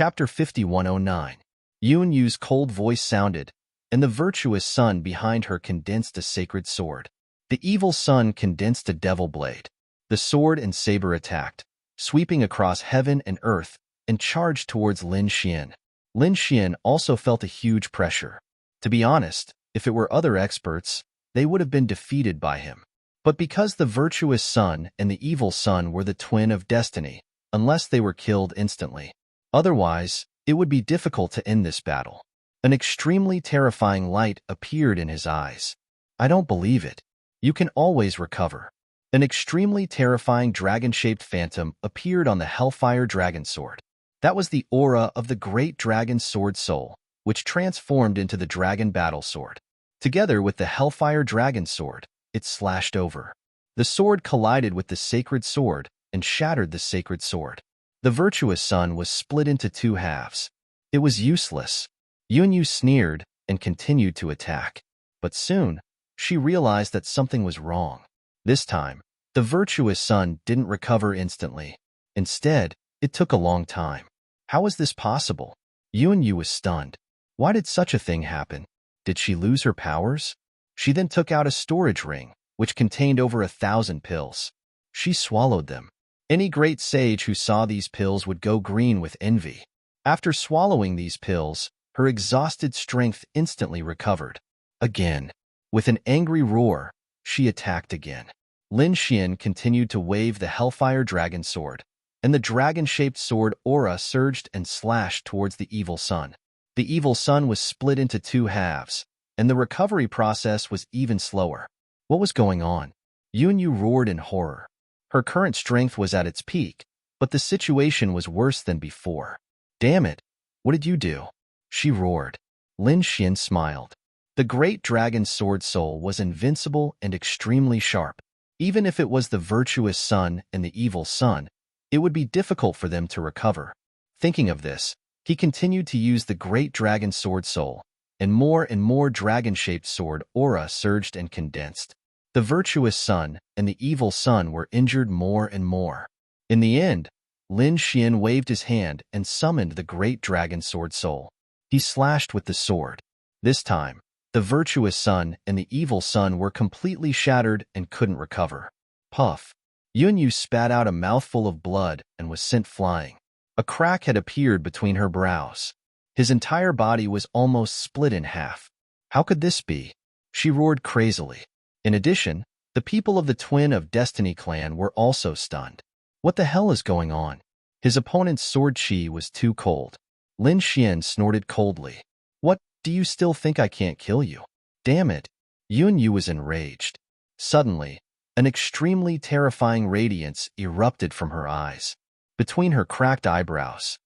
Chapter 5109. Yu's cold voice sounded, and the virtuous sun behind her condensed a sacred sword. The evil sun condensed a devil blade. The sword and saber attacked, sweeping across heaven and earth, and charged towards Lin Xian. Lin Xian also felt a huge pressure. To be honest, if it were other experts, they would have been defeated by him. But because the virtuous sun and the evil sun were the twin of destiny, unless they were killed instantly. Otherwise, it would be difficult to end this battle. An extremely terrifying light appeared in his eyes. I don't believe it. You can always recover. An extremely terrifying dragon-shaped phantom appeared on the Hellfire Dragon Sword. That was the aura of the great dragon sword soul, which transformed into the dragon battle sword. Together with the Hellfire Dragon Sword, it slashed over. The sword collided with the sacred sword and shattered the sacred sword. The virtuous sun was split into two halves. It was useless. Yu sneered and continued to attack. But soon, she realized that something was wrong. This time, the virtuous sun didn't recover instantly. Instead, it took a long time. How was this possible? Yu was stunned. Why did such a thing happen? Did she lose her powers? She then took out a storage ring, which contained over 1,000 pills. She swallowed them. Any great sage who saw these pills would go green with envy. After swallowing these pills, her exhausted strength instantly recovered. Again, with an angry roar, she attacked again. Lin Xian continued to wave the Hellfire Dragon Sword, and the dragon-shaped sword aura surged and slashed towards the evil sun. The evil sun was split into two halves, and the recovery process was even slower. What was going on? Yu roared in horror. Her current strength was at its peak, but the situation was worse than before. Damn it! What did you do? She roared. Lin Xian smiled. The great dragon sword soul was invincible and extremely sharp. Even if it was the virtuous sun and the evil sun, it would be difficult for them to recover. Thinking of this, he continued to use the great dragon sword soul, and more dragon-shaped sword aura surged and condensed. The virtuous sun and the evil sun were injured more and more. In the end, Lin Xian waved his hand and summoned the great dragon sword soul. He slashed with the sword. This time, the virtuous sun and the evil sun were completely shattered and couldn't recover. Puff. Yu spat out a mouthful of blood and was sent flying. A crack had appeared between her brows. His entire body was almost split in half. How could this be? She roared crazily. In addition, the people of the Twin of Destiny clan were also stunned. What the hell is going on? His opponent's sword chi was too cold. Lin Xian snorted coldly. What, do you still think I can't kill you? Damn it. Yu was enraged. Suddenly, an extremely terrifying radiance erupted from her eyes. Between her cracked eyebrows,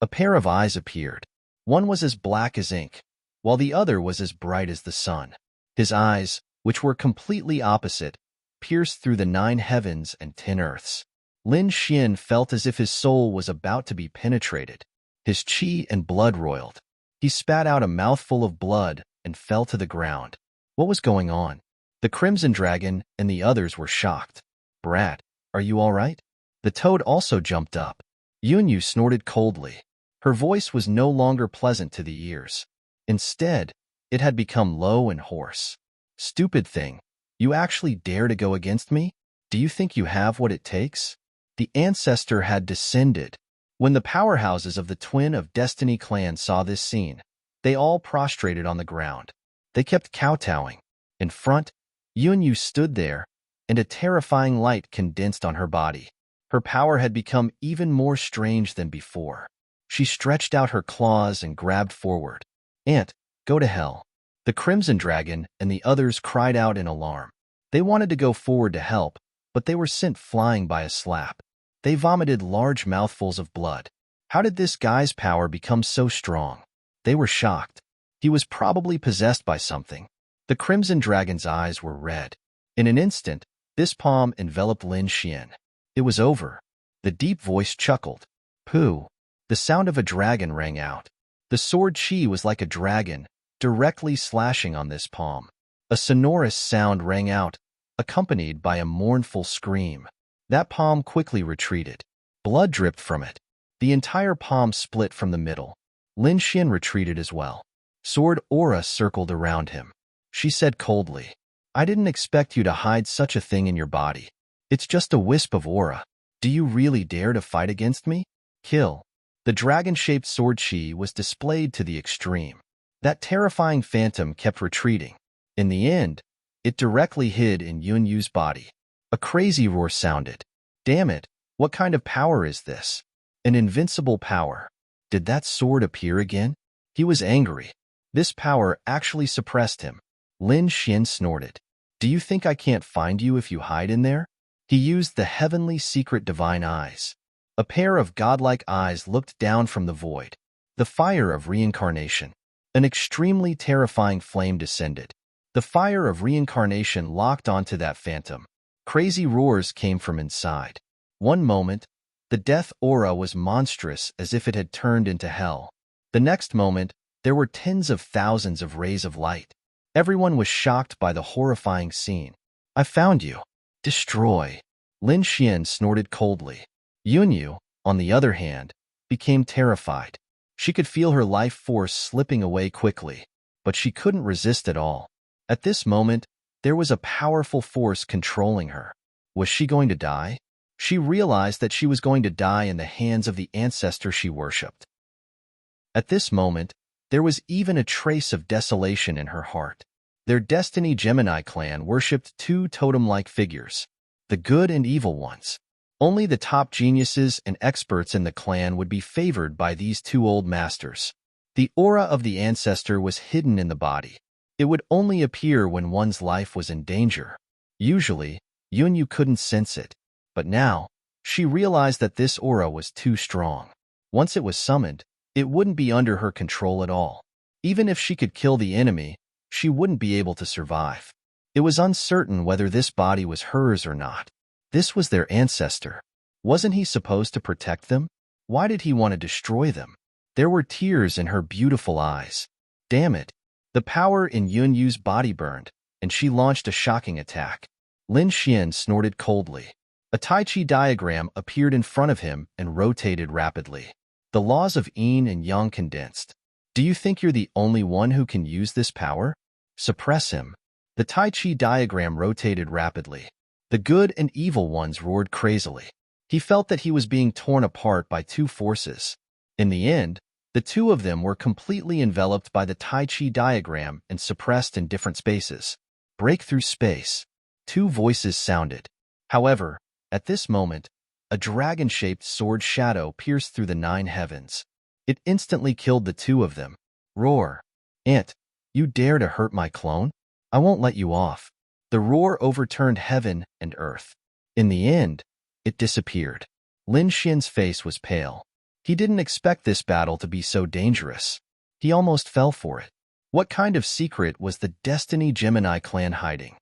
a pair of eyes appeared. One was as black as ink, while the other was as bright as the sun. His eyes, which were completely opposite, pierced through the 9 heavens and 10 earths. Lin Xian felt as if his soul was about to be penetrated. His chi and blood roiled. He spat out a mouthful of blood and fell to the ground. What was going on? The Crimson Dragon and the others were shocked. Brat, are you all right? The toad also jumped up. Yu snorted coldly. Her voice was no longer pleasant to the ears. Instead, it had become low and hoarse. Stupid thing. You actually dare to go against me? Do you think you have what it takes? The ancestor had descended. When the powerhouses of the Twin of Destiny clan saw this scene, they all prostrated on the ground. They kept kowtowing. In front, Yu stood there, and a terrifying light condensed on her body. Her power had become even more strange than before. She stretched out her claws and grabbed forward. Ant, go to hell. The Crimson Dragon and the others cried out in alarm. They wanted to go forward to help, but they were sent flying by a slap. They vomited large mouthfuls of blood. How did this guy's power become so strong? They were shocked. He was probably possessed by something. The Crimson Dragon's eyes were red. In an instant, this palm enveloped Lin Xian. It was over. The deep voice chuckled. Pooh. The sound of a dragon rang out. The sword chi was like a dragon, directly slashing on this palm. A sonorous sound rang out, accompanied by a mournful scream. That palm quickly retreated. Blood dripped from it. The entire palm split from the middle. Lin Xian retreated as well. Sword aura circled around him. She said coldly, I didn't expect you to hide such a thing in your body. It's just a wisp of aura. Do you really dare to fight against me? Kill. The dragon-shaped sword chi was displayed to the extreme. That terrifying phantom kept retreating. In the end, it directly hid in Yunyu's body. A crazy roar sounded. Damn it, what kind of power is this? An invincible power. Did that sword appear again? He was angry. This power actually suppressed him. Lin Xian snorted. Do you think I can't find you if you hide in there? He used the heavenly secret divine eyes. A pair of godlike eyes looked down from the void. The fire of reincarnation. An extremely terrifying flame descended. The fire of reincarnation locked onto that phantom. Crazy roars came from inside. One moment, the death aura was monstrous as if it had turned into hell. The next moment, there were tens of thousands of rays of light. Everyone was shocked by the horrifying scene. I found you. Destroy. Lin Xian snorted coldly. Yunyu, on the other hand, became terrified. She could feel her life force slipping away quickly, but she couldn't resist at all. At this moment, there was a powerful force controlling her. Was she going to die? She realized that she was going to die in the hands of the ancestor she worshipped. At this moment, there was even a trace of desolation in her heart. Their Destiny Gemini clan worshipped two totem-like figures, the good and evil ones. Only the top geniuses and experts in the clan would be favored by these two old masters. The aura of the ancestor was hidden in the body. It would only appear when one's life was in danger. Usually, Yunyu couldn't sense it, but now, she realized that this aura was too strong. Once it was summoned, it wouldn't be under her control at all. Even if she could kill the enemy, she wouldn't be able to survive. It was uncertain whether this body was hers or not. This was their ancestor. Wasn't he supposed to protect them? Why did he want to destroy them? There were tears in her beautiful eyes. Damn it. The power in Yunyu's body burned, and she launched a shocking attack. Lin Xian snorted coldly. A Tai Chi diagram appeared in front of him and rotated rapidly. The laws of yin and yang condensed. Do you think you're the only one who can use this power? Suppress him. The Tai Chi diagram rotated rapidly. The good and evil ones roared crazily. He felt that he was being torn apart by two forces. In the end, the two of them were completely enveloped by the Tai Chi diagram and suppressed in different spaces. Break through space. Two voices sounded. However, at this moment, a dragon-shaped sword shadow pierced through the 9 heavens. It instantly killed the two of them. Roar. Ant, you dare to hurt my clone? I won't let you off. The roar overturned heaven and earth. In the end, it disappeared. Lin Xian's face was pale. He didn't expect this battle to be so dangerous. He almost fell for it. What kind of secret was the Destiny Gemini clan hiding?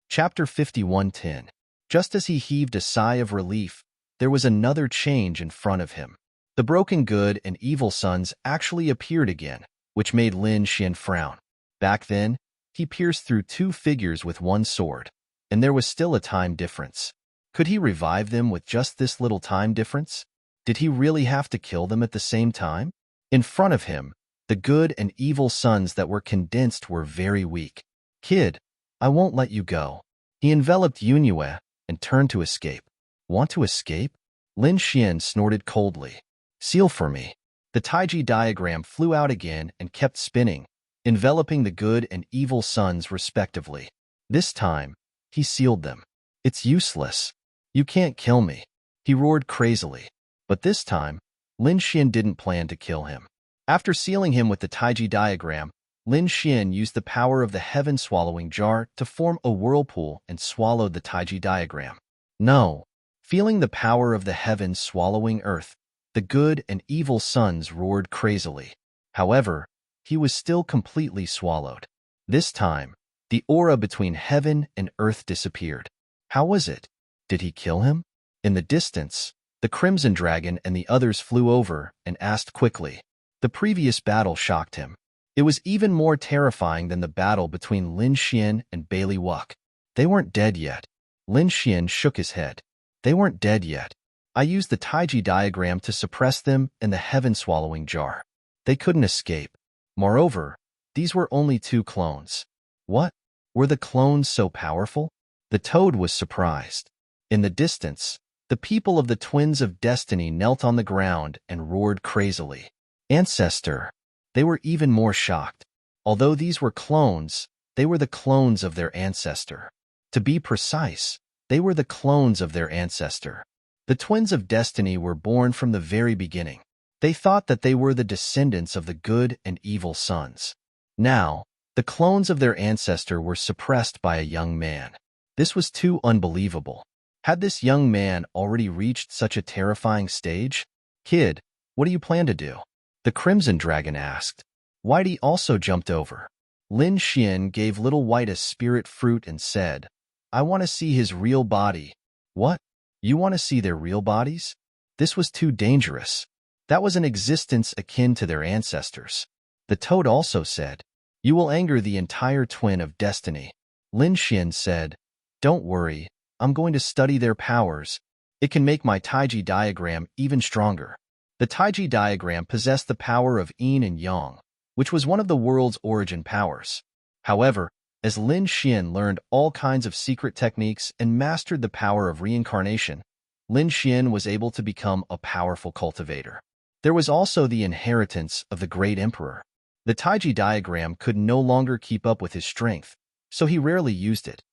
Chapter 51:10. Just as he heaved a sigh of relief, there was another change in front of him. The broken good and evil sons actually appeared again, which made Lin Xian frown. Back then, he pierced through two figures with one sword, and there was still a time difference. Could he revive them with just this little time difference? Did he really have to kill them at the same time? In front of him, the good and evil sons that were condensed were very weak. Kid, I won't let you go. He enveloped Yunyue and turned to escape. Want to escape? Lin Xian snorted coldly. Seal for me. The Taiji diagram flew out again and kept spinning, enveloping the good and evil sons respectively. This time, he sealed them. It's useless. You can't kill me. He roared crazily. But this time, Lin Xian didn't plan to kill him. After sealing him with the Taiji diagram, Lin Xian used the power of the heaven-swallowing jar to form a whirlpool and swallowed the Taiji diagram. No. Feeling the power of the heavens swallowing earth, the good and evil sons roared crazily. However, he was still completely swallowed. This time, the aura between heaven and earth disappeared. How was it? Did he kill him? In the distance, the Crimson Dragon and the others flew over and asked quickly. The previous battle shocked him. It was even more terrifying than the battle between Lin Xian and Bailey Wuck. They weren't dead yet. Lin Xian shook his head. They weren't dead yet. I used the Taiji diagram to suppress them in the heaven-swallowing jar. They couldn't escape. Moreover, these were only 2 clones. What? Were the clones so powerful? The toad was surprised. In the distance, the people of the Twins of Destiny knelt on the ground and roared crazily. Ancestor! They were even more shocked. Although these were clones, they were the clones of their ancestor. To be precise, they were the clones of their ancestor. The Twins of Destiny were born from the very beginning. They thought that they were the descendants of the good and evil sons. Now, the clones of their ancestor were suppressed by a young man. This was too unbelievable. Had this young man already reached such a terrifying stage? Kid, what do you plan to do? The Crimson Dragon asked. Whitey also jumped over. Lin Xian gave Little White a spirit fruit and said, I want to see his real body. What? You want to see their real bodies? This was too dangerous. That was an existence akin to their ancestors. The toad also said, You will anger the entire Twin of Destiny. Lin Xian said, Don't worry, I'm going to study their powers. It can make my Taiji diagram even stronger. The Taiji diagram possessed the power of yin and yang, which was one of the world's origin powers. However, as Lin Xian learned all kinds of secret techniques and mastered the power of reincarnation, Lin Xian was able to become a powerful cultivator. There was also the inheritance of the great emperor. The Taiji diagram could no longer keep up with his strength, so he rarely used it.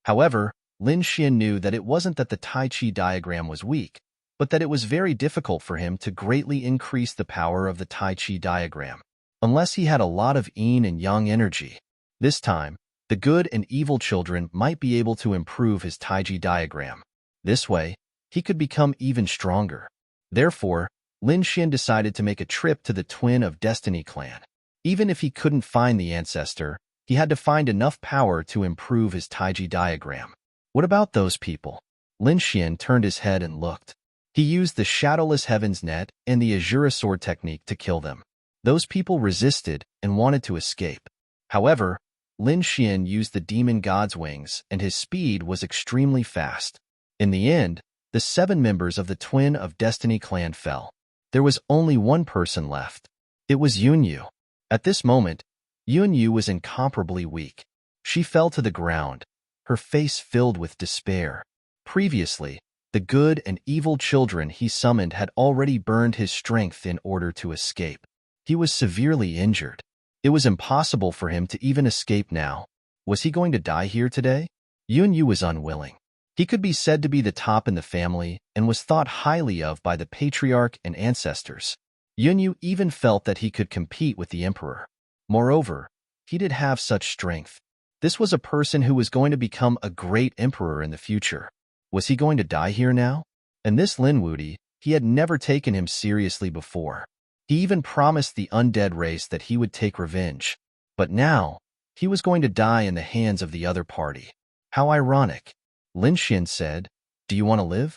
However, Lin Xian knew that it wasn't that the Tai Chi diagram was weak, but that it was very difficult for him to greatly increase the power of the Tai Chi diagram, unless he had a lot of yin and yang energy. This time, the good and evil children might be able to improve his Taiji diagram. This way, he could become even stronger. Therefore, Lin Xian decided to make a trip to the Twin of Destiny clan. Even if he couldn't find the ancestor, he had to find enough power to improve his Taiji diagram. What about those people? Lin Xian turned his head and looked. He used the Shadowless Heavens Net and the Azura Sword technique to kill them. Those people resisted and wanted to escape. However, Lin Xian used the Demon God's wings, and his speed was extremely fast. In the end, the 7 members of the Twin of Destiny clan fell. There was only one person left. It was Yunyu. At this moment, Yunyu was incomparably weak. She fell to the ground, her face filled with despair. Previously, the good and evil children he summoned had already burned his strength in order to escape. He was severely injured. It was impossible for him to even escape now. Was he going to die here today? Yunyu was unwilling. He could be said to be the top in the family and was thought highly of by the patriarch and ancestors. Yunyu even felt that he could compete with the emperor. Moreover, he did have such strength. This was a person who was going to become a great emperor in the future. Was he going to die here now? And this Lin Wuti, he had never taken him seriously before. He even promised the undead race that he would take revenge. But now, he was going to die in the hands of the other party. How ironic. Lin Xian said, Do you want to live?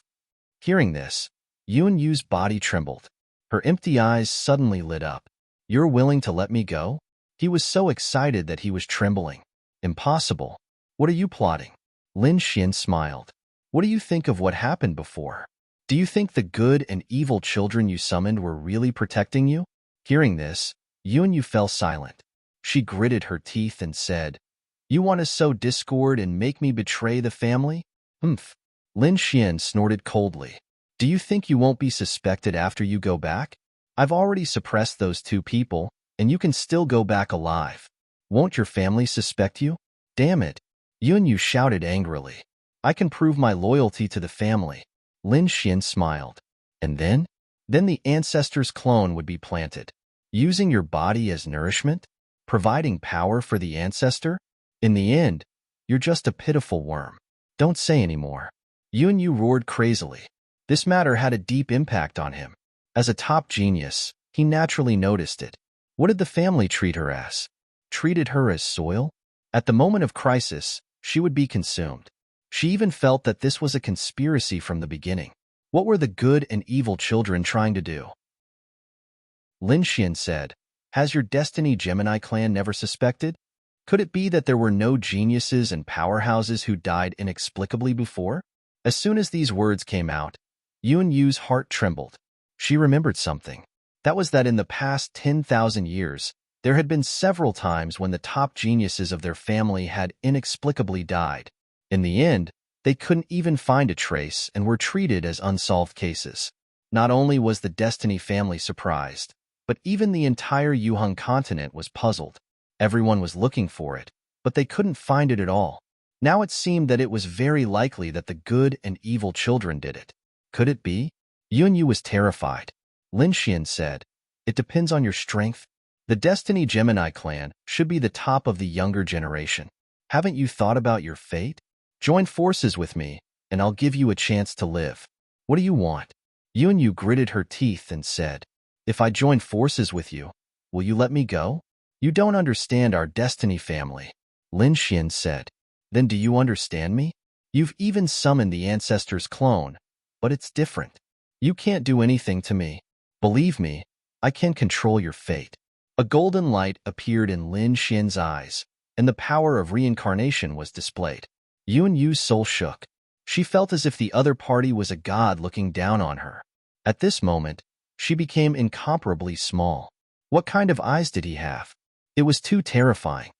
Hearing this, Yunyu's body trembled. Her empty eyes suddenly lit up. You're willing to let me go? He was so excited that he was trembling. Impossible. What are you plotting? Lin Xian smiled. What do you think of what happened before? Do you think the good and evil children you summoned were really protecting you? Hearing this, Yunyu fell silent. She gritted her teeth and said, You want to sow discord and make me betray the family? Humph. Lin Xian snorted coldly. Do you think you won't be suspected after you go back? I've already suppressed those 2 people, and you can still go back alive. Won't your family suspect you? Damn it. Yunyu shouted angrily. I can prove my loyalty to the family. Lin Xian smiled. And then? Then the ancestor's clone would be planted. Using your body as nourishment? Providing power for the ancestor? In the end, you're just a pitiful worm. Don't say any more. Yunyu roared crazily. This matter had a deep impact on him. As a top genius, he naturally noticed it. What did the family treat her as? Treated her as soil? At the moment of crisis, she would be consumed. She even felt that this was a conspiracy from the beginning. What were the good and evil children trying to do? Lin Xian said, Has your Destiny Gemini clan never suspected? Could it be that there were no geniuses and powerhouses who died inexplicably before? As soon as these words came out, Yu's heart trembled. She remembered something. That was that in the past 10,000 years, there had been several times when the top geniuses of their family had inexplicably died. In the end, they couldn't even find a trace and were treated as unsolved cases. Not only was the Destiny family surprised, but even the entire Yuheng continent was puzzled. Everyone was looking for it, but they couldn't find it at all. Now it seemed that it was very likely that the good and evil children did it. Could it be? Yu was terrified. Lin Xian said, "It depends on your strength. The Destiny Gemini clan should be the top of the younger generation. Haven't you thought about your fate? Join forces with me, and I'll give you a chance to live. What do you want?" Yu gritted her teeth and said, "If I join forces with you, will you let me go?" "You don't understand our Destiny family," Lin Xian said. "Then do you understand me? You've even summoned the ancestor's clone, but it's different. You can't do anything to me. Believe me, I can control your fate." A golden light appeared in Lin Xian's eyes, and the power of reincarnation was displayed. Yu's soul shook. She felt as if the other party was a god looking down on her. At this moment, she became incomparably small. What kind of eyes did he have? It was too terrifying.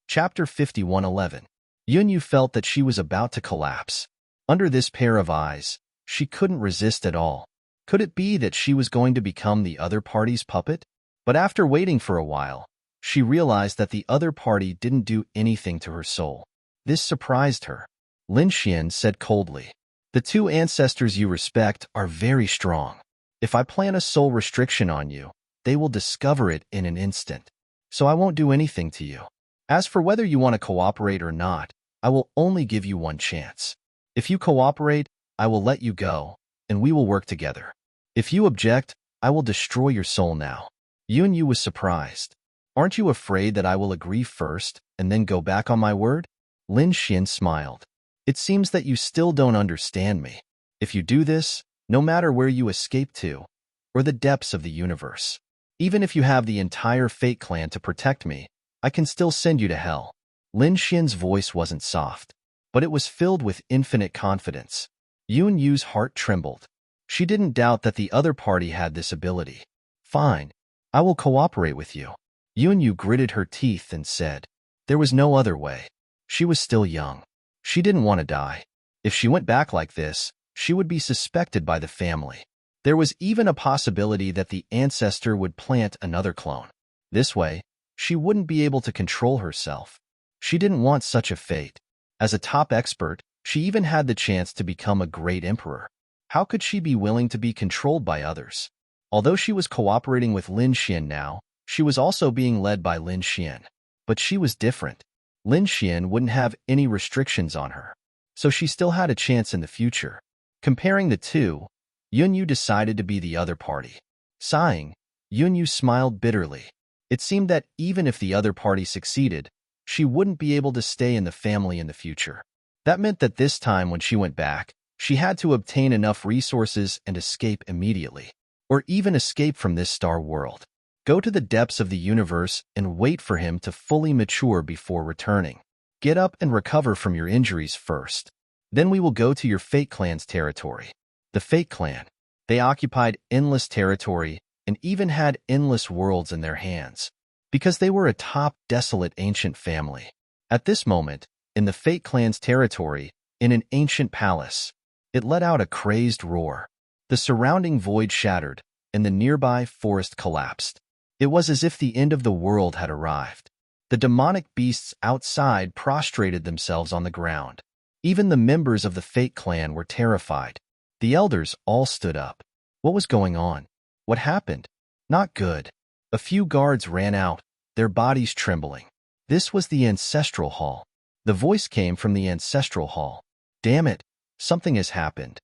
Chapter 51:11. Yu felt that she was about to collapse. Under this pair of eyes, she couldn't resist at all. Could it be that she was going to become the other party's puppet? But after waiting for a while, she realized that the other party didn't do anything to her soul. This surprised her. Lin Xian said coldly, "The two ancestors you respect are very strong. If I plant a soul restriction on you, they will discover it in an instant. So I won't do anything to you. As for whether you want to cooperate or not, I will only give you one chance. If you cooperate, I will let you go, and we will work together. If you object, I will destroy your soul now." Yu was surprised. "Aren't you afraid that I will agree first and then go back on my word?" Lin Xian smiled. "It seems that you still don't understand me. If you do this, no matter where you escape to, or the depths of the universe, even if you have the entire Fate clan to protect me, I can still send you to hell." Lin Xian's voice wasn't soft, but it was filled with infinite confidence. Yu's heart trembled. She didn't doubt that the other party had this ability. "Fine, I will cooperate with you." Yu gritted her teeth and said, there was no other way. She was still young. She didn't want to die. If she went back like this, she would be suspected by the family. There was even a possibility that the ancestor would plant another clone. This way, she wouldn't be able to control herself. She didn't want such a fate. As a top expert, she even had the chance to become a great emperor. How could she be willing to be controlled by others? Although she was cooperating with Lin Xian now, she was also being led by Lin Xian. But she was different. Lin Xian wouldn't have any restrictions on her, so she still had a chance in the future. Comparing the two, Yu decided to be the other party. Sighing, Yu smiled bitterly. It seemed that even if the other party succeeded, she wouldn't be able to stay in the family in the future. That meant that this time when she went back, she had to obtain enough resources and escape immediately, or even escape from this star world. Go to the depths of the universe and wait for him to fully mature before returning. Get up and recover from your injuries first. Then we will go to your Fate clan's territory. The Fate clan. They occupied endless territory and even had endless worlds in their hands, because they were a top, desolate ancient family. At this moment, in the Fate clan's territory, in an ancient palace, it let out a crazed roar. The surrounding void shattered, and the nearby forest collapsed. It was as if the end of the world had arrived. The demonic beasts outside prostrated themselves on the ground. Even the members of the Fate clan were terrified. The elders all stood up. What was going on? What happened? Not good. A few guards ran out, their bodies trembling. This was the ancestral hall. The voice came from the ancestral hall. Damn it, something has happened.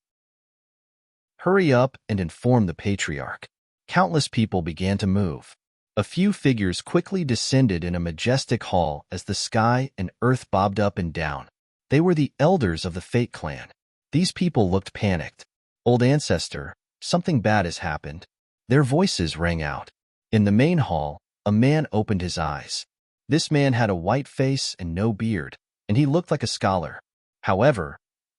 Hurry up and inform the patriarch. Countless people began to move. A few figures quickly descended in a majestic hall as the sky and earth bobbed up and down. They were the elders of the Fate clan. These people looked panicked. Old ancestor, something bad has happened. Their voices rang out. In the main hall, a man opened his eyes. This man had a white face and no beard, and he looked like a scholar. However,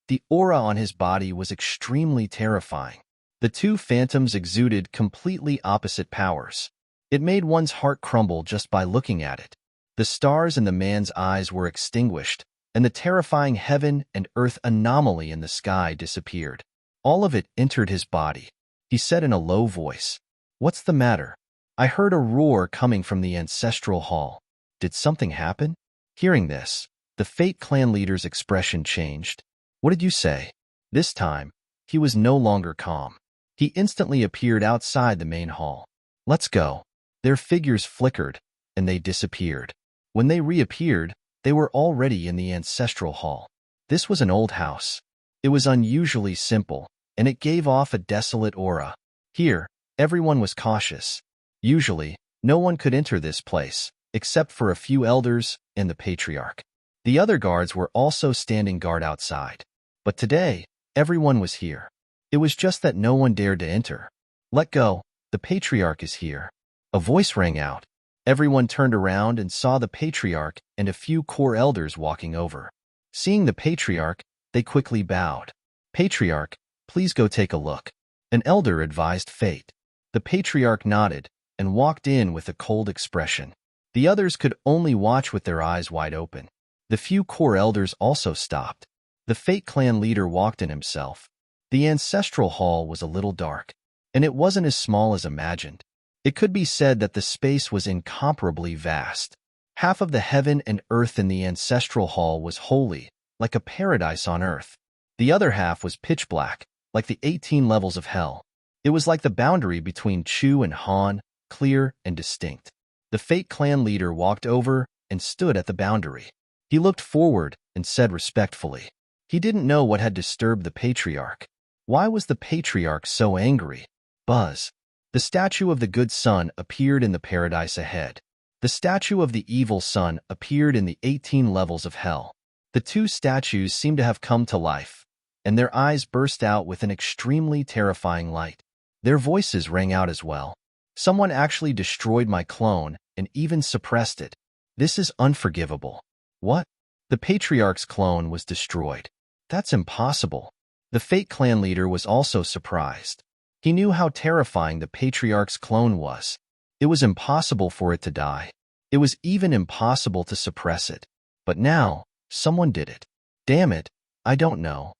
The aura on his body was extremely terrifying. The two phantoms exuded completely opposite powers. It made one's heart crumble just by looking at it. The stars in the man's eyes were extinguished, and the terrifying heaven and earth anomaly in the sky disappeared. All of it entered his body. He said in a low voice, "What's the matter?" I heard a roar coming from the ancestral hall. Did something happen? Hearing this, the Fate clan leader's expression changed. What did you say? This time, he was no longer calm. He instantly appeared outside the main hall. Let's go. Their figures flickered, and they disappeared. When they reappeared, they were already in the ancestral hall. This was an old house. It was unusually simple, and it gave off a desolate aura. Here, everyone was cautious. Usually, no one could enter this place, except for a few elders and the patriarch. The other guards were also standing guard outside. But today, everyone was here. It was just that no one dared to enter. Let go, the patriarch is here. A voice rang out. Everyone turned around and saw the patriarch and a few core elders walking over. Seeing the patriarch, they quickly bowed. Patriarch, please go take a look. An elder advised Fate. The patriarch nodded and walked in with a cold expression. The others could only watch with their eyes wide open. The few core elders also stopped. The Fate clan leader walked in himself. The ancestral hall was a little dark, and it wasn't as small as imagined. It could be said that the space was incomparably vast. Half of the heaven and earth in the ancestral hall was holy, like a paradise on earth. The other half was pitch black, like the 18 levels of hell. It was like the boundary between Chu and Han, clear and distinct. The Fate clan leader walked over and stood at the boundary. He looked forward and said respectfully. He didn't know what had disturbed the patriarch. Why was the patriarch so angry? Buzz. The statue of the good son appeared in the paradise ahead. The statue of the evil son appeared in the 18 levels of hell. The two statues seemed to have come to life, and their eyes burst out with an extremely terrifying light. Their voices rang out as well. Someone actually destroyed my clone and even suppressed it. This is unforgivable. What? The patriarch's clone was destroyed. That's impossible. The Fate clan leader was also surprised. He knew how terrifying the patriarch's clone was. It was impossible for it to die. It was even impossible to suppress it. But now, someone did it. Damn it, I don't know.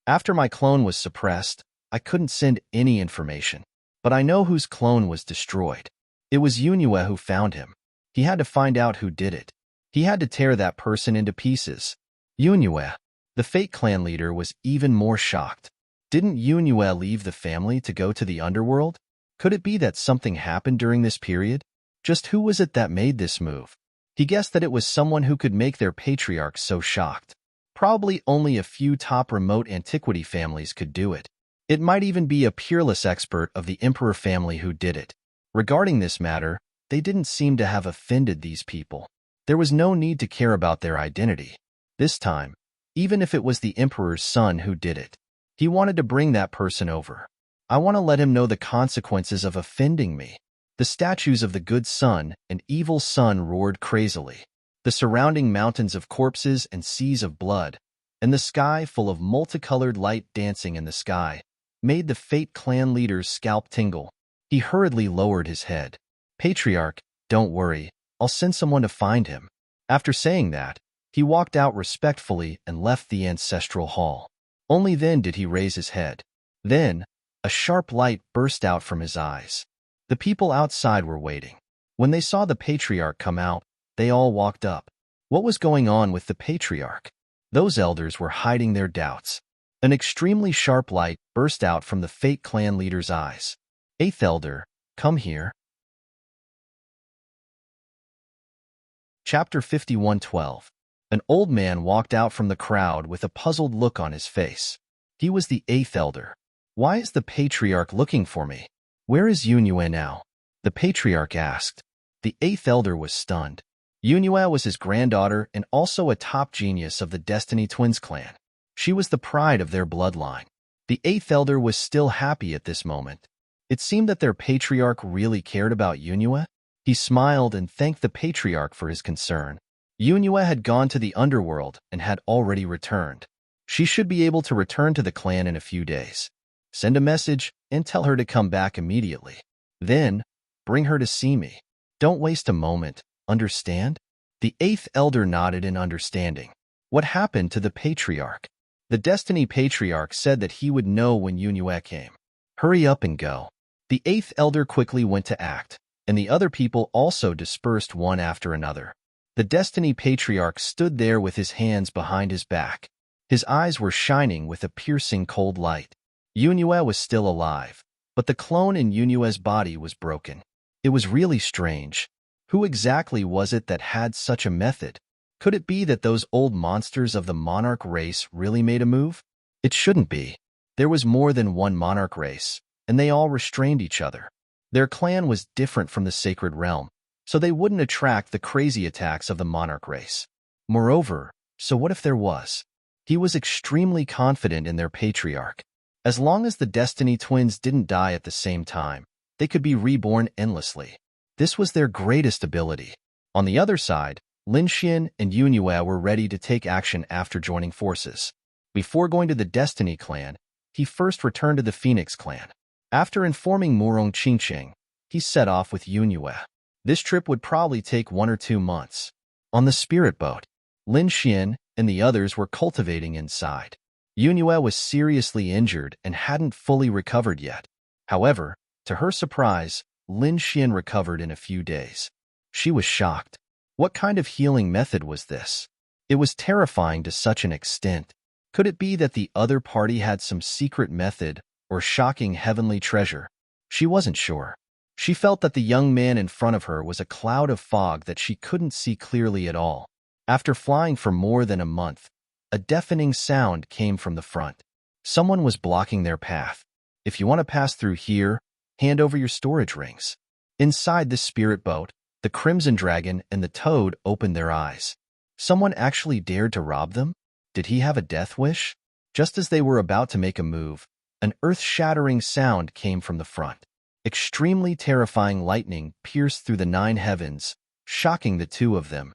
After my clone was suppressed, I couldn't send any information. But I know whose clone was destroyed. It was Yunue who found him. He had to find out who did it. He had to tear that person into pieces. Yunue. The Fate clan leader was even more shocked. Didn't Yunue leave the family to go to the underworld? Could it be that something happened during this period? Just who was it that made this move? He guessed that it was someone who could make their patriarch so shocked. Probably only a few top remote antiquity families could do it. It might even be a peerless expert of the emperor family who did it. Regarding this matter, they didn't seem to have offended these people. There was no need to care about their identity. This time, even if it was the emperor's son who did it, he wanted to bring that person over. I want to let him know the consequences of offending me. The statues of the good son and evil son roared crazily. The surrounding mountains of corpses and seas of blood, and the sky full of multicolored light dancing in the sky, made the Fate clan leader's scalp tingle. He hurriedly lowered his head. Patriarch, don't worry, I'll send someone to find him. After saying that, he walked out respectfully and left the ancestral hall. Only then did he raise his head. Then, a sharp light burst out from his eyes. The people outside were waiting. When they saw the patriarch come out, they all walked up. What was going on with the patriarch? Those elders were hiding their doubts. An extremely sharp light burst out from the Fate clan leader's eyes. Eighth elder, come here. Chapter 51:12. An old man walked out from the crowd with a puzzled look on his face. He was the eighth elder. Why is the patriarch looking for me? Where is Yunue now? The patriarch asked. The eighth elder was stunned. Yunue was his granddaughter and also a top genius of the Destiny Twins clan. She was the pride of their bloodline. The eighth elder was still happy at this moment. It seemed that their patriarch really cared about Yunue. He smiled and thanked the patriarch for his concern. Yunue had gone to the underworld and had already returned. She should be able to return to the clan in a few days. Send a message and tell her to come back immediately. Then, bring her to see me. Don't waste a moment, understand? The eighth elder nodded in understanding. What happened to the patriarch? The Destiny Patriarch said that he would know when Yunue came. Hurry up and go. The eighth elder quickly went to act, and the other people also dispersed one after another. The Destiny Patriarch stood there with his hands behind his back. His eyes were shining with a piercing cold light. Yunue was still alive, but the clone in Yunue's body was broken. It was really strange. Who exactly was it that had such a method? Could it be that those old monsters of the monarch race really made a move? It shouldn't be. There was more than one monarch race, and they all restrained each other. Their clan was different from the sacred realm, so they wouldn't attract the crazy attacks of the monarch race. Moreover, so what if there was? He was extremely confident in their patriarch. As long as the Destiny twins didn't die at the same time, they could be reborn endlessly. This was their greatest ability. On the other side, Lin Xian and Yunue were ready to take action after joining forces. Before going to the Destiny clan, he first returned to the Phoenix clan. After informing Murong Qingqing, he set off with Yunue. This trip would probably take 1 or 2 months. On the spirit boat, Lin Xian and the others were cultivating inside. Yunue was seriously injured and hadn't fully recovered yet. However, to her surprise, Lin Xian recovered in a few days. She was shocked. What kind of healing method was this? It was terrifying to such an extent. Could it be that the other party had some secret method or shocking heavenly treasure? She wasn't sure. She felt that the young man in front of her was a cloud of fog that she couldn't see clearly at all. After flying for more than a month, a deafening sound came from the front. Someone was blocking their path. If you want to pass through here, hand over your storage rings. Inside the spirit boat, the Crimson Dragon and the Toad opened their eyes. Someone actually dared to rob them? Did he have a death wish? Just as they were about to make a move, an earth-shattering sound came from the front. Extremely terrifying lightning pierced through the 9 heavens, shocking the 2 of them.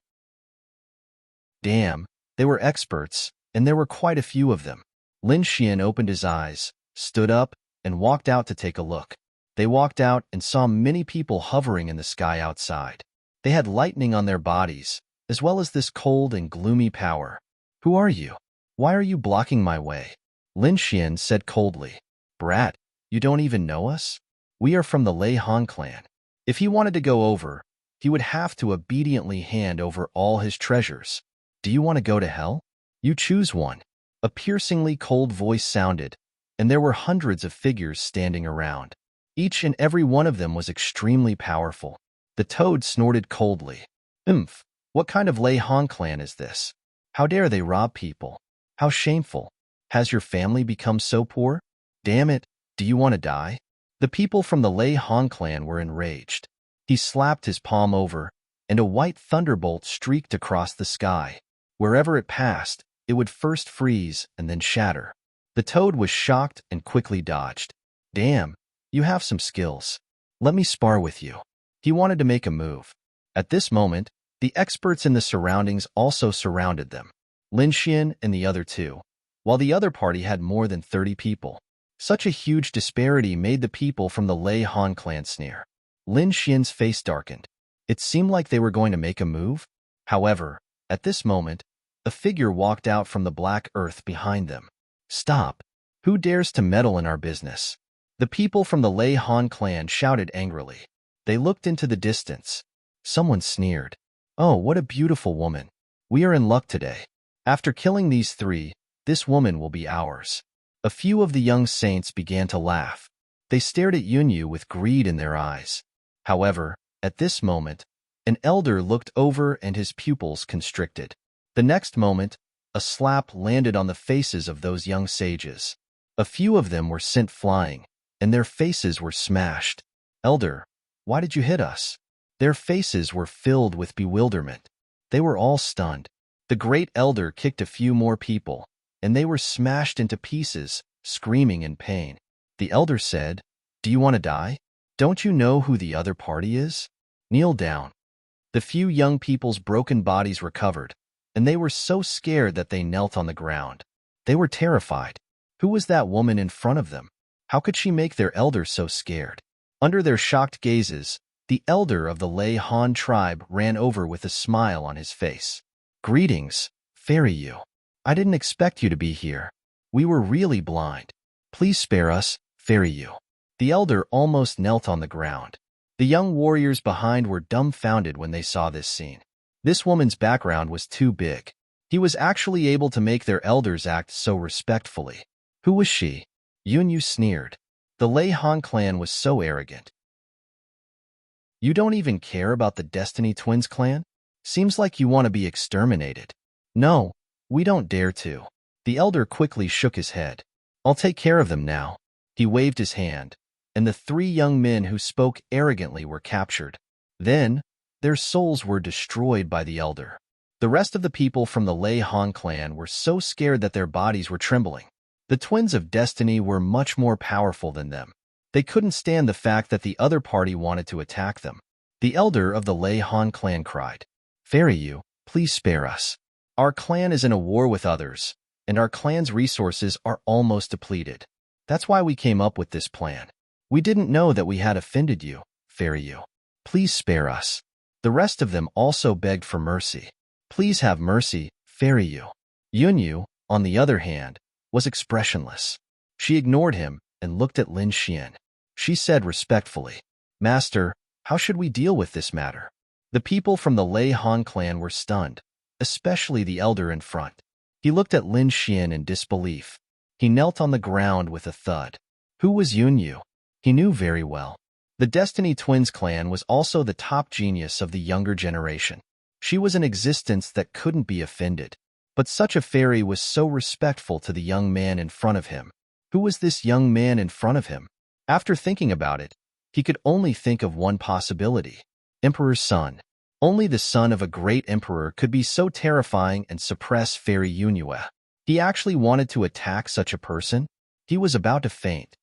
Damn, they were experts, and there were quite a few of them. Lin Xian opened his eyes, stood up, and walked out to take a look. They walked out and saw many people hovering in the sky outside. They had lightning on their bodies, as well as this cold and gloomy power. Who are you? Why are you blocking my way? Lin Xian said coldly. Brat, you don't even know us? We are from the Lei Han clan. If he wanted to go over, he would have to obediently hand over all his treasures. Do you want to go to hell? You choose one. A piercingly cold voice sounded, and there were hundreds of figures standing around. Each and every one of them was extremely powerful. The Toad snorted coldly. What kind of Lei Han clan is this? How dare they rob people? How shameful. Has your family become so poor? Damn it, do you want to die? The people from the Lei Han clan were enraged. He slapped his palm over, and a white thunderbolt streaked across the sky. Wherever it passed, it would first freeze and then shatter. The Toad was shocked and quickly dodged. Damn, you have some skills. Let me spar with you. He wanted to make a move. At this moment, the experts in the surroundings also surrounded them. Lin Xian and the other 2, while the other party had more than 30 people. Such a huge disparity made the people from the Lei Han clan sneer. Lin Xian's face darkened. It seemed like they were going to make a move. However, at this moment, a figure walked out from the black earth behind them. Stop! Who dares to meddle in our business? The people from the Lei Han clan shouted angrily. They looked into the distance. Someone sneered. Oh, what a beautiful woman. We are in luck today. After killing these 3, this woman will be ours. A few of the young saints began to laugh. They stared at Yunyu with greed in their eyes. However, at this moment, an elder looked over and his pupils constricted. The next moment, a slap landed on the faces of those young sages. A few of them were sent flying, and their faces were smashed. Elder, why did you hit us? Their faces were filled with bewilderment. They were all stunned. The great elder kicked a few more people, and they were smashed into pieces, screaming in pain. The elder said, Do you want to die? Don't you know who the other party is? Kneel down. The few young people's broken bodies recovered, and they were so scared that they knelt on the ground. They were terrified. Who was that woman in front of them? How could she make their elder so scared? Under their shocked gazes, the elder of the Lei Han tribe ran over with a smile on his face. Greetings, Fairy You. I didn't expect you to be here. We were really blind. Please spare us, Fairy You. The elder almost knelt on the ground. The young warriors behind were dumbfounded when they saw this scene. This woman's background was too big. He was actually able to make their elders act so respectfully. Who was she? Yunyu sneered. The Lei Han clan was so arrogant. You don't even care about the Destiny Twins clan? Seems like you want to be exterminated. No, we don't dare to. The elder quickly shook his head. I'll take care of them now. He waved his hand, and the 3 young men who spoke arrogantly were captured. Then, their souls were destroyed by the elder. The rest of the people from the Lei Han clan were so scared that their bodies were trembling. The Twins of Destiny were much more powerful than them. They couldn't stand the fact that the other party wanted to attack them. The elder of the Lei Han clan cried, Fairy You, please spare us. Our clan is in a war with others, and our clan's resources are almost depleted. That's why we came up with this plan. We didn't know that we had offended you, Fairy You. Please spare us. The rest of them also begged for mercy. Please have mercy, Fairy You. Yunyu, on the other hand, was expressionless. She ignored him and looked at Lin Xian. She said respectfully, Master, how should we deal with this matter? The people from the Lei Han clan were stunned, especially the elder in front. He looked at Lin Xian in disbelief. He knelt on the ground with a thud. Who was Yunyu? He knew very well. The Destiny Twins clan was also the top genius of the younger generation. She was an existence that couldn't be offended. But such a fairy was so respectful to the young man in front of him. Who was this young man in front of him? After thinking about it, he could only think of one possibility. Emperor's son. Only the son of a great emperor could be so terrifying and suppress Fairy Yunue. He actually wanted to attack such a person? He was about to faint.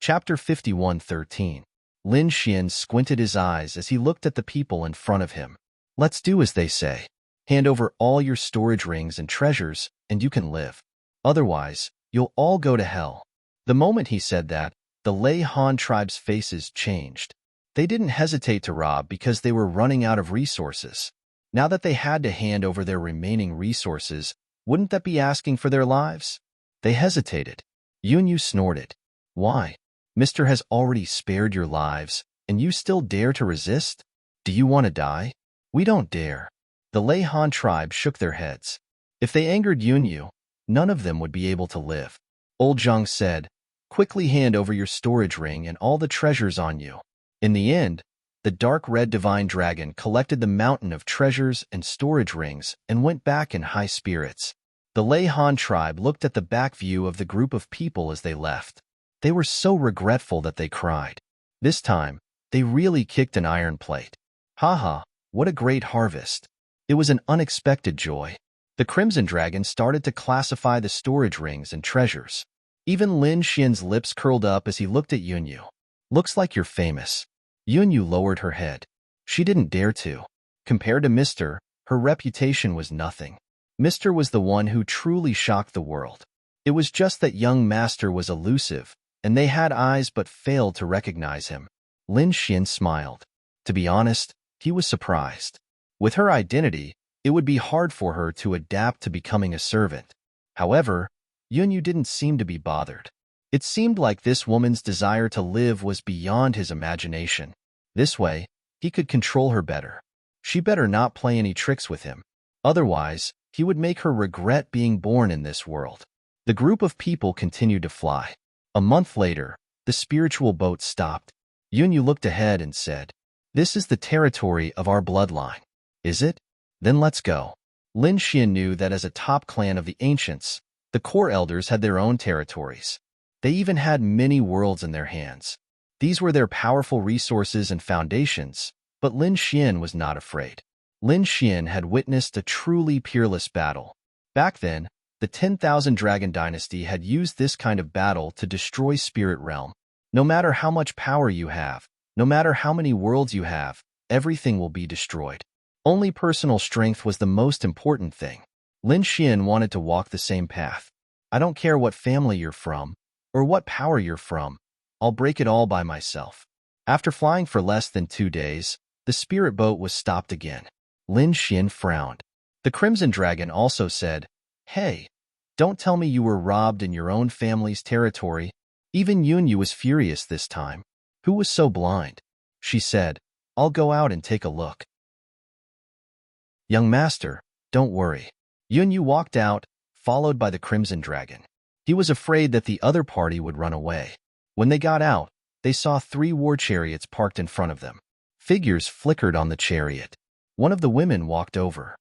Chapter 51:13. Lin Xian squinted his eyes as he looked at the people in front of him. Let's do as they say. Hand over all your storage rings and treasures, and you can live. Otherwise, you'll all go to hell. The moment he said that, the Lei Han tribe's faces changed. They didn't hesitate to rob because they were running out of resources. Now that they had to hand over their remaining resources, wouldn't that be asking for their lives? They hesitated. Yunyu snorted. Why? Mister has already spared your lives, and you still dare to resist? Do you want to die? We don't dare. The Lei Han tribe shook their heads. If they angered Yunyu, none of them would be able to live. Old Zhang said, quickly hand over your storage ring and all the treasures on you. In the end, the dark red divine dragon collected the mountain of treasures and storage rings and went back in high spirits. The Lei Han tribe looked at the back view of the group of people as they left. They were so regretful that they cried. This time, they really kicked an iron plate. Haha, what a great harvest. It was an unexpected joy. The Crimson Dragon started to classify the storage rings and treasures. Even Lin Xian's lips curled up as he looked at Yunyu. Looks like you're famous. Yunyu lowered her head. She didn't dare to. Compared to Mr., her reputation was nothing. Mr. was the one who truly shocked the world. It was just that young master was elusive, and they had eyes but failed to recognize him. Lin Xian smiled. To be honest, he was surprised. With her identity, it would be hard for her to adapt to becoming a servant. However, Yunyu didn't seem to be bothered. It seemed like this woman's desire to live was beyond his imagination. This way, he could control her better. She better not play any tricks with him. Otherwise, he would make her regret being born in this world. The group of people continued to fly. A month later, the spiritual boat stopped. Yunyu looked ahead and said, This is the territory of our bloodline. Is it? Then let's go. Lin Xian knew that as a top clan of the ancients, the core elders had their own territories. They even had many worlds in their hands. These were their powerful resources and foundations, but Lin Xian was not afraid. Lin Xian had witnessed a truly peerless battle. Back then, the 10,000 Dragon Dynasty had used this kind of battle to destroy Spirit Realm. No matter how much power you have, no matter how many worlds you have, everything will be destroyed. Only personal strength was the most important thing. Lin Xian wanted to walk the same path. I don't care what family you're from, or what power you're from, I'll break it all by myself. After flying for less than 2 days, the spirit boat was stopped again. Lin Xian frowned. The Crimson Dragon also said, "Hey, don't tell me you were robbed in your own family's territory." Even Yunyu was furious this time. Who was so blind? She said, "I'll go out and take a look." "Young master, don't worry." Yunyu walked out, followed by the Crimson Dragon. He was afraid that the other party would run away. When they got out, they saw 3 war chariots parked in front of them. Figures flickered on the chariot. One of the women walked over.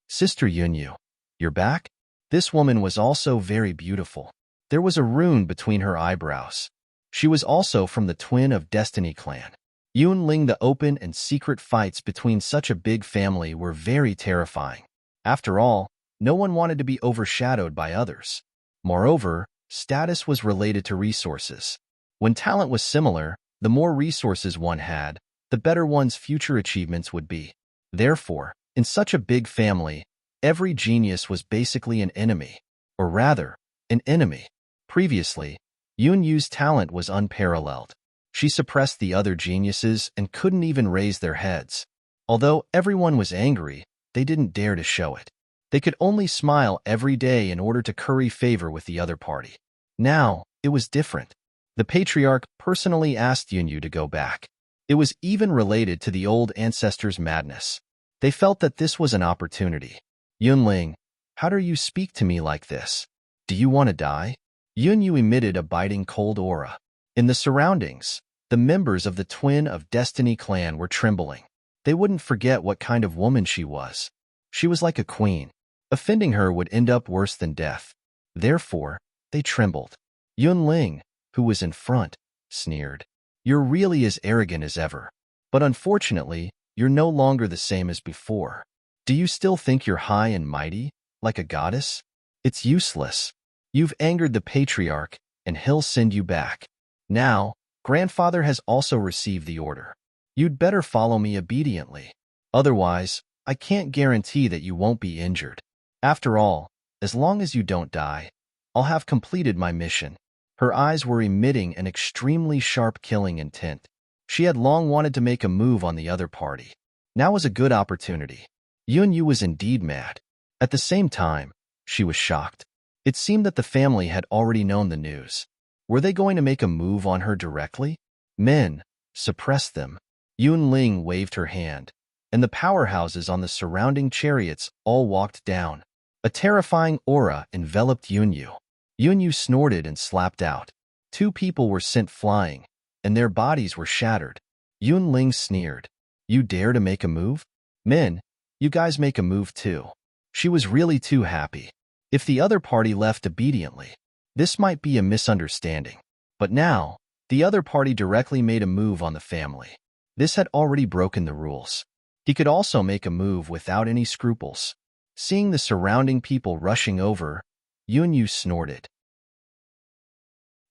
"Sister Yunyu, you're back?" This woman was also very beautiful. There was a rune between her eyebrows. She was also from the Twin of Destiny clan. Yunling, the open and secret fights between such a big family were very terrifying. After all, no one wanted to be overshadowed by others. Moreover, status was related to resources. When talent was similar, the more resources one had, the better one's future achievements would be. Therefore, in such a big family, every genius was basically an enemy, or rather, an enemy. Previously, Yunyu's talent was unparalleled. She suppressed the other geniuses and couldn't even raise their heads. Although everyone was angry, they didn't dare to show it. They could only smile every day in order to curry favor with the other party. Now, it was different. The patriarch personally asked Yunyu to go back. It was even related to the old ancestors' madness. They felt that this was an opportunity. "Yunling, how dare you speak to me like this? Do you want to die?" Yunyu emitted a biting cold aura. In the surroundings, the members of the Twin of Destiny clan were trembling. They wouldn't forget what kind of woman she was. She was like a queen. Offending her would end up worse than death. Therefore, they trembled. Yunling, who was in front, sneered. "You're really as arrogant as ever. But unfortunately, you're no longer the same as before. Do you still think you're high and mighty, like a goddess? It's useless. You've angered the patriarch, and he'll send you back. Now, grandfather has also received the order. You'd better follow me obediently. Otherwise, I can't guarantee that you won't be injured. After all, as long as you don't die, I'll have completed my mission." Her eyes were emitting an extremely sharp killing intent. She had long wanted to make a move on the other party. Now was a good opportunity. Yunyu was indeed mad. At the same time, she was shocked. It seemed that the family had already known the news. Were they going to make a move on her directly? "Men, suppress them." Yunling waved her hand, and the powerhouses on the surrounding chariots all walked down. A terrifying aura enveloped Yunyu. Yunyu snorted and slapped out. 2 people were sent flying, and their bodies were shattered. Yunling sneered. "You dare to make a move? Men, you guys make a move too." She was really too happy. If the other party left obediently, this might be a misunderstanding. But now, the other party directly made a move on the family. This had already broken the rules. He could also make a move without any scruples. Seeing the surrounding people rushing over, Yunyu snorted.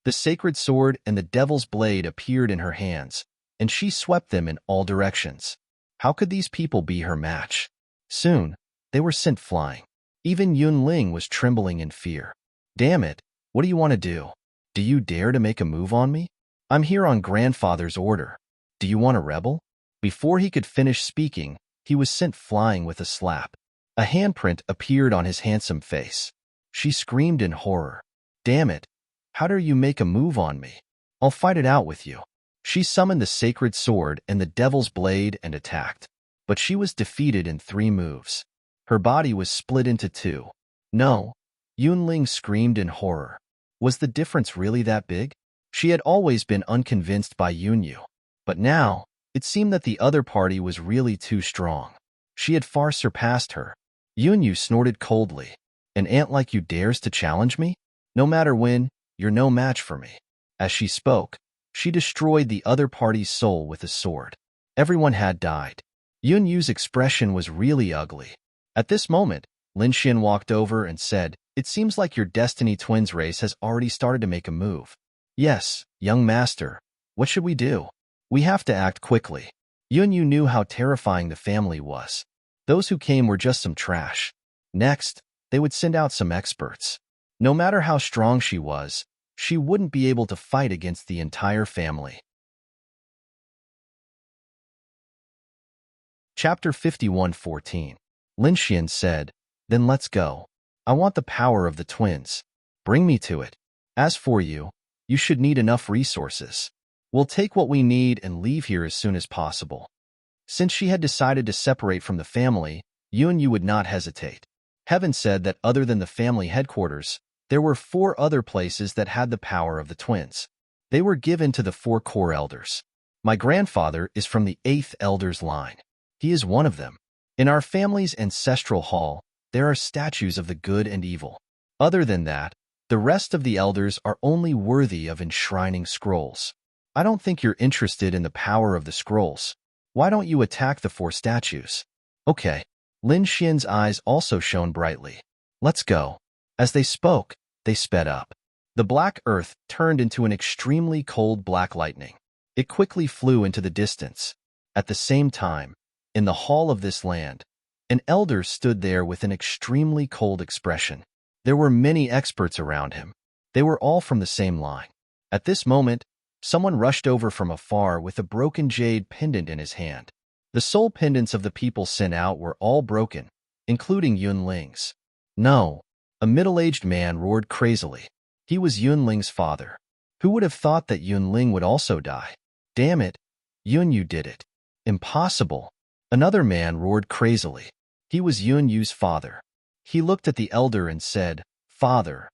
The sacred sword and the devil's blade appeared in her hands, and she swept them in all directions. How could these people be her match? Soon, they were sent flying. Even Yunling was trembling in fear. "Damn it, what do you want to do? Do you dare to make a move on me? I'm here on grandfather's order. Do you want to rebel?" Before he could finish speaking, he was sent flying with a slap. A handprint appeared on his handsome face. She screamed in horror. "Damn it, how dare you make a move on me? I'll fight it out with you." She summoned the sacred sword and the devil's blade and attacked. But she was defeated in 3 moves. Her body was split into 2. "No!" Yunling screamed in horror. Was the difference really that big? She had always been unconvinced by Yunyu. But now, it seemed that the other party was really too strong. She had far surpassed her. Yunyu snorted coldly. "An ant like you dares to challenge me? No matter when, you're no match for me." As she spoke, she destroyed the other party's soul with a sword. Everyone had died. Yunyu's expression was really ugly. At this moment, Lin Xian walked over and said, "It seems like your Destiny Twins race has already started to make a move." "Yes, young master. What should we do?" "We have to act quickly." Yunyu knew how terrifying the family was. Those who came were just some trash. Next, they would send out some experts. No matter how strong she was, she wouldn't be able to fight against the entire family. Chapter 51:14. Lin Xian said, "Then let's go. I want the power of the twins. Bring me to it. As for you, you should need enough resources. We'll take what we need and leave here as soon as possible." Since she had decided to separate from the family, Yunyu would not hesitate. Heaven said that other than the family headquarters, there were 4 other places that had the power of the twins. They were given to the 4 core elders. My grandfather is from the 8th elder's line. He is one of them. In our family's ancestral hall, there are statues of the good and evil. Other than that, the rest of the elders are only worthy of enshrining scrolls. I don't think you're interested in the power of the scrolls. Why don't you attack the 4 statues? Okay. Lin Xian's eyes also shone brightly. Let's go. As they spoke, they sped up. The black earth turned into an extremely cold black lightning. It quickly flew into the distance. At the same time, in the hall of this land, an elder stood there with an extremely cold expression. There were many experts around him. They were all from the same line. At this moment, someone rushed over from afar with a broken jade pendant in his hand. The soul pendants of the people sent out were all broken, including Yunling's. No, a middle-aged man roared crazily. He was Yunling's father. Who would have thought that Yunling would also die? Damn it, Yunyu did it. Impossible. Another man roared crazily. He was Yunyu's father. He looked at the elder and said, "Father,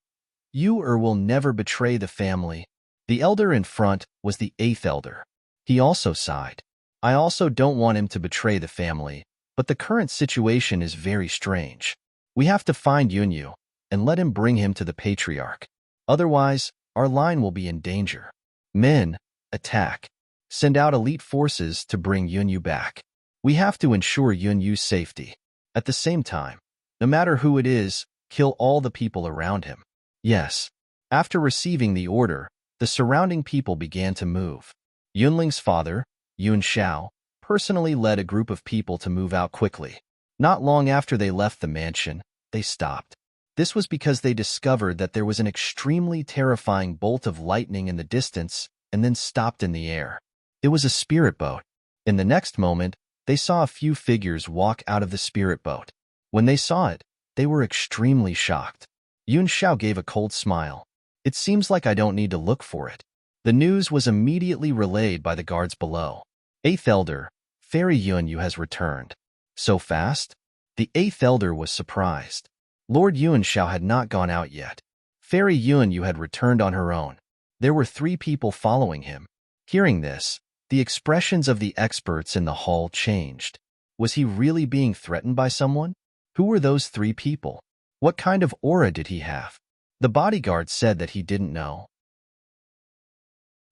you will never betray the family." The elder in front was the 8th elder. He also sighed. I also don't want him to betray the family, but the current situation is very strange. We have to find Yunyu and let him bring him to the patriarch. Otherwise, our line will be in danger. Men, attack. Send out elite forces to bring Yunyu back. We have to ensure Yunyu's safety. At the same time, no matter who it is, kill all the people around him. Yes. After receiving the order, the surrounding people began to move. Yunling's father, Yun Xiao, personally led a group of people to move out quickly. Not long after they left the mansion, they stopped. This was because they discovered that there was an extremely terrifying bolt of lightning in the distance and then stopped in the air. It was a spirit boat. In the next moment, they saw a few figures walk out of the spirit boat. When they saw it, they were extremely shocked. Yun Xiao gave a cold smile. It seems like I don't need to look for it. The news was immediately relayed by the guards below. 8th Elder, Fairy Yunyu has returned. So fast? The 8th Elder was surprised. Lord Yuan Xiao had not gone out yet. Fairy Yunyu had returned on her own. There were 3 people following him. Hearing this, the expressions of the experts in the hall changed. Was he really being threatened by someone? Who were those 3 people? What kind of aura did he have? The bodyguard said that he didn't know.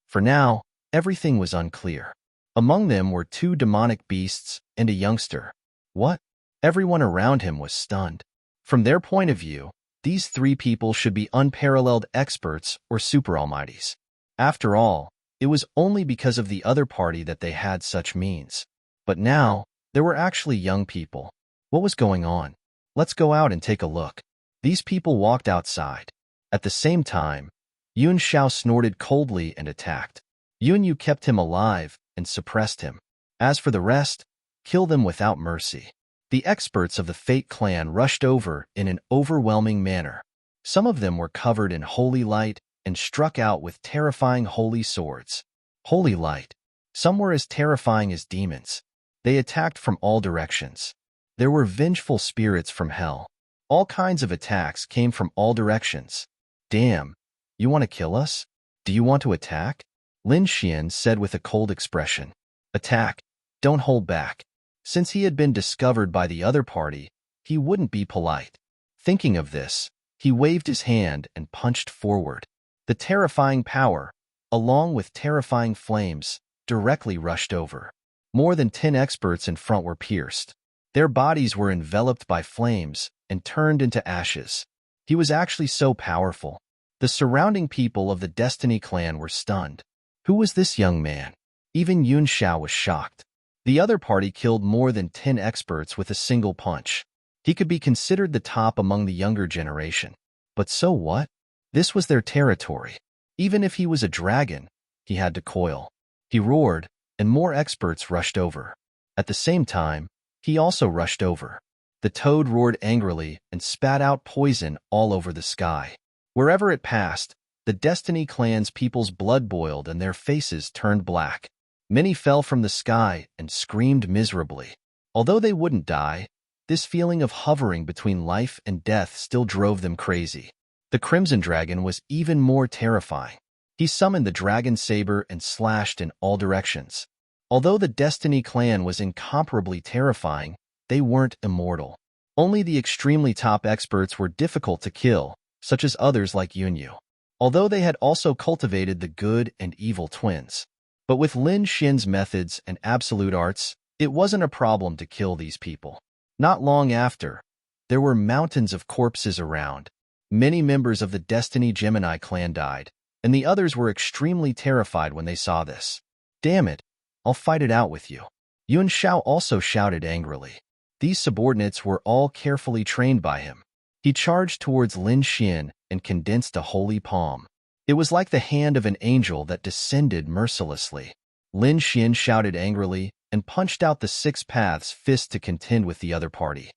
For now, everything was unclear. Among them were 2 demonic beasts and a youngster. What? Everyone around him was stunned. From their point of view, these 3 people should be unparalleled experts or super almighties. After all, it was only because of the other party that they had such means. But now, there were actually young people. What was going on? Let's go out and take a look. These people walked outside. At the same time, Yun Xiao snorted coldly and attacked. Yunyu kept him alive and suppressed him. As for the rest, kill them without mercy. The experts of the Fate clan rushed over in an overwhelming manner. Some of them were covered in holy light and struck out with terrifying holy swords. Holy light. Some were as terrifying as demons. They attacked from all directions. There were vengeful spirits from hell. All kinds of attacks came from all directions. Damn, you want to kill us? Do you want to attack? Lin Xian said with a cold expression. Attack. Don't hold back. Since he had been discovered by the other party, he wouldn't be polite. Thinking of this, he waved his hand and punched forward. The terrifying power, along with terrifying flames, directly rushed over. More than 10 experts in front were pierced. Their bodies were enveloped by flames and turned into ashes. He was actually so powerful. The surrounding people of the Destiny clan were stunned. Who was this young man? Even Yun Xiao was shocked. The other party killed more than 10 experts with a single punch. He could be considered the top among the younger generation. But so what? This was their territory. Even if he was a dragon, he had to coil. He roared, and more experts rushed over. At the same time, he also rushed over. The toad roared angrily and spat out poison all over the sky. Wherever it passed, the Destiny Clan's people's blood boiled and their faces turned black. Many fell from the sky and screamed miserably. Although they wouldn't die, this feeling of hovering between life and death still drove them crazy. The Crimson Dragon was even more terrifying. He summoned the dragon saber and slashed in all directions. Although the Destiny Clan was incomparably terrifying, they weren't immortal. Only the extremely top experts were difficult to kill, such as others like Yunyu. Although they had also cultivated the good and evil twins. But with Lin Xin's methods and absolute arts, it wasn't a problem to kill these people. Not long after, there were mountains of corpses around. Many members of the Destiny Gemini clan died, and the others were extremely terrified when they saw this. Damn it, I'll fight it out with you. Yuan Shao also shouted angrily. These subordinates were all carefully trained by him. He charged towards Lin Xin and condensed a holy palm. It was like the hand of an angel that descended mercilessly. Lin Xin shouted angrily and punched out the 6 paths fist to contend with the other party.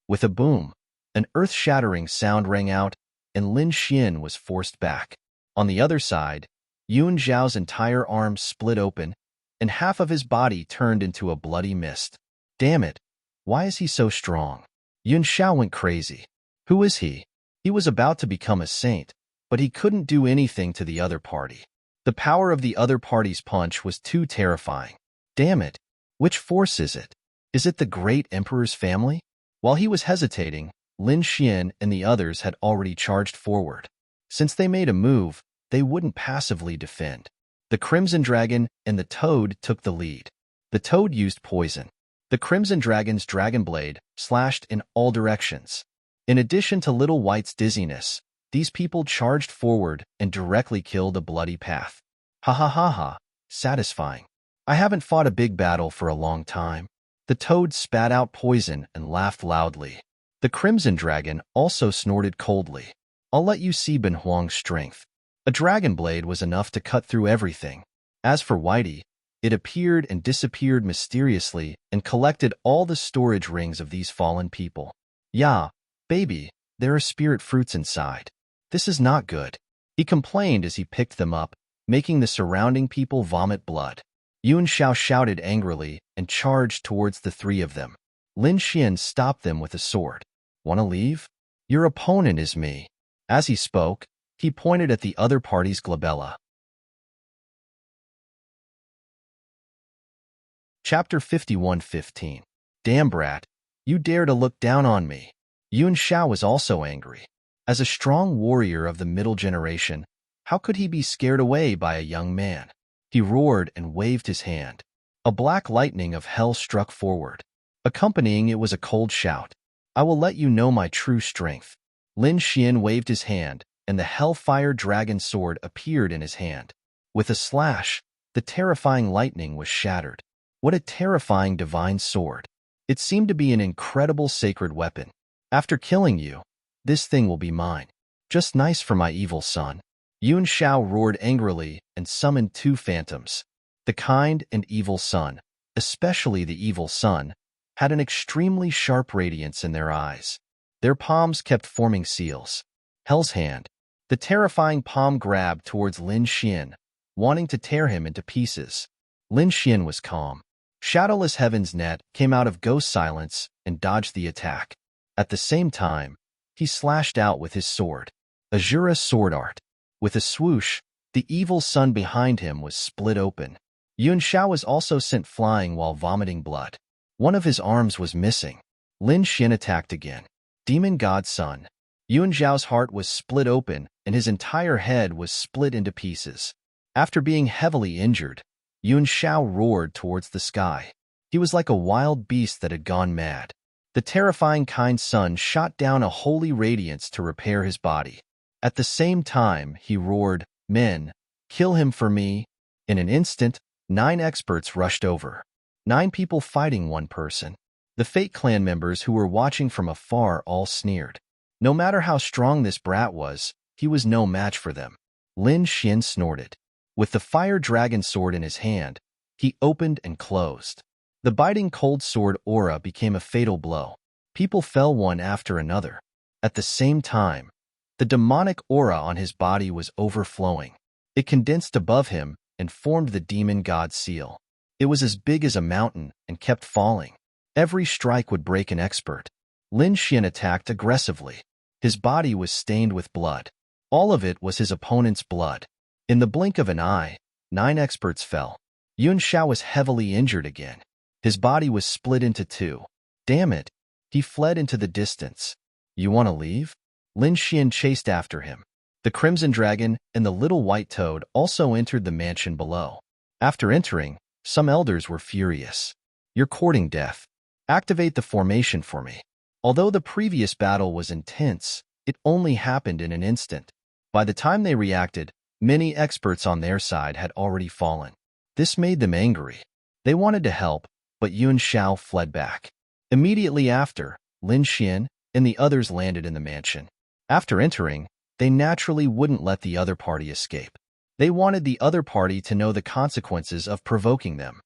With a boom, an earth-shattering sound rang out, and Lin Xin was forced back. On the other side, Yun Zhao's entire arm split open, and half of his body turned into a bloody mist. Damn it, why is he so strong? Yun Xiao went crazy. Who is he? He was about to become a saint, but he couldn't do anything to the other party. The power of the other party's punch was too terrifying. Damn it, which force is it? Is it the great emperor's family? While he was hesitating, Lin Xin and the others had already charged forward. Since they made a move, they wouldn't passively defend. The Crimson Dragon and the Toad took the lead. The Toad used poison. The Crimson Dragon's Dragon Blade slashed in all directions. In addition to Little White's dizziness, these people charged forward and directly killed a bloody path. Ha ha ha ha, satisfying. I haven't fought a big battle for a long time. The Toad spat out poison and laughed loudly. The Crimson Dragon also snorted coldly. I'll let you see Ben Huang's strength. A dragon blade was enough to cut through everything. As for Whitey, it appeared and disappeared mysteriously and collected all the storage rings of these fallen people. Yeah, baby, there are spirit fruits inside. This is not good. He complained as he picked them up, making the surrounding people vomit blood. Yuan Shao shouted angrily and charged towards the 3 of them. Lin Xin stopped them with a sword. "Want to leave? Your opponent is me." As he spoke, he pointed at the other party's glabella. Chapter 51:15. Damn brat, you dare to look down on me. Yuan Shao was also angry. As a strong warrior of the middle generation, how could he be scared away by a young man? He roared and waved his hand. A black lightning of hell struck forward. Accompanying it was a cold shout. I will let you know my true strength. Lin Xin waved his hand, and the Hellfire Dragon sword appeared in his hand. With a slash, the terrifying lightning was shattered. What a terrifying divine sword. It seemed to be an incredible sacred weapon. After killing you, this thing will be mine. Just nice for my evil son. Yuan Shao roared angrily and summoned 2 phantoms. The kind and evil son, especially the evil son, had an extremely sharp radiance in their eyes. Their palms kept forming seals. Hell's Hand. The terrifying palm grabbed towards Lin Xin, wanting to tear him into pieces. Lin Xin was calm. Shadowless Heaven's Net came out of Ghost Silence and dodged the attack. At the same time, he slashed out with his sword. Azura Sword Art. With a swoosh, the evil sun behind him was split open. Yuan Shao was also sent flying while vomiting blood. One of his arms was missing. Lin Xin attacked again. Demon God Sun. Yuan Zhao's heart was split open and his entire head was split into pieces. After being heavily injured, Yuan Shao roared towards the sky. He was like a wild beast that had gone mad. The terrifying kind sun shot down a holy radiance to repair his body. At the same time, he roared, "Men, kill him for me." In an instant, 9 experts rushed over. 9 people fighting 1 person. The Fate clan members who were watching from afar all sneered. No matter how strong this brat was, he was no match for them. Lin Xian snorted. With the fire dragon sword in his hand, he opened and closed. The biting cold sword aura became a fatal blow. People fell one after another. At the same time, the demonic aura on his body was overflowing. It condensed above him and formed the demon god seal. It was as big as a mountain and kept falling. Every strike would break an expert. Lin Xian attacked aggressively. His body was stained with blood. All of it was his opponent's blood. In the blink of an eye, 9 experts fell. Yun Xiao was heavily injured again. His body was split into 2. Damn it! He fled into the distance. You want to leave? Lin Xian chased after him. The Crimson Dragon and the little white toad also entered the mansion below. After entering, some elders were furious. You're courting death. Activate the formation for me. Although the previous battle was intense, it only happened in an instant. By the time they reacted, many experts on their side had already fallen. This made them angry. They wanted to help, but Yun Xiao fled back. Immediately after, Lin Xian and the others landed in the mansion. After entering, they naturally wouldn't let the other party escape. They wanted the other party to know the consequences of provoking them.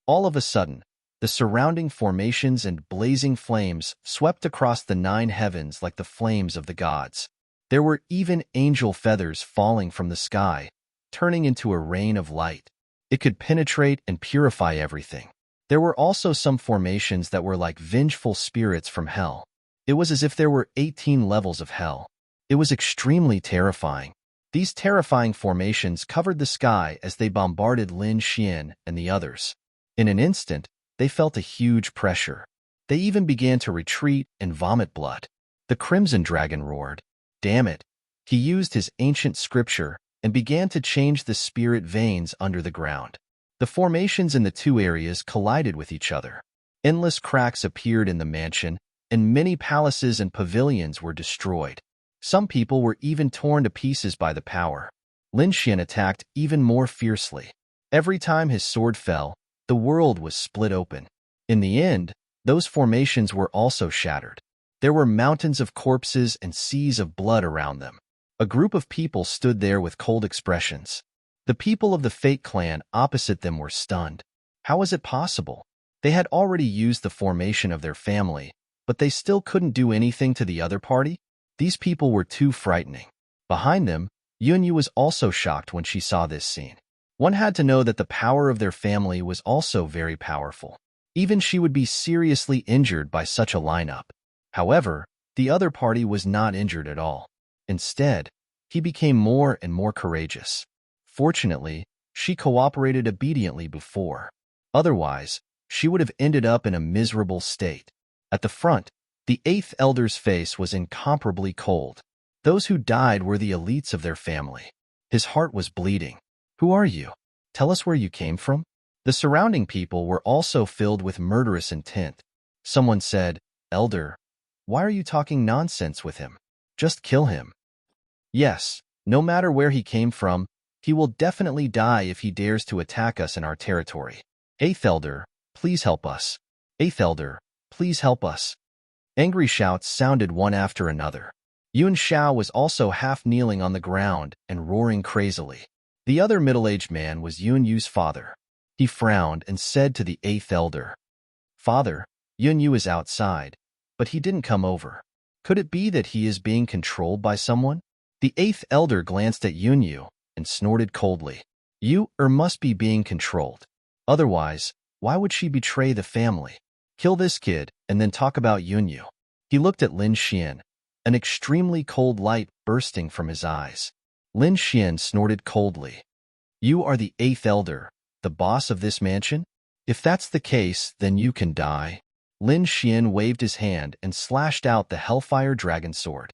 All of a sudden, the surrounding formations and blazing flames swept across the 9 heavens like the flames of the gods. There were even angel feathers falling from the sky, turning into a rain of light. It could penetrate and purify everything. There were also some formations that were like vengeful spirits from hell. It was as if there were 18 levels of hell. It was extremely terrifying. These terrifying formations covered the sky as they bombarded Lin Xian and the others. In an instant, they felt a huge pressure. They even began to retreat and vomit blood. The Crimson Dragon roared. Damn it! He used his ancient scripture and began to change the spirit veins under the ground. The formations in the 2 areas collided with each other. Endless cracks appeared in the mansion, and many palaces and pavilions were destroyed. Some people were even torn to pieces by the power. Lin Xian attacked even more fiercely. Every time his sword fell, the world was split open. In the end, those formations were also shattered. There were mountains of corpses and seas of blood around them. A group of people stood there with cold expressions. The people of the Fate clan opposite them were stunned. How was it possible? They had already used the formation of their family, but they still couldn't do anything to the other party? These people were too frightening. Behind them, Yunyu was also shocked when she saw this scene. One had to know that the power of their family was also very powerful. Even she would be seriously injured by such a lineup. However, the other party was not injured at all. Instead, he became more and more courageous. Fortunately, she cooperated obediently before. Otherwise, she would have ended up in a miserable state. At the front, the 8th elder's face was incomparably cold. Those who died were the elites of their family. His heart was bleeding. Who are you? Tell us where you came from? The surrounding people were also filled with murderous intent. Someone said, Elder, why are you talking nonsense with him? Just kill him. Yes, no matter where he came from, he will definitely die if he dares to attack us in our territory. 8th elder, please help us. 8th elder, please help us. Angry shouts sounded one after another. Yun Xiao was also half kneeling on the ground and roaring crazily. The other middle-aged man was Yun Yu's father. He frowned and said to the 8th elder, Father, Yun Yu is outside, but he didn't come over. Could it be that he is being controlled by someone? The 8th elder glanced at Yun Yu and snorted coldly. You must be being controlled. Otherwise, why would she betray the family? Kill this kid and then talk about Yun Yu. He looked at Lin Xian, an extremely cold light bursting from his eyes. Lin Xian snorted coldly. You are the 8th elder, the boss of this mansion? If that's the case, then you can die. Lin Xian waved his hand and slashed out the Hellfire Dragon Sword.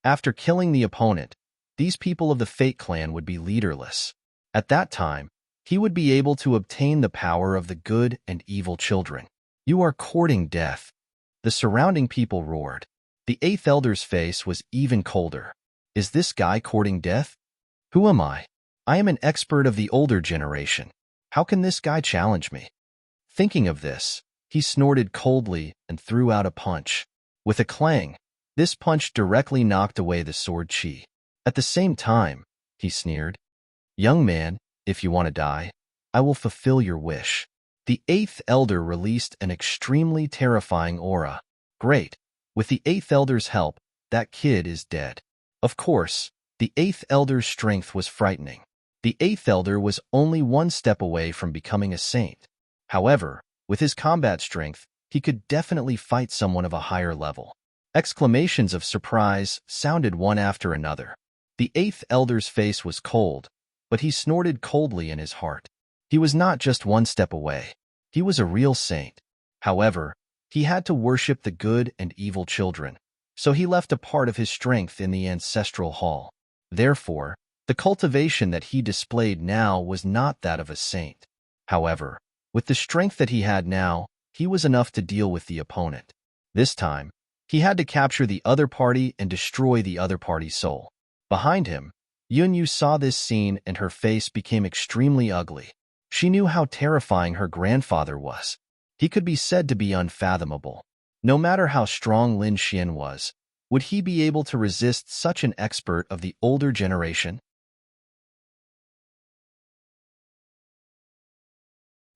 After killing the opponent, these people of the Fate clan would be leaderless. At that time, he would be able to obtain the power of the good and evil children. You are courting death. The surrounding people roared. The 8th elder's face was even colder. Is this guy courting death? Who am I? I am an expert of the older generation. How can this guy challenge me? Thinking of this, he snorted coldly and threw out a punch. With a clang, this punch directly knocked away the sword chi. At the same time, he sneered, "Young man, if you want to die, I will fulfill your wish." The eighth elder released an extremely terrifying aura. Great. With the eighth elder's help, that kid is dead. Of course, the eighth elder's strength was frightening. The eighth elder was only one step away from becoming a saint. However, with his combat strength, he could definitely fight someone of a higher level. Exclamations of surprise sounded one after another. The eighth elder's face was cold, but he snorted coldly in his heart. He was not just one step away. He was a real saint. However, he had to worship the good and evil children, so he left a part of his strength in the ancestral hall. Therefore, the cultivation that he displayed now was not that of a saint. However, with the strength that he had now, he was enough to deal with the opponent. This time, he had to capture the other party and destroy the other party's soul. Behind him, Yunyu saw this scene and her face became extremely ugly. She knew how terrifying her grandfather was. He could be said to be unfathomable. No matter how strong Lin Xian was, would he be able to resist such an expert of the older generation?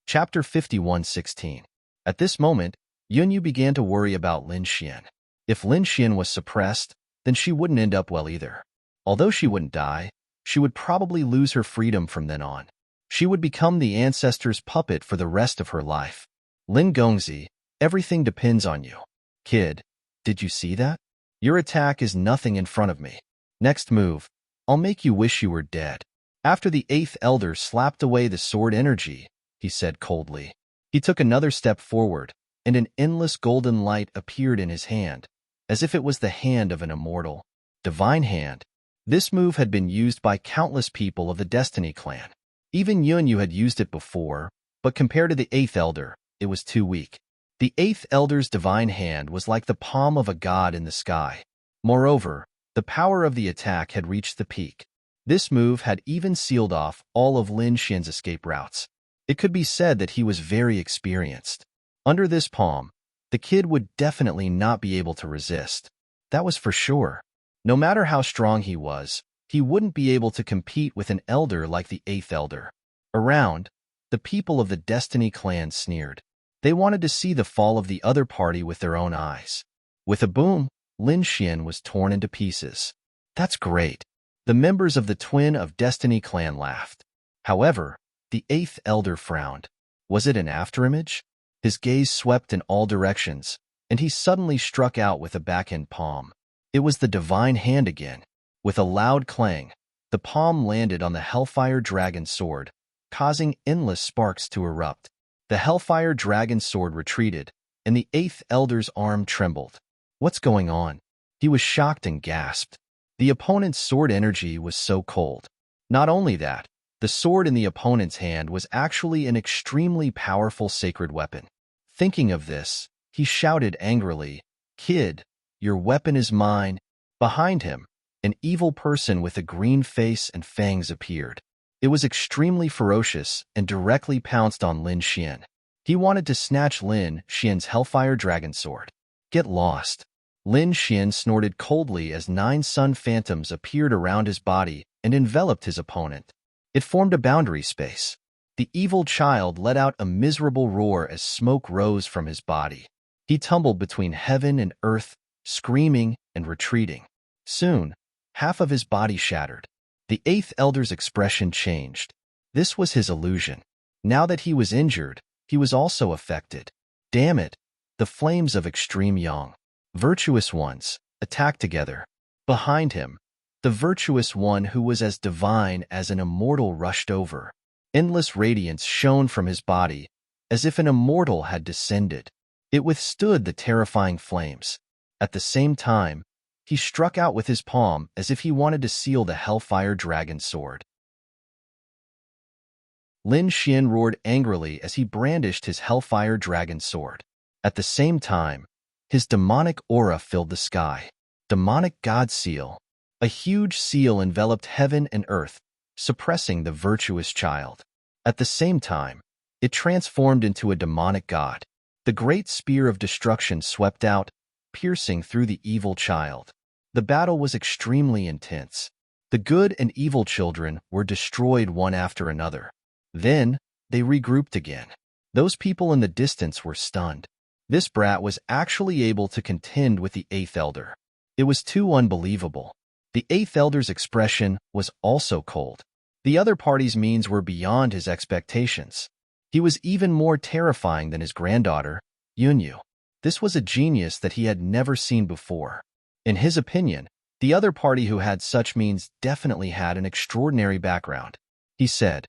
Chapter 51:16. At this moment, Yunyu began to worry about Lin Xian. If Lin Xian was suppressed, then she wouldn't end up well either. Although she wouldn't die, she would probably lose her freedom from then on. She would become the ancestor's puppet for the rest of her life. Lin Gongzi, everything depends on you. Kid, did you see that? Your attack is nothing in front of me. Next move, I'll make you wish you were dead. After the eighth elder slapped away the sword energy, he said coldly. He took another step forward, and an endless golden light appeared in his hand, as if it was the hand of an immortal, divine hand. This move had been used by countless people of the Destiny clan. Even Yunyu had used it before, but compared to the eighth elder, it was too weak. The eighth elder's divine hand was like the palm of a god in the sky. Moreover, the power of the attack had reached the peak. This move had even sealed off all of Lin Xian's escape routes. It could be said that he was very experienced. Under this palm, the kid would definitely not be able to resist. That was for sure. No matter how strong he was, he wouldn't be able to compete with an elder like the eighth elder. Around, the people of the Destiny clan sneered. They wanted to see the fall of the other party with their own eyes. With a boom, Lin Xian was torn into pieces. That's great. The members of the Twin of Destiny clan laughed. However, the eighth elder frowned. Was it an afterimage? His gaze swept in all directions, and he suddenly struck out with a backhand palm. It was the divine hand again. With a loud clang, the palm landed on the Hellfire Dragon sword, causing endless sparks to erupt. The Hellfire Dragon sword retreated, and the eighth elder's arm trembled. What's going on? He was shocked and gasped. The opponent's sword energy was so cold. Not only that, the sword in the opponent's hand was actually an extremely powerful sacred weapon. Thinking of this, he shouted angrily, "Kid, your weapon is mine." Behind him, an evil person with a green face and fangs appeared. It was extremely ferocious and directly pounced on Lin Xian. He wanted to snatch Lin Xian's Hellfire Dragon sword. Get lost. Lin Xian snorted coldly as 9 sun phantoms appeared around his body and enveloped his opponent. It formed a boundary space. The evil child let out a miserable roar as smoke rose from his body. He tumbled between heaven and earth, screaming and retreating. Soon, half of his body shattered. The eighth elder's expression changed. This was his illusion. Now that he was injured, he was also affected. Damn it! The flames of extreme yang, virtuous ones, attacked together. Behind him, the virtuous one who was as divine as an immortal rushed over. Endless radiance shone from his body, as if an immortal had descended. It withstood the terrifying flames. At the same time, he struck out with his palm as if he wanted to seal the Hellfire Dragon sword. Lin Xian roared angrily as he brandished his Hellfire Dragon sword. At the same time, his demonic aura filled the sky. Demonic God Seal. A huge seal enveloped heaven and earth, suppressing the virtuous child. At the same time, it transformed into a demonic god. The great spear of destruction swept out, piercing through the evil child. The battle was extremely intense. The good and evil children were destroyed one after another. Then, they regrouped again. Those people in the distance were stunned. This brat was actually able to contend with the Eighth Elder. It was too unbelievable. The Eighth Elder's expression was also cold. The other party's means were beyond his expectations. He was even more terrifying than his granddaughter, Yunyu. This was a genius that he had never seen before. In his opinion, the other party who had such means definitely had an extraordinary background. He said,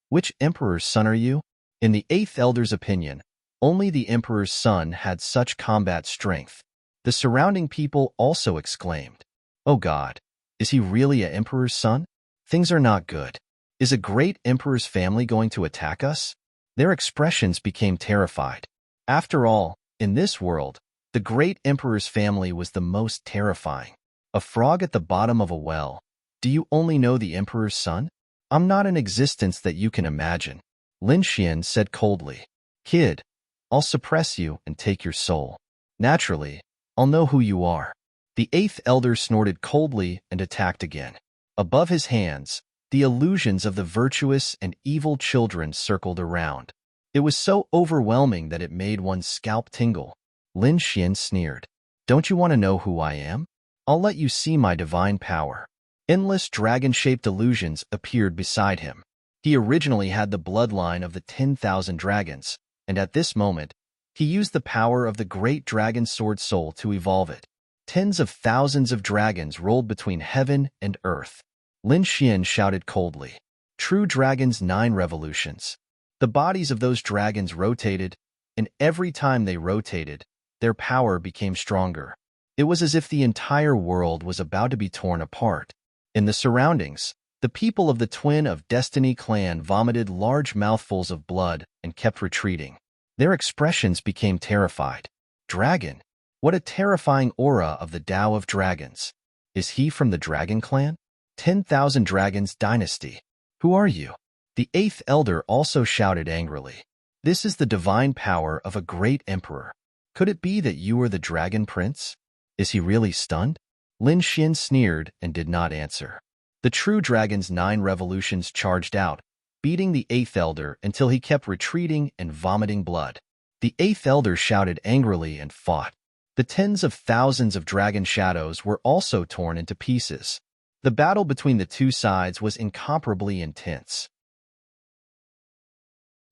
"Which emperor's son are you?" In the Eighth Elder's opinion, only the emperor's son had such combat strength. The surrounding people also exclaimed, "Oh God, is he really an emperor's son? Things are not good. Is a great emperor's family going to attack us?" Their expressions became terrified. After all, in this world, the great emperor's family was the most terrifying. A frog at the bottom of a well. Do you only know the emperor's son? I'm not an existence that you can imagine. Lin Xian said coldly. "Kid, I'll suppress you and take your soul. Naturally, I'll know who you are." The Eighth Elder snorted coldly and attacked again. Above his hands, the illusions of the virtuous and evil children circled around. It was so overwhelming that it made one's scalp tingle. Lin Xian sneered. "Don't you want to know who I am? I'll let you see my divine power." Endless dragon-shaped illusions appeared beside him. He originally had the bloodline of the 10,000 dragons, and at this moment, he used the power of the great dragon sword soul to evolve it. Tens of thousands of dragons rolled between heaven and earth. Lin Xian shouted coldly, "True dragons 9 revolutions." The bodies of those dragons rotated, and every time they rotated, their power became stronger. It was as if the entire world was about to be torn apart. In the surroundings, the people of the Twin of Destiny clan vomited large mouthfuls of blood and kept retreating. Their expressions became terrified. Dragon? What a terrifying aura of the Tao of Dragons. Is he from the Dragon Clan? 10,000 Dragons Dynasty. Who are you? The Eighth Elder also shouted angrily. This is the divine power of a great emperor. Could it be that you are the Dragon Prince? Is he really stunned? Lin Xian sneered and did not answer. The true dragon's 9 revolutions charged out, beating the Eighth Elder until he kept retreating and vomiting blood. The Eighth Elder shouted angrily and fought. The tens of thousands of dragon shadows were also torn into pieces. The battle between the two sides was incomparably intense.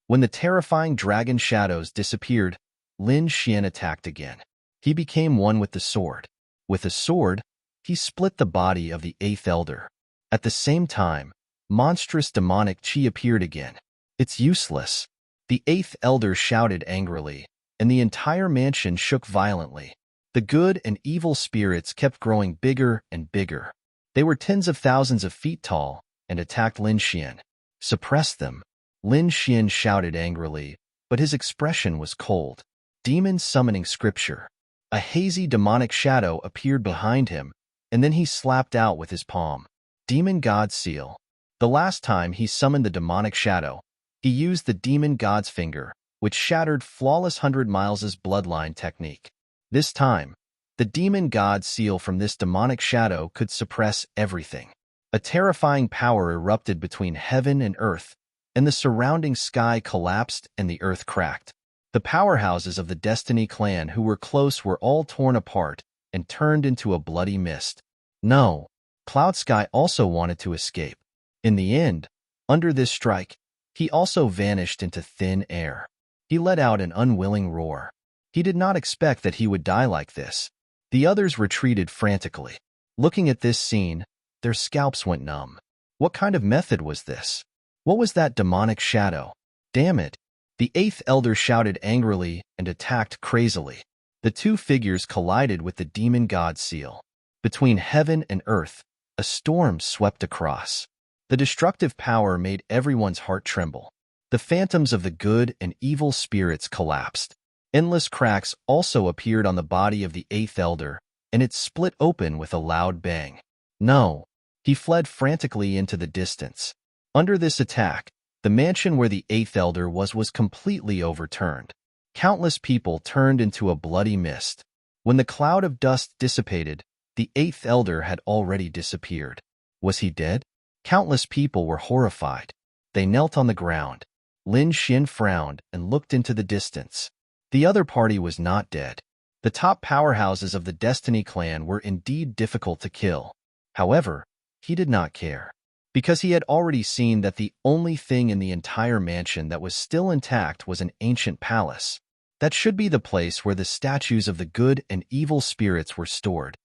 When the terrifying dragon shadows disappeared, Lin Xian attacked again. He became one with the sword. With a sword, he split the body of the Eighth Elder. At the same time, monstrous demonic chi appeared again. "It's useless." The Eighth Elder shouted angrily, and the entire mansion shook violently. The good and evil spirits kept growing bigger and bigger. They were tens of thousands of feet tall and attacked Lin Xian. "Suppress them." Lin Xian shouted angrily, but his expression was cold. Demon summoning scripture. A hazy demonic shadow appeared behind him, and then he slapped out with his palm. Demon God Seal. The last time he summoned the demonic shadow, he used the Demon God's Finger, which shattered flawless 100 Miles' bloodline technique. This time, the Demon God Seal from this demonic shadow could suppress everything. A terrifying power erupted between heaven and earth, and the surrounding sky collapsed and the earth cracked. The powerhouses of the Destiny clan who were close were all torn apart and turned into a bloody mist. No, Cloud Sky also wanted to escape. In the end, under this strike, he also vanished into thin air. He let out an unwilling roar. He did not expect that he would die like this. The others retreated frantically. Looking at this scene, their scalps went numb. What kind of method was this? What was that demonic shadow? Damn it! The Eighth Elder shouted angrily and attacked crazily. The two figures collided with the Demon God Seal. Between heaven and earth, a storm swept across. The destructive power made everyone's heart tremble. The phantoms of the good and evil spirits collapsed. Endless cracks also appeared on the body of the Eighth Elder, and it split open with a loud bang. No! He fled frantically into the distance. Under this attack, the mansion where the eighth elder was completely overturned. Countless people turned into a bloody mist. When the cloud of dust dissipated, the eighth elder had already disappeared. Was he dead? Countless people were horrified. They knelt on the ground. Lin Xin frowned and looked into the distance. The other party was not dead. The top powerhouses of the Destiny clan were indeed difficult to kill. However, he did not care, because he had already seen that the only thing in the entire mansion that was still intact was an ancient palace. That should be the place where the statues of the good and evil spirits were stored.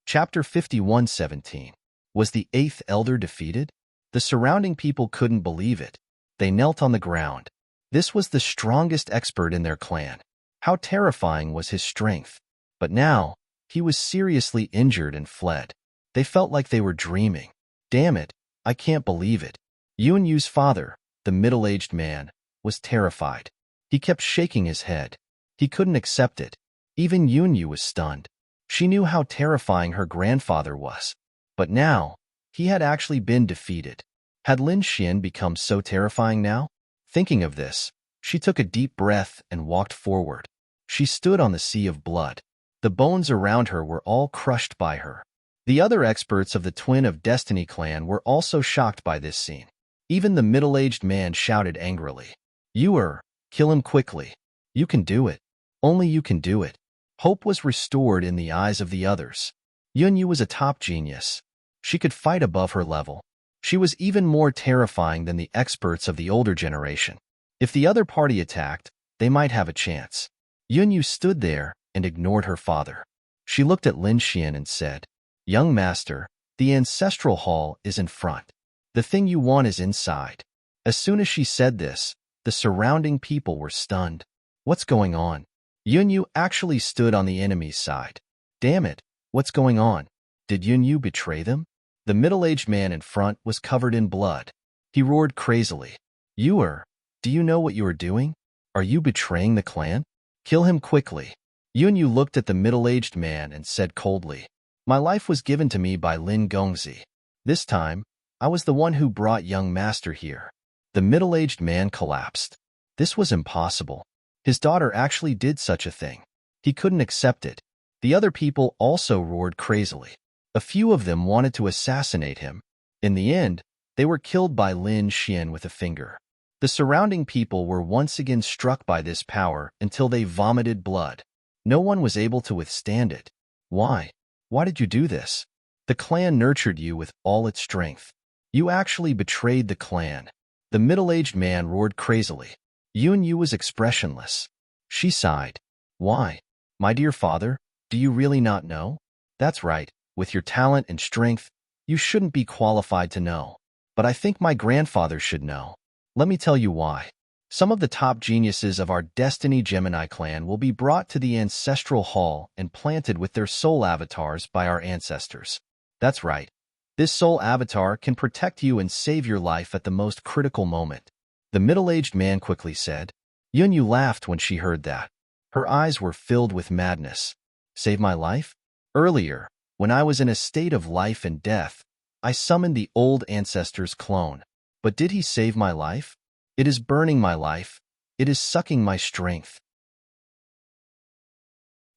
Chapter 51:17. Was the eighth elder defeated? The surrounding people couldn't believe it. They knelt on the ground. This was the strongest expert in their clan. How terrifying was his strength! But now, he was seriously injured and fled. They felt like they were dreaming. Damn it, I can't believe it. Yu's father, the middle-aged man, was terrified. He kept shaking his head. He couldn't accept it. Even Yu was stunned. She knew how terrifying her grandfather was. But now, he had actually been defeated. Had Lin Xin become so terrifying now? Thinking of this, she took a deep breath and walked forward. She stood on the sea of blood. The bones around her were all crushed by her. The other experts of the Twin of Destiny clan were also shocked by this scene. Even the middle-aged man shouted angrily, kill him quickly. You can do it. Only you can do it." Hope was restored in the eyes of the others. Yu was a top genius. She could fight above her level. She was even more terrifying than the experts of the older generation. If the other party attacked, they might have a chance. Yu stood there and ignored her father. She looked at Lin Xian and said, "Young master, the ancestral hall is in front. The thing you want is inside." As soon as she said this, the surrounding people were stunned. What's going on? Yu actually stood on the enemy's side. Damn it, what's going on? Did Yu betray them? The middle-aged man in front was covered in blood. He roared crazily. "Do you know what you are doing? Are you betraying the clan? Kill him quickly." Yu looked at the middle-aged man and said coldly, "My life was given to me by Lin Gongzi. This time, I was the one who brought young master here." The middle-aged man collapsed. This was impossible. His daughter actually did such a thing. He couldn't accept it. The other people also roared crazily. A few of them wanted to assassinate him. In the end, they were killed by Lin Xian with a finger. The surrounding people were once again struck by this power until they vomited blood. No one was able to withstand it. Why? Why did you do this? The clan nurtured you with all its strength. You actually betrayed the clan. The middle-aged man roared crazily. Yu was expressionless. She sighed. "Why? My dear father, do you really not know? That's right, with your talent and strength, you shouldn't be qualified to know. But I think my grandfather should know. Let me tell you why. Some of the top geniuses of our Destiny Gemini clan will be brought to the ancestral hall and planted with their soul avatars by our ancestors. That's right. This soul avatar can protect you and save your life at the most critical moment." The middle-aged man quickly said. Yu laughed when she heard that. Her eyes were filled with madness. "Save my life? Earlier, when I was in a state of life and death, I summoned the old ancestor's clone. But did he save my life? It is burning my life. It is sucking my strength.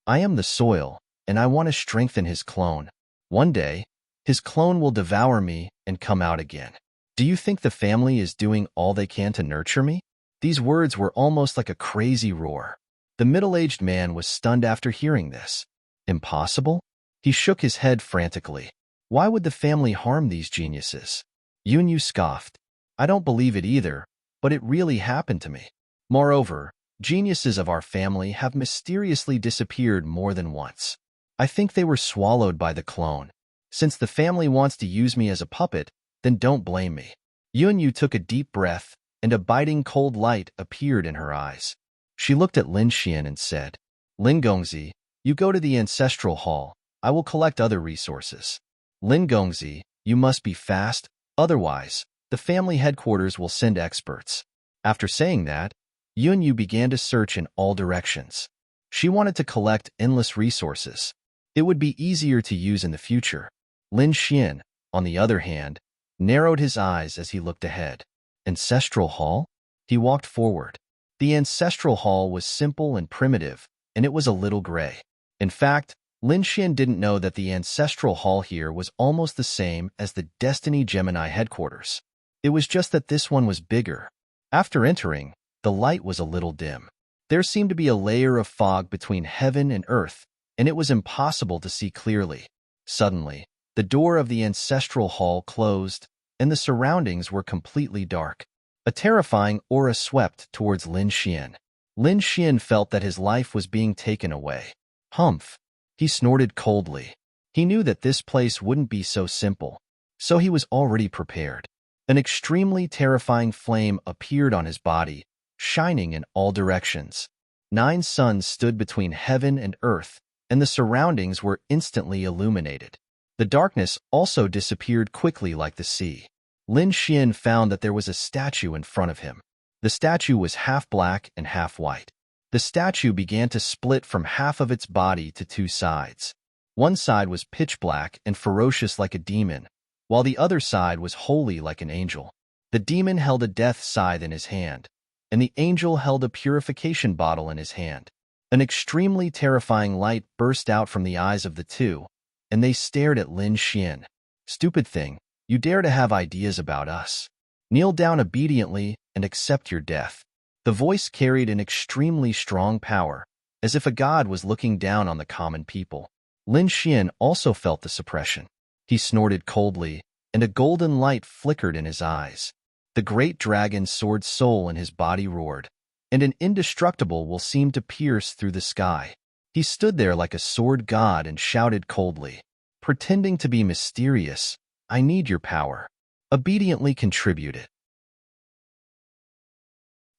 I am the soil, and I want to strengthen his clone. One day, his clone will devour me and come out again. Do you think the family is doing all they can to nurture me?" These words were almost like a crazy roar. The middle-aged man was stunned after hearing this. Impossible? He shook his head frantically. Why would the family harm these geniuses? Yu scoffed. "I don't believe it either, but it really happened to me. Moreover, geniuses of our family have mysteriously disappeared more than once. I think they were swallowed by the clone. Since the family wants to use me as a puppet, then don't blame me." Yu took a deep breath, and a biting cold light appeared in her eyes. She looked at Lin Xian and said, "Lin Gongzi, you go to the ancestral hall. I will collect other resources. Lin Gongzi, you must be fast, otherwise, the family headquarters will send experts." After saying that, Yu began to search in all directions. She wanted to collect endless resources. It would be easier to use in the future. Lin Xian, on the other hand, narrowed his eyes as he looked ahead. Ancestral Hall? He walked forward. The ancestral hall was simple and primitive, and it was a little gray. In fact, Lin Xian didn't know that the ancestral hall here was almost the same as the Destiny Gemini headquarters. It was just that this one was bigger. After entering, the light was a little dim. There seemed to be a layer of fog between heaven and earth, and it was impossible to see clearly. Suddenly, the door of the ancestral hall closed, and the surroundings were completely dark. A terrifying aura swept towards Lin Xian. Lin Xian felt that his life was being taken away. Humph! He snorted coldly. He knew that this place wouldn't be so simple, so he was already prepared. An extremely terrifying flame appeared on his body, shining in all directions. 9 suns stood between heaven and earth, and the surroundings were instantly illuminated. The darkness also disappeared quickly like the sea. Lin Xian found that there was a statue in front of him. The statue was half black and half white. The statue began to split from half of its body to 2 sides. One side was pitch black and ferocious like a demon, while the other side was holy like an angel. The demon held a death scythe in his hand, and the angel held a purification bottle in his hand. An extremely terrifying light burst out from the eyes of the two, and they stared at Lin Xian. "Stupid thing, you dare to have ideas about us. Kneel down obediently and accept your death." The voice carried an extremely strong power, as if a god was looking down on the common people. Lin Xian also felt the suppression. He snorted coldly, and a golden light flickered in his eyes. The great dragon sword soul in his body roared, and an indestructible will seemed to pierce through the sky. He stood there like a sword god and shouted coldly, pretending to be mysterious, "I need your power. Obediently contribute it.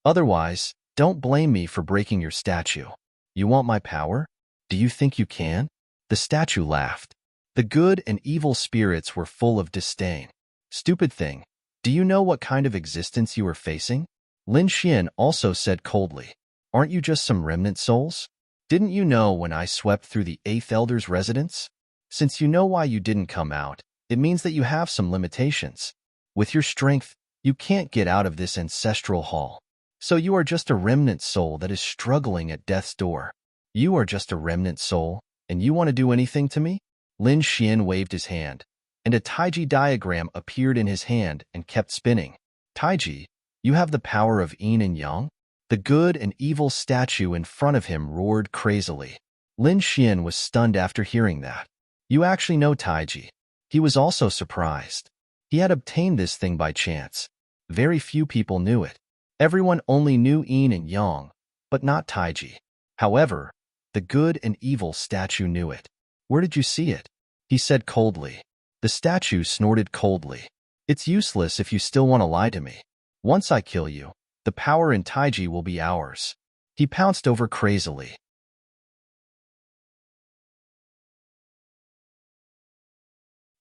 Otherwise, don't blame me for breaking your statue. You want my power? Do you think you can?" The statue laughed. The good and evil spirits were full of disdain. "Stupid thing, do you know what kind of existence you are facing?" Lin Xian also said coldly, "Aren't you just some remnant souls? Didn't you know when I swept through the 8th Elder's residence? Since you know why you didn't come out, it means that you have some limitations. With your strength, you can't get out of this ancestral hall. So you are just a remnant soul that is struggling at death's door. You are just a remnant soul, and you want to do anything to me?" Lin Xian waved his hand, and a Taiji diagram appeared in his hand and kept spinning. "Taiji, you have the power of yin and yang?" The good and evil statue in front of him roared crazily. Lin Xian was stunned after hearing that. "You actually know Taiji." He was also surprised. He had obtained this thing by chance. Very few people knew it. Everyone only knew yin and yang, but not Taiji. However, the good and evil statue knew it. "Where did you see it?" he said coldly. The statue snorted coldly. "It's useless if you still want to lie to me. Once I kill you, the power in Taiji will be ours." He pounced over crazily.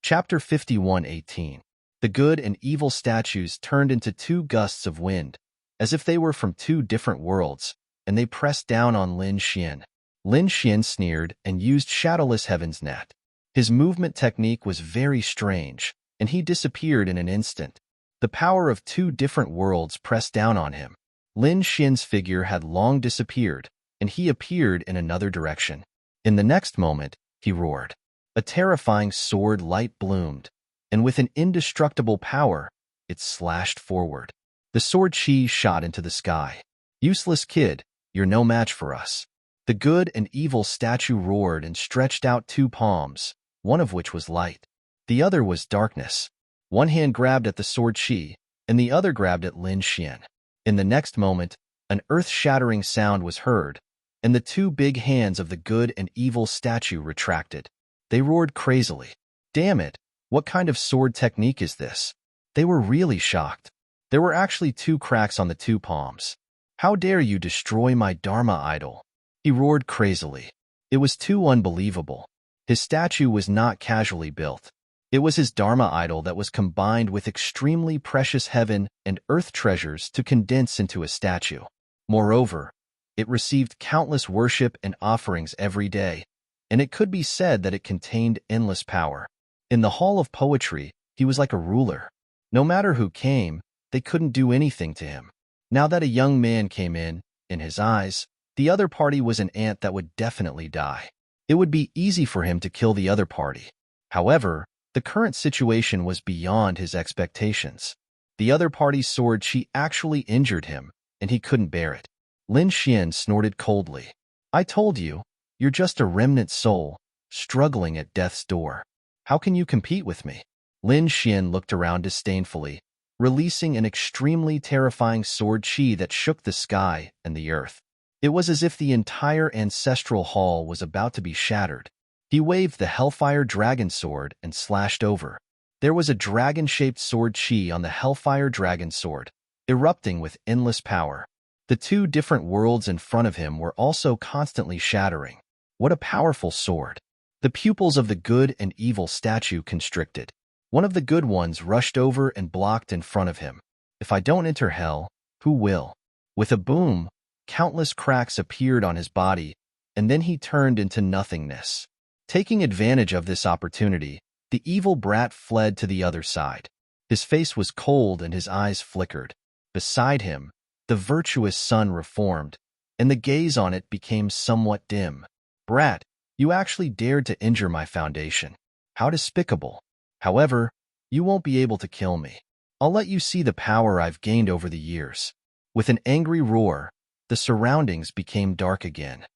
Chapter 51:18. The good and evil statues turned into 2 gusts of wind, as if they were from 2 different worlds, and they pressed down on Lin Xian. Lin Xian sneered and used Shadowless Heaven's net. His movement technique was very strange, and he disappeared in an instant. The power of 2 different worlds pressed down on him. Lin Xian's figure had long disappeared, and he appeared in another direction. In the next moment, he roared. A terrifying sword light bloomed, and with an indestructible power, it slashed forward. The sword chi shot into the sky. "Useless kid, you're no match for us." The good and evil statue roared and stretched out 2 palms, one of which was light. The other was darkness. One hand grabbed at the sword chi, and the other grabbed at Lin Xian. In the next moment, an earth-shattering sound was heard, and the 2 big hands of the good and evil statue retracted. They roared crazily. "Damn it, what kind of sword technique is this?" They were really shocked. There were actually 2 cracks on the 2 palms. "How dare you destroy my Dharma idol?" He roared crazily. It was too unbelievable. His statue was not casually built. It was his Dharma idol that was combined with extremely precious heaven and earth treasures to condense into a statue. Moreover, it received countless worship and offerings every day, and it could be said that it contained endless power. In the Hall of Poetry, he was like a ruler. No matter who came, they couldn't do anything to him. Now that a young man came in his eyes, the other party was an ant that would definitely die. It would be easy for him to kill the other party. However, the current situation was beyond his expectations. The other party's sword she actually injured him, and he couldn't bear it. Lin Xian snorted coldly. I told you, you're just a remnant soul, struggling at death's door. How can you compete with me? Lin Xian looked around disdainfully, releasing an extremely terrifying sword chi that shook the sky and the earth. It was as if the entire ancestral hall was about to be shattered. He waved the Hellfire Dragon Sword and slashed over. There was a dragon-shaped sword chi on the Hellfire Dragon Sword, erupting with endless power. The two different worlds in front of him were also constantly shattering. What a powerful sword! The pupils of the good and evil statue constricted. One of the good ones rushed over and blocked in front of him. If I don't enter hell, who will? With a boom, countless cracks appeared on his body, and then he turned into nothingness. Taking advantage of this opportunity, the evil brat fled to the other side. His face was cold and his eyes flickered. Beside him, the virtuous sun reformed, and the gaze on it became somewhat dim. Brat, you actually dared to injure my foundation. How despicable. However, you won't be able to kill me. I'll let you see the power I've gained over the years. With an angry roar, the surroundings became dark again.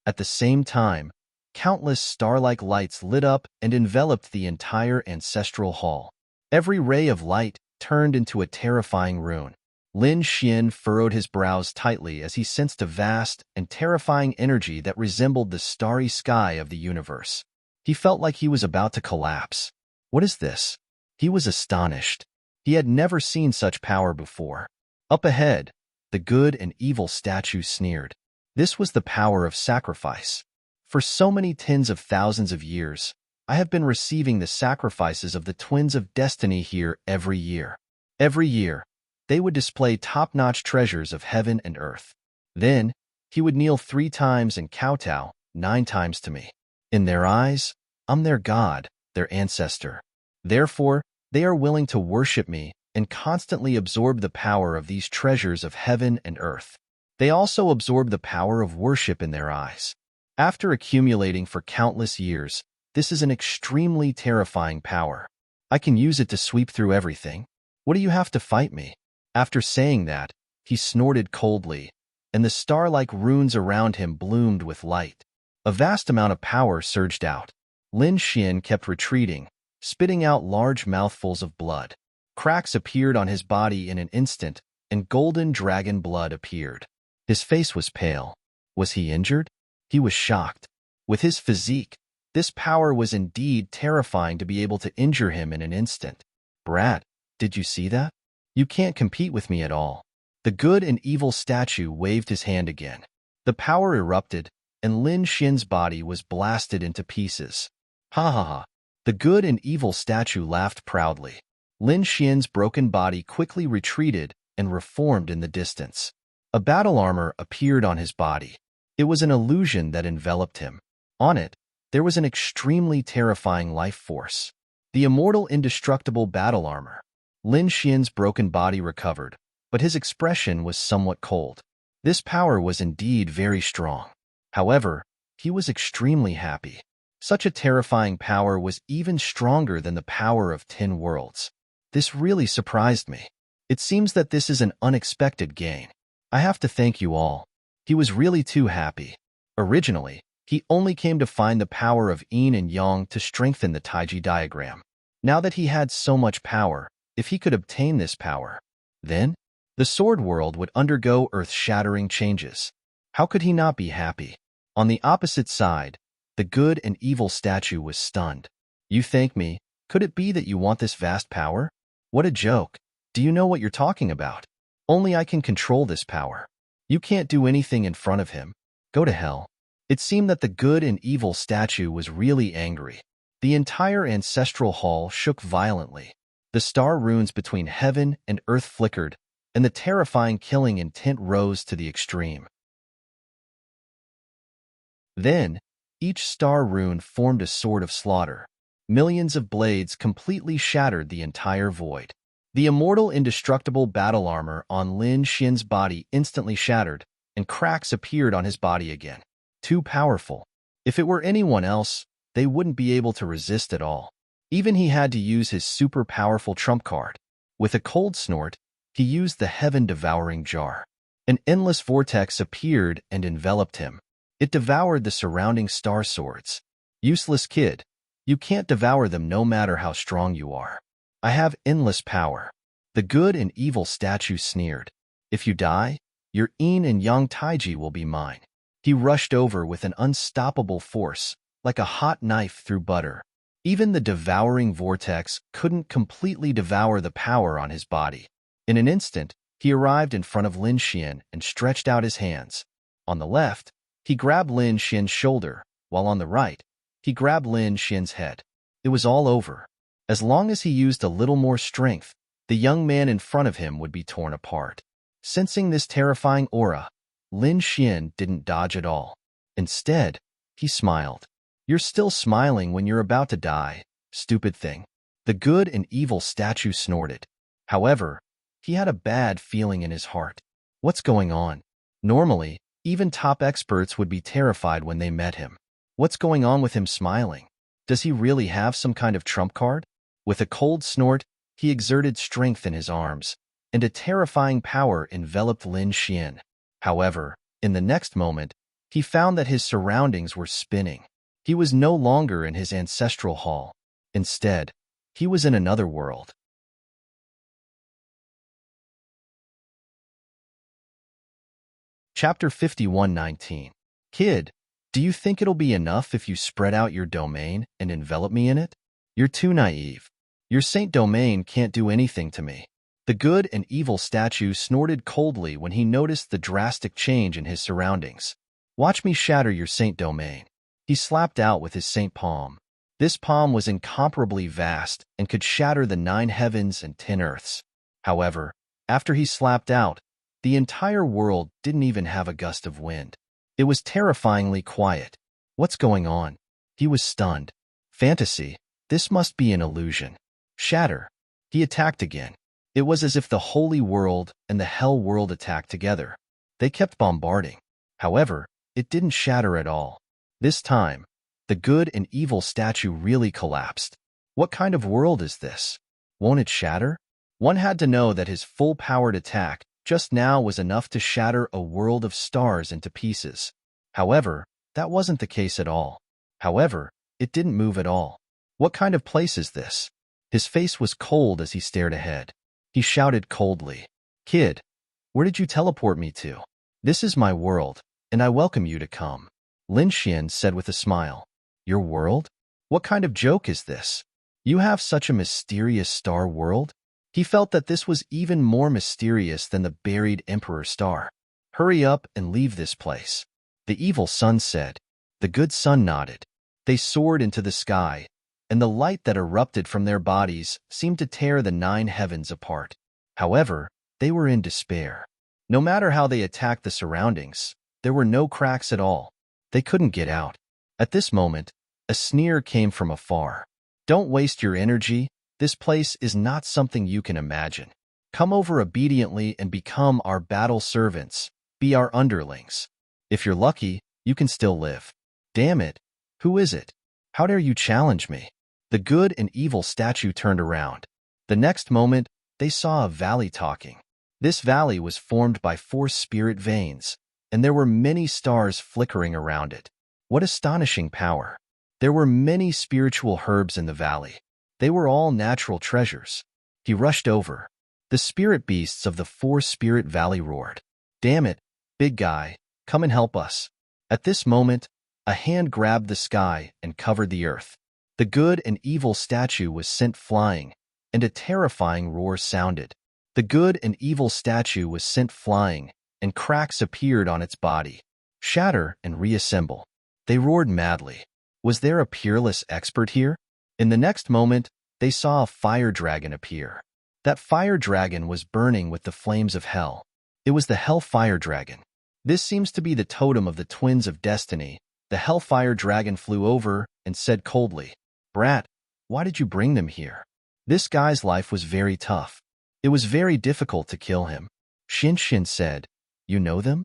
At the same time, countless star-like lights lit up and enveloped the entire ancestral hall. Every ray of light turned into a terrifying rune. Lin Xian furrowed his brows tightly as he sensed a vast and terrifying energy that resembled the starry sky of the universe. He felt like he was about to collapse. What is this? He was astonished. He had never seen such power before. Up ahead, the good and evil statue sneered. This was the power of sacrifice. For so many tens of thousands of years, I have been receiving the sacrifices of the twins of destiny here every year. Every year, they would display top-notch treasures of heaven and earth. Then, he would kneel 3 times and kowtow 9 times to me. In their eyes, I'm their god, their ancestor. Therefore, they are willing to worship me and constantly absorb the power of these treasures of heaven and earth. They also absorb the power of worship in their eyes. After accumulating for countless years, this is an extremely terrifying power. I can use it to sweep through everything. What do you have to fight me? After saying that, he snorted coldly, and the star-like runes around him bloomed with light. A vast amount of power surged out. Lin Xian kept retreating, spitting out large mouthfuls of blood. Cracks appeared on his body in an instant, and golden dragon blood appeared. His face was pale. Was he injured? He was shocked. With his physique, this power was indeed terrifying to be able to injure him in an instant. Brat, did you see that? You can't compete with me at all. The good and evil statue waved his hand again. The power erupted, and Lin Xian's body was blasted into pieces. Ha ha ha. The good and evil statue laughed proudly. Lin Xian's broken body quickly retreated and reformed in the distance. A battle armor appeared on his body. It was an illusion that enveloped him. On it, there was an extremely terrifying life force. The immortal indestructible battle armor. Lin Xian's broken body recovered, but his expression was somewhat cold. This power was indeed very strong. However, he was extremely happy. Such a terrifying power was even stronger than the power of 10 worlds. This really surprised me. It seems that this is an unexpected gain. I have to thank you all. He was really too happy. Originally, he only came to find the power of yin and yang to strengthen the Taiji diagram. Now that he had so much power, if he could obtain this power, then the sword world would undergo earth-shattering changes. How could he not be happy? On the opposite side, the good and evil statue was stunned. You thank me? Could it be that you want this vast power? What a joke. Do you know what you're talking about? Only I can control this power. You can't do anything in front of him. Go to hell. It seemed that the good and evil statue was really angry. The entire ancestral hall shook violently. The star runes between heaven and earth flickered, and the terrifying killing intent rose to the extreme. Then, each star rune formed a sword of slaughter. Millions of blades completely shattered the entire void. The immortal indestructible battle armor on Lin Xian's body instantly shattered, and cracks appeared on his body again. Too powerful. If it were anyone else, they wouldn't be able to resist at all. Even he had to use his super powerful trump card. With a cold snort, he used the heaven-devouring jar. An endless vortex appeared and enveloped him. It devoured the surrounding star swords. Useless kid. You can't devour them no matter how strong you are. I have endless power. The good and evil statue sneered. If you die, your yin and yang taiji will be mine. He rushed over with an unstoppable force, like a hot knife through butter. Even the devouring vortex couldn't completely devour the power on his body. In an instant, he arrived in front of Lin Xian and stretched out his hands. On the left, he grabbed Lin Xian's shoulder, while on the right, he grabbed Lin Xian's head. It was all over. As long as he used a little more strength, the young man in front of him would be torn apart. Sensing this terrifying aura, Lin Xian didn't dodge at all. Instead, he smiled. You're still smiling when you're about to die, stupid thing. The good and evil statue snorted. However, he had a bad feeling in his heart. What's going on? Normally, even top experts would be terrified when they met him. What's going on with him smiling? Does he really have some kind of trump card? With a cold snort, he exerted strength in his arms, and a terrifying power enveloped Lin Xian. However, in the next moment, he found that his surroundings were spinning. He was no longer in his ancestral hall. Instead, he was in another world. Chapter 51:19. Kid, do you think it'll be enough if you spread out your domain and envelop me in it? You're too naive. Your saint domain can't do anything to me. The good and evil statue snorted coldly when he noticed the drastic change in his surroundings. Watch me shatter your saint domain. He slapped out with his saint palm. This palm was incomparably vast and could shatter the 9 heavens and 10 earths. However, after he slapped out, the entire world didn't even have a gust of wind. It was terrifyingly quiet. What's going on? He was stunned. Fantasy. This must be an illusion. Shatter. He attacked again. It was as if the holy world and the hell world attacked together. They kept bombarding. However, it didn't shatter at all. This time, the good and evil statue really collapsed. What kind of world is this? Won't it shatter? One had to know that his full-powered attack just now was enough to shatter a world of stars into pieces. However, that wasn't the case at all. However, it didn't move at all. What kind of place is this? His face was cold as he stared ahead. He shouted coldly, Kid, where did you teleport me to? This is my world, and I welcome you to come. Lin Xian said with a smile. Your world? What kind of joke is this? You have such a mysterious star world? He felt that this was even more mysterious than the buried Emperor star. Hurry up and leave this place. The evil sun said. The good sun nodded. They soared into the sky, and the light that erupted from their bodies seemed to tear the 9 heavens apart. However, they were in despair. No matter how they attacked the surroundings, there were no cracks at all. They couldn't get out. At this moment, a sneer came from afar. Don't waste your energy. This place is not something you can imagine. Come over obediently and become our battle servants. Be our underlings. If you're lucky, you can still live. Damn it. Who is it? How dare you challenge me? The good and evil statue turned around. The next moment, they saw a valley talking. This valley was formed by 4 spirit veins, and there were many stars flickering around it. What astonishing power! There were many spiritual herbs in the valley. They were all natural treasures. He rushed over. The spirit beasts of the 4 spirit valley roared. Damn it, big guy, come and help us. At this moment, a hand grabbed the sky and covered the earth. The good and evil statue was sent flying, and a terrifying roar sounded. The good and evil statue was sent flying, and cracks appeared on its body. Shatter and reassemble. They roared madly. Was there a peerless expert here? In the next moment, they saw a fire dragon appear. That fire dragon was burning with the flames of hell. It was the hell fire dragon. This seems to be the totem of the twins of destiny, The Hellfire Dragon flew over and said coldly, "Brat, why did you bring them here? This guy's life was very tough. It was very difficult to kill him." Shin said, "You know them?"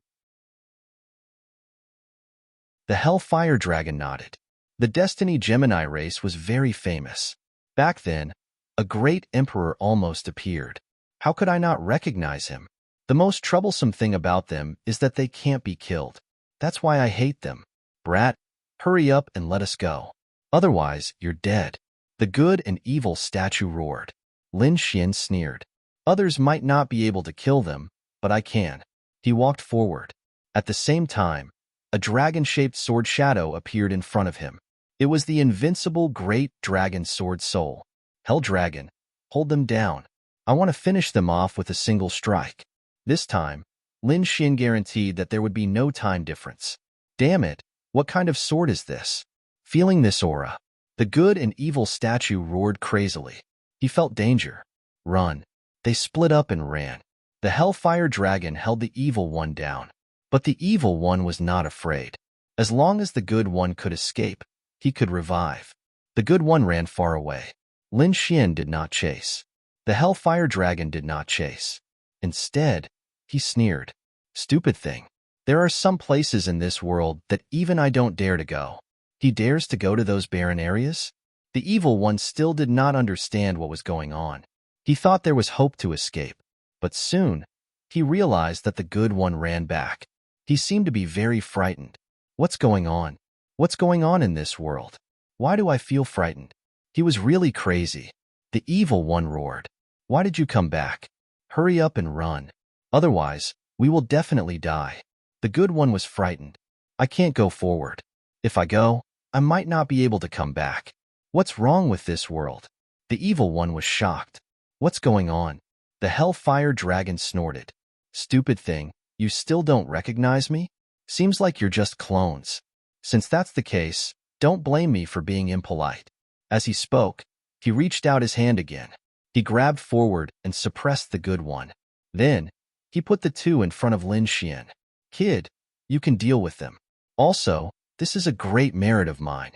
The Hellfire Dragon nodded. The Destiny Gemini race was very famous. Back then, a great emperor almost appeared. How could I not recognize him? The most troublesome thing about them is that they can't be killed. That's why I hate them. Brat, hurry up and let us go. Otherwise, you're dead. The good and evil statue roared. Lin Xian sneered. Others might not be able to kill them, but I can. He walked forward. At the same time, a dragon-shaped sword shadow appeared in front of him. It was the invincible great dragon sword soul. Hell Dragon, hold them down. I want to finish them off with a single strike. This time, Lin Xian guaranteed that there would be no time difference. Damn it, what kind of sword is this? Feeling this aura, the good and evil statue roared crazily. He felt danger. Run. They split up and ran. The Hellfire Dragon held the evil one down. But the evil one was not afraid. As long as the good one could escape, he could revive. The good one ran far away. Lin Xian did not chase. The Hellfire Dragon did not chase. Instead, he sneered. Stupid thing. There are some places in this world that even I don't dare to go. He dares to go to those barren areas? The evil one still did not understand what was going on. He thought there was hope to escape. But soon, he realized that the good one ran back. He seemed to be very frightened. What's going on? What's going on in this world? Why do I feel frightened? He was really crazy. The evil one roared. Why did you come back? Hurry up and run. Otherwise, we will definitely die. The good one was frightened. I can't go forward. If I go, I might not be able to come back. What's wrong with this world? The evil one was shocked. What's going on? The Hellfire Dragon snorted. Stupid thing, you still don't recognize me? Seems like you're just clones. Since that's the case, don't blame me for being impolite. As he spoke, he reached out his hand again. He grabbed forward and suppressed the good one. Then, he put the two in front of Lin Xian. Kid, you can deal with them. Also, this is a great merit of mine.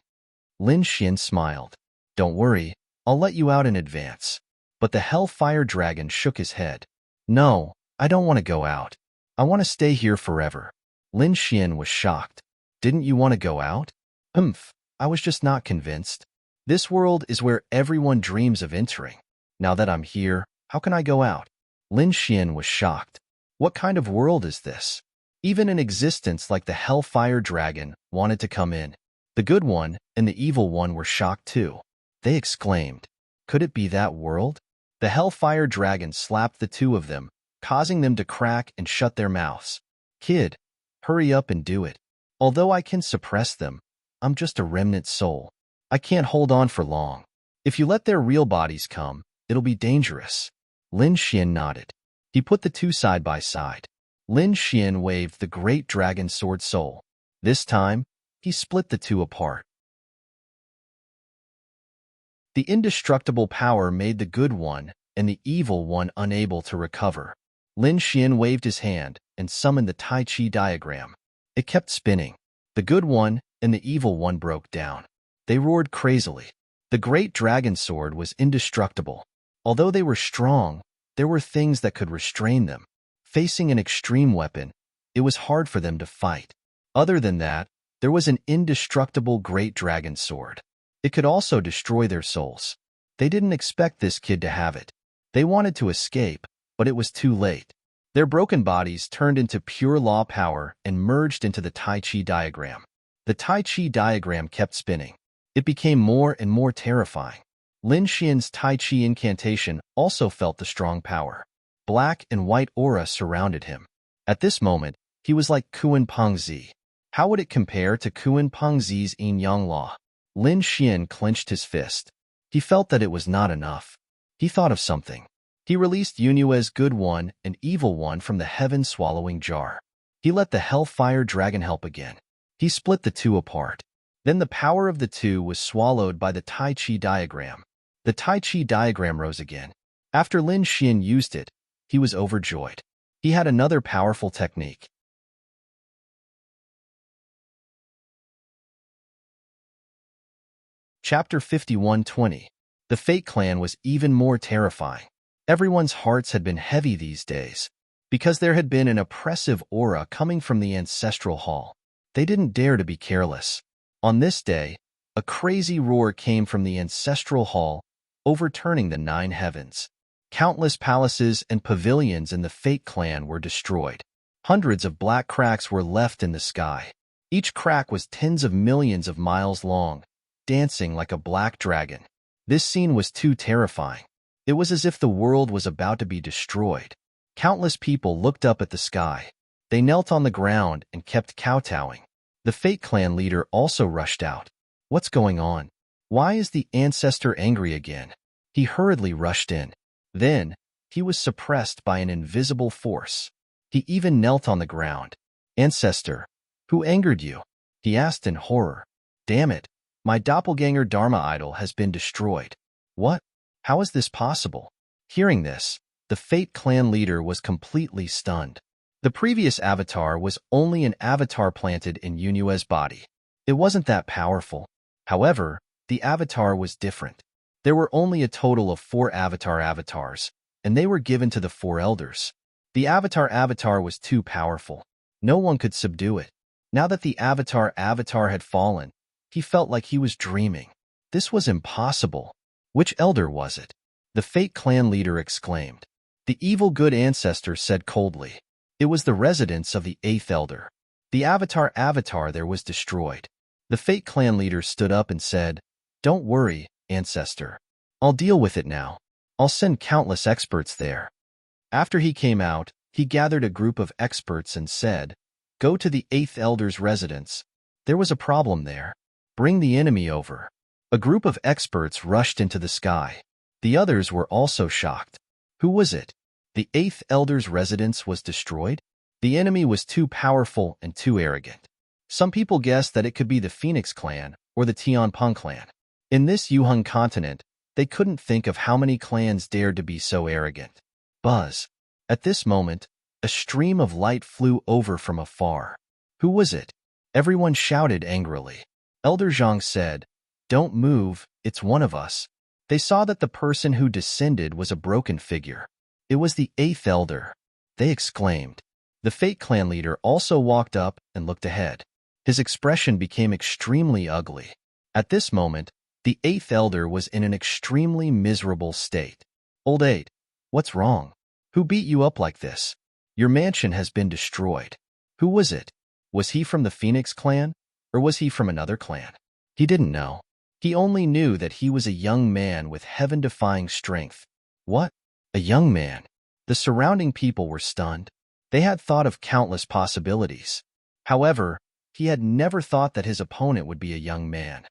Lin Xian smiled. Don't worry, I'll let you out in advance. But the Hellfire Dragon shook his head. No, I don't want to go out. I want to stay here forever. Lin Xian was shocked. Didn't you want to go out? I was just not convinced. This world is where everyone dreams of entering. Now that I'm here, how can I go out? Lin Xian was shocked. What kind of world is this? Even an existence like the Hellfire Dragon wanted to come in. The good one and the evil one were shocked too. They exclaimed, could it be that world? The Hellfire Dragon slapped the two of them, causing them to crack and shut their mouths. Kid, hurry up and do it. Although I can suppress them, I'm just a remnant soul. I can't hold on for long. If you let their real bodies come, it'll be dangerous. Lin Xian nodded. He put the two side by side. Lin Xian waved the great dragon sword soul. This time, he split the two apart. The indestructible power made the good one and the evil one unable to recover. Lin Xian waved his hand and summoned the Tai Chi diagram. It kept spinning. The good one and the evil one broke down. They roared crazily. The great dragon sword was indestructible. Although they were strong, there were things that could restrain them. Facing an extreme weapon, it was hard for them to fight. Other than that, there was an indestructible great dragon sword. It could also destroy their souls. They didn't expect this kid to have it. They wanted to escape, but it was too late. Their broken bodies turned into pure law power and merged into the Tai Chi diagram. The Tai Chi diagram kept spinning. It became more and more terrifying. Lin Xian's Tai Chi incantation also felt the strong power. Black and white aura surrounded him. At this moment, he was like Kuan Peng Zi. How would it compare to Kuan Peng Zi's Yin Yang law? Lin Xian clenched his fist. He felt that it was not enough. He thought of something. He released Yunue's good one and evil one from the heaven-swallowing jar. He let the Hellfire Dragon help again. He split the two apart. Then the power of the two was swallowed by the Tai Chi diagram. The Tai Chi diagram rose again. After Lin Xian used it, he was overjoyed. He had another powerful technique. Chapter 51:20. The Fate Clan was even more terrifying. Everyone's hearts had been heavy these days, because there had been an oppressive aura coming from the ancestral hall. They didn't dare to be careless. On this day, a crazy roar came from the ancestral hall, overturning the 9 heavens. Countless palaces and pavilions in the Fate Clan were destroyed. Hundreds of black cracks were left in the sky. Each crack was tens of millions of miles long, dancing like a black dragon. This scene was too terrifying. It was as if the world was about to be destroyed. Countless people looked up at the sky. They knelt on the ground and kept kowtowing. The Fate Clan leader also rushed out. What's going on? Why is the ancestor angry again? He hurriedly rushed in. Then, he was suppressed by an invisible force. He even knelt on the ground. Ancestor, who angered you? He asked in horror. Damn it, my doppelganger Dharma idol has been destroyed. What? How is this possible? Hearing this, the Fate Clan leader was completely stunned. The previous avatar was only an avatar planted in Yunue's body. It wasn't that powerful. However, the avatar was different. There were only a total of 4 avatars, and they were given to the 4 elders. The avatar was too powerful. No one could subdue it. Now that the avatar had fallen, he felt like he was dreaming. This was impossible. Which elder was it? The Fate Clan leader exclaimed. The evil good ancestor said coldly. It was the residence of the 8th elder. The avatar there was destroyed. The Fate Clan leader stood up and said, Don't worry, ancestor. I'll deal with it now. I'll send countless experts there. After he came out, he gathered a group of experts and said, Go to the 8th elder's residence. There was a problem there. Bring the enemy over. A group of experts rushed into the sky. The others were also shocked. Who was it? The 8th elder's residence was destroyed? The enemy was too powerful and too arrogant. Some people guessed that it could be the Phoenix clan or the Tianpeng clan. In this Yuheng continent, they couldn't think of how many clans dared to be so arrogant. Buzz. At this moment, a stream of light flew over from afar. Who was it? Everyone shouted angrily. Elder Zhang said, Don't move, it's one of us. They saw that the person who descended was a broken figure. It was the 8th elder. They exclaimed. The Fate Clan leader also walked up and looked ahead. His expression became extremely ugly. At this moment, the 8th elder was in an extremely miserable state. Old 8, what's wrong? Who beat you up like this? Your mansion has been destroyed. Who was it? Was he from the Phoenix clan, or was he from another clan? He didn't know. He only knew that he was a young man with heaven-defying strength. What? A young man? The surrounding people were stunned. They had thought of countless possibilities. However, he had never thought that his opponent would be a young man.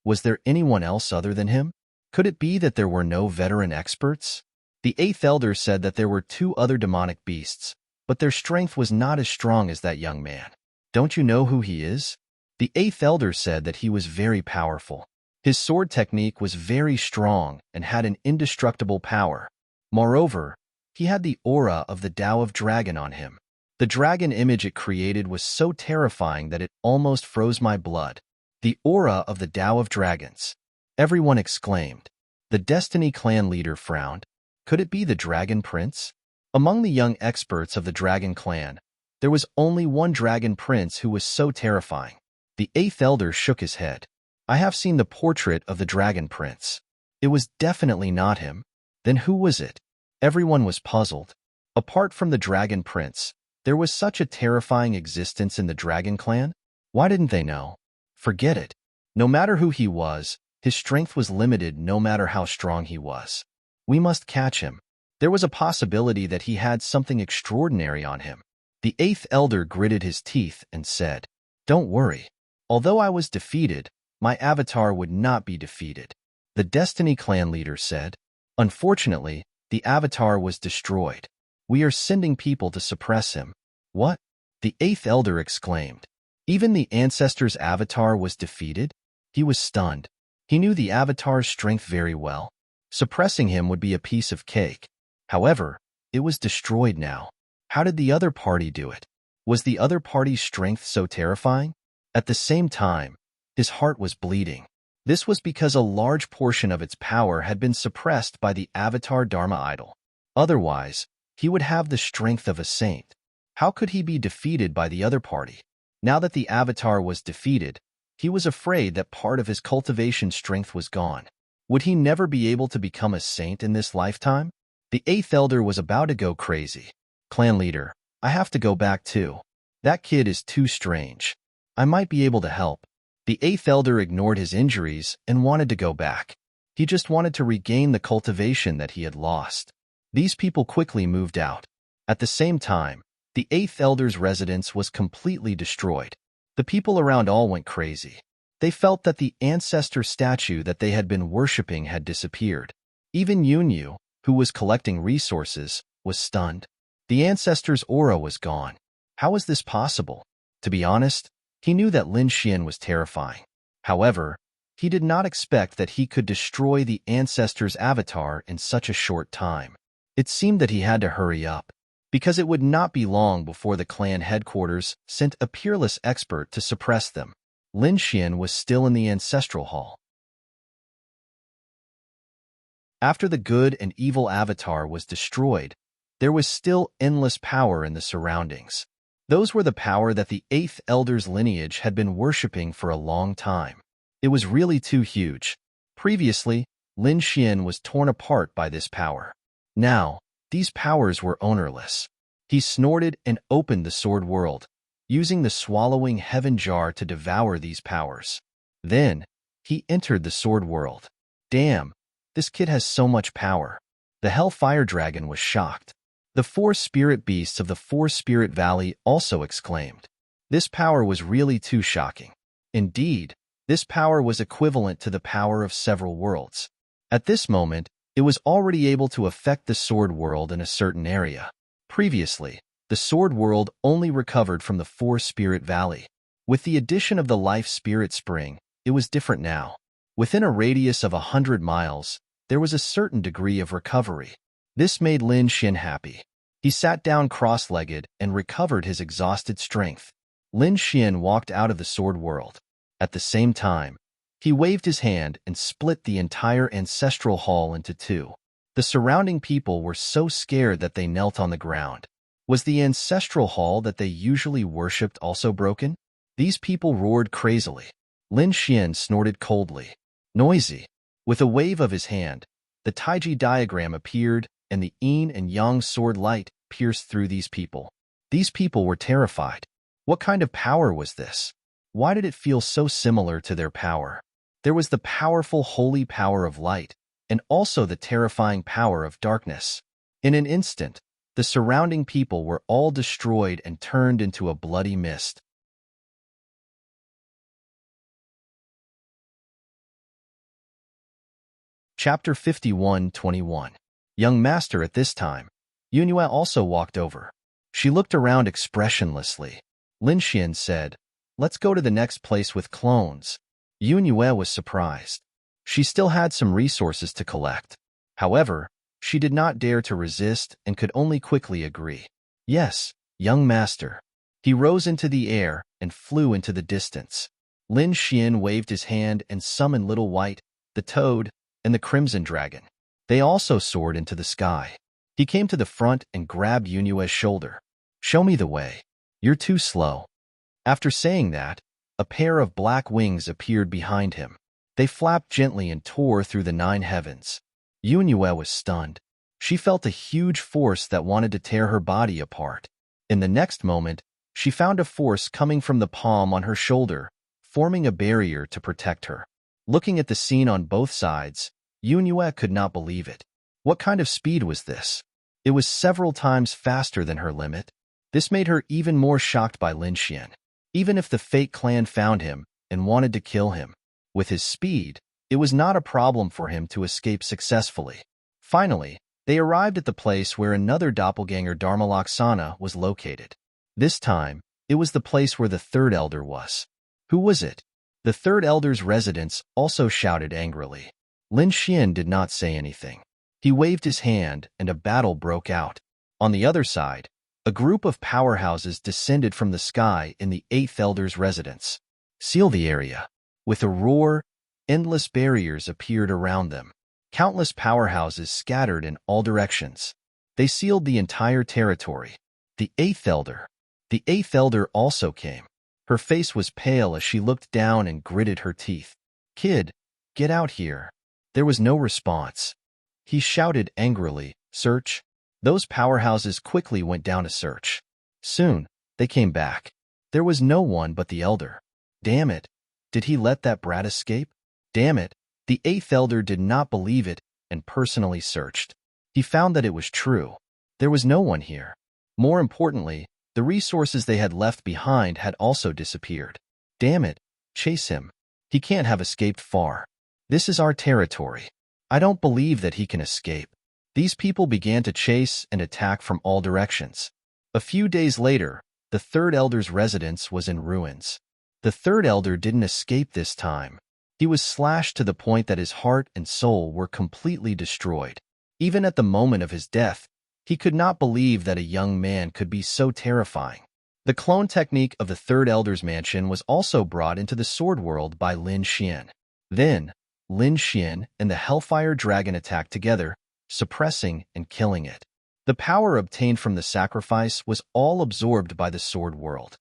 Was there anyone else other than him? Could it be that there were no veteran experts? The 8th elder said that there were 2 other demonic beasts, but their strength was not as strong as that young man. Don't you know who he is? The 8th elder said that he was very powerful. His sword technique was very strong and had an indestructible power. Moreover, he had the aura of the Tao of Dragon on him. The dragon image it created was so terrifying that it almost froze my blood. The aura of the Tao of Dragons. Everyone exclaimed. The Destiny Clan leader frowned. Could it be the Dragon Prince? Among the young experts of the Dragon Clan, there was only one Dragon Prince who was so terrifying. The 8th elder shook his head. I have seen the portrait of the Dragon Prince. It was definitely not him. Then who was it? Everyone was puzzled. Apart from the Dragon Prince, there was such a terrifying existence in the Dragon Clan? Why didn't they know? Forget it. No matter who he was, his strength was limited no matter how strong he was. We must catch him. There was a possibility that he had something extraordinary on him. The 8th elder gritted his teeth and said, Don't worry. Although I was defeated, my avatar would not be defeated. The Destiny Clan leader said, Unfortunately, the avatar was destroyed. We are sending people to suppress him. What? The 8th elder exclaimed. Even the ancestor's avatar was defeated? He was stunned. He knew the avatar's strength very well. Suppressing him would be a piece of cake. However, it was destroyed now. How did the other party do it? Was the other party's strength so terrifying? At the same time, His heart was bleeding. This was because a large portion of its power had been suppressed by the Avatar Dharma idol. Otherwise, he would have the strength of a saint. How could he be defeated by the other party? Now that the Avatar was defeated, he was afraid that part of his cultivation strength was gone. Would he never be able to become a saint in this lifetime? The eighth elder was about to go crazy. Clan leader, I have to go back too. That kid is too strange. I might be able to help. The eighth elder ignored his injuries and wanted to go back. He just wanted to regain the cultivation that he had lost. These people quickly moved out. At the same time, the eighth elder's residence was completely destroyed. The people around all went crazy. They felt that the ancestor statue that they had been worshipping had disappeared. Even Yunyu, who was collecting resources, was stunned. The ancestor's aura was gone. How was this possible? To be honest, he knew that Lin Xian was terrifying. However, he did not expect that he could destroy the ancestor's avatar in such a short time. It seemed that he had to hurry up, because it would not be long before the clan headquarters sent a peerless expert to suppress them. Lin Xian was still in the ancestral hall. After the good and evil avatar was destroyed, there was still endless power in the surroundings. Those were the power that the eighth elder's lineage had been worshipping for a long time. It was really too huge. Previously, Lin Xian was torn apart by this power. Now, these powers were ownerless. He snorted and opened the sword world, using the swallowing heaven jar to devour these powers. Then, he entered the sword world. Damn, this kid has so much power. The Hellfire Dragon was shocked. The four spirit beasts of the Four Spirit Valley also exclaimed. This power was really too shocking. Indeed, this power was equivalent to the power of several worlds. At this moment, it was already able to affect the sword world in a certain area. Previously, the sword world only recovered from the Four Spirit Valley. With the addition of the Life Spirit Spring, it was different now. Within a radius of 100 miles, there was a certain degree of recovery. This made Lin Xian happy. He sat down cross-legged and recovered his exhausted strength. Lin Xian walked out of the sword world. At the same time, he waved his hand and split the entire ancestral hall into two. The surrounding people were so scared that they knelt on the ground. Was the ancestral hall that they usually worshipped also broken? These people roared crazily. Lin Xian snorted coldly. Noisy. With a wave of his hand, the Taiji diagram appeared, and the yin and yang sword light pierced through these people. These people were terrified. What kind of power was this? Why did it feel so similar to their power? There was the powerful holy power of light, and also the terrifying power of darkness. In an instant, the surrounding people were all destroyed and turned into a bloody mist. Chapter 51:21. Young master. At this time, Yunyu also walked over. She looked around expressionlessly. Lin Xian said, "Let's go to the next place with clones." Yunyu was surprised. She still had some resources to collect. However, she did not dare to resist and could only quickly agree. Yes, young master. He rose into the air and flew into the distance. Lin Xian waved his hand and summoned Little White, the Toad, and the Crimson Dragon. They also soared into the sky. He came to the front and grabbed Yunyue's shoulder. "Show me the way. You're too slow." After saying that, a pair of black wings appeared behind him. They flapped gently and tore through the 9 heavens. Yunyue was stunned. She felt a huge force that wanted to tear her body apart. In the next moment, she found a force coming from the palm on her shoulder, forming a barrier to protect her. Looking at the scene on both sides, Yunyue could not believe it. What kind of speed was this? It was several times faster than her limit. This made her even more shocked by Lin Xian. Even if the Fate clan found him and wanted to kill him, with his speed, it was not a problem for him to escape successfully. Finally, they arrived at the place where another doppelganger Dharmalaksana was located. This time, it was the place where the third elder was. Who was it? The third elder's residents also shouted angrily. Lin Xian did not say anything. He waved his hand and a battle broke out. On the other side, a group of powerhouses descended from the sky in the eighth elder's residence. "Seal the area." With a roar, endless barriers appeared around them. Countless powerhouses scattered in all directions. They sealed the entire territory. The Eighth Elder. The Eighth Elder also came. Her face was pale as she looked down and gritted her teeth. "Kid, get out here." There was no response. He shouted angrily, "Search." Those powerhouses quickly went down to search. Soon, they came back. There was no one but the Elder. Damn it. Did he let that brat escape? Damn it. The Eighth Elder did not believe it and personally searched. He found that it was true. There was no one here. More importantly, the resources they had left behind had also disappeared. Damn it. Chase him. He can't have escaped far. This is our territory. I don't believe that he can escape. These people began to chase and attack from all directions. A few days later, the Third Elder's residence was in ruins. The Third Elder didn't escape this time. He was slashed to the point that his heart and soul were completely destroyed. Even at the moment of his death, he could not believe that a young man could be so terrifying. The clone technique of the Third Elder's mansion was also brought into the sword world by Lin Xian. Then, Lin Xian and the Hellfire Dragon attacked together, suppressing and killing it. The power obtained from the sacrifice was all absorbed by the sword world.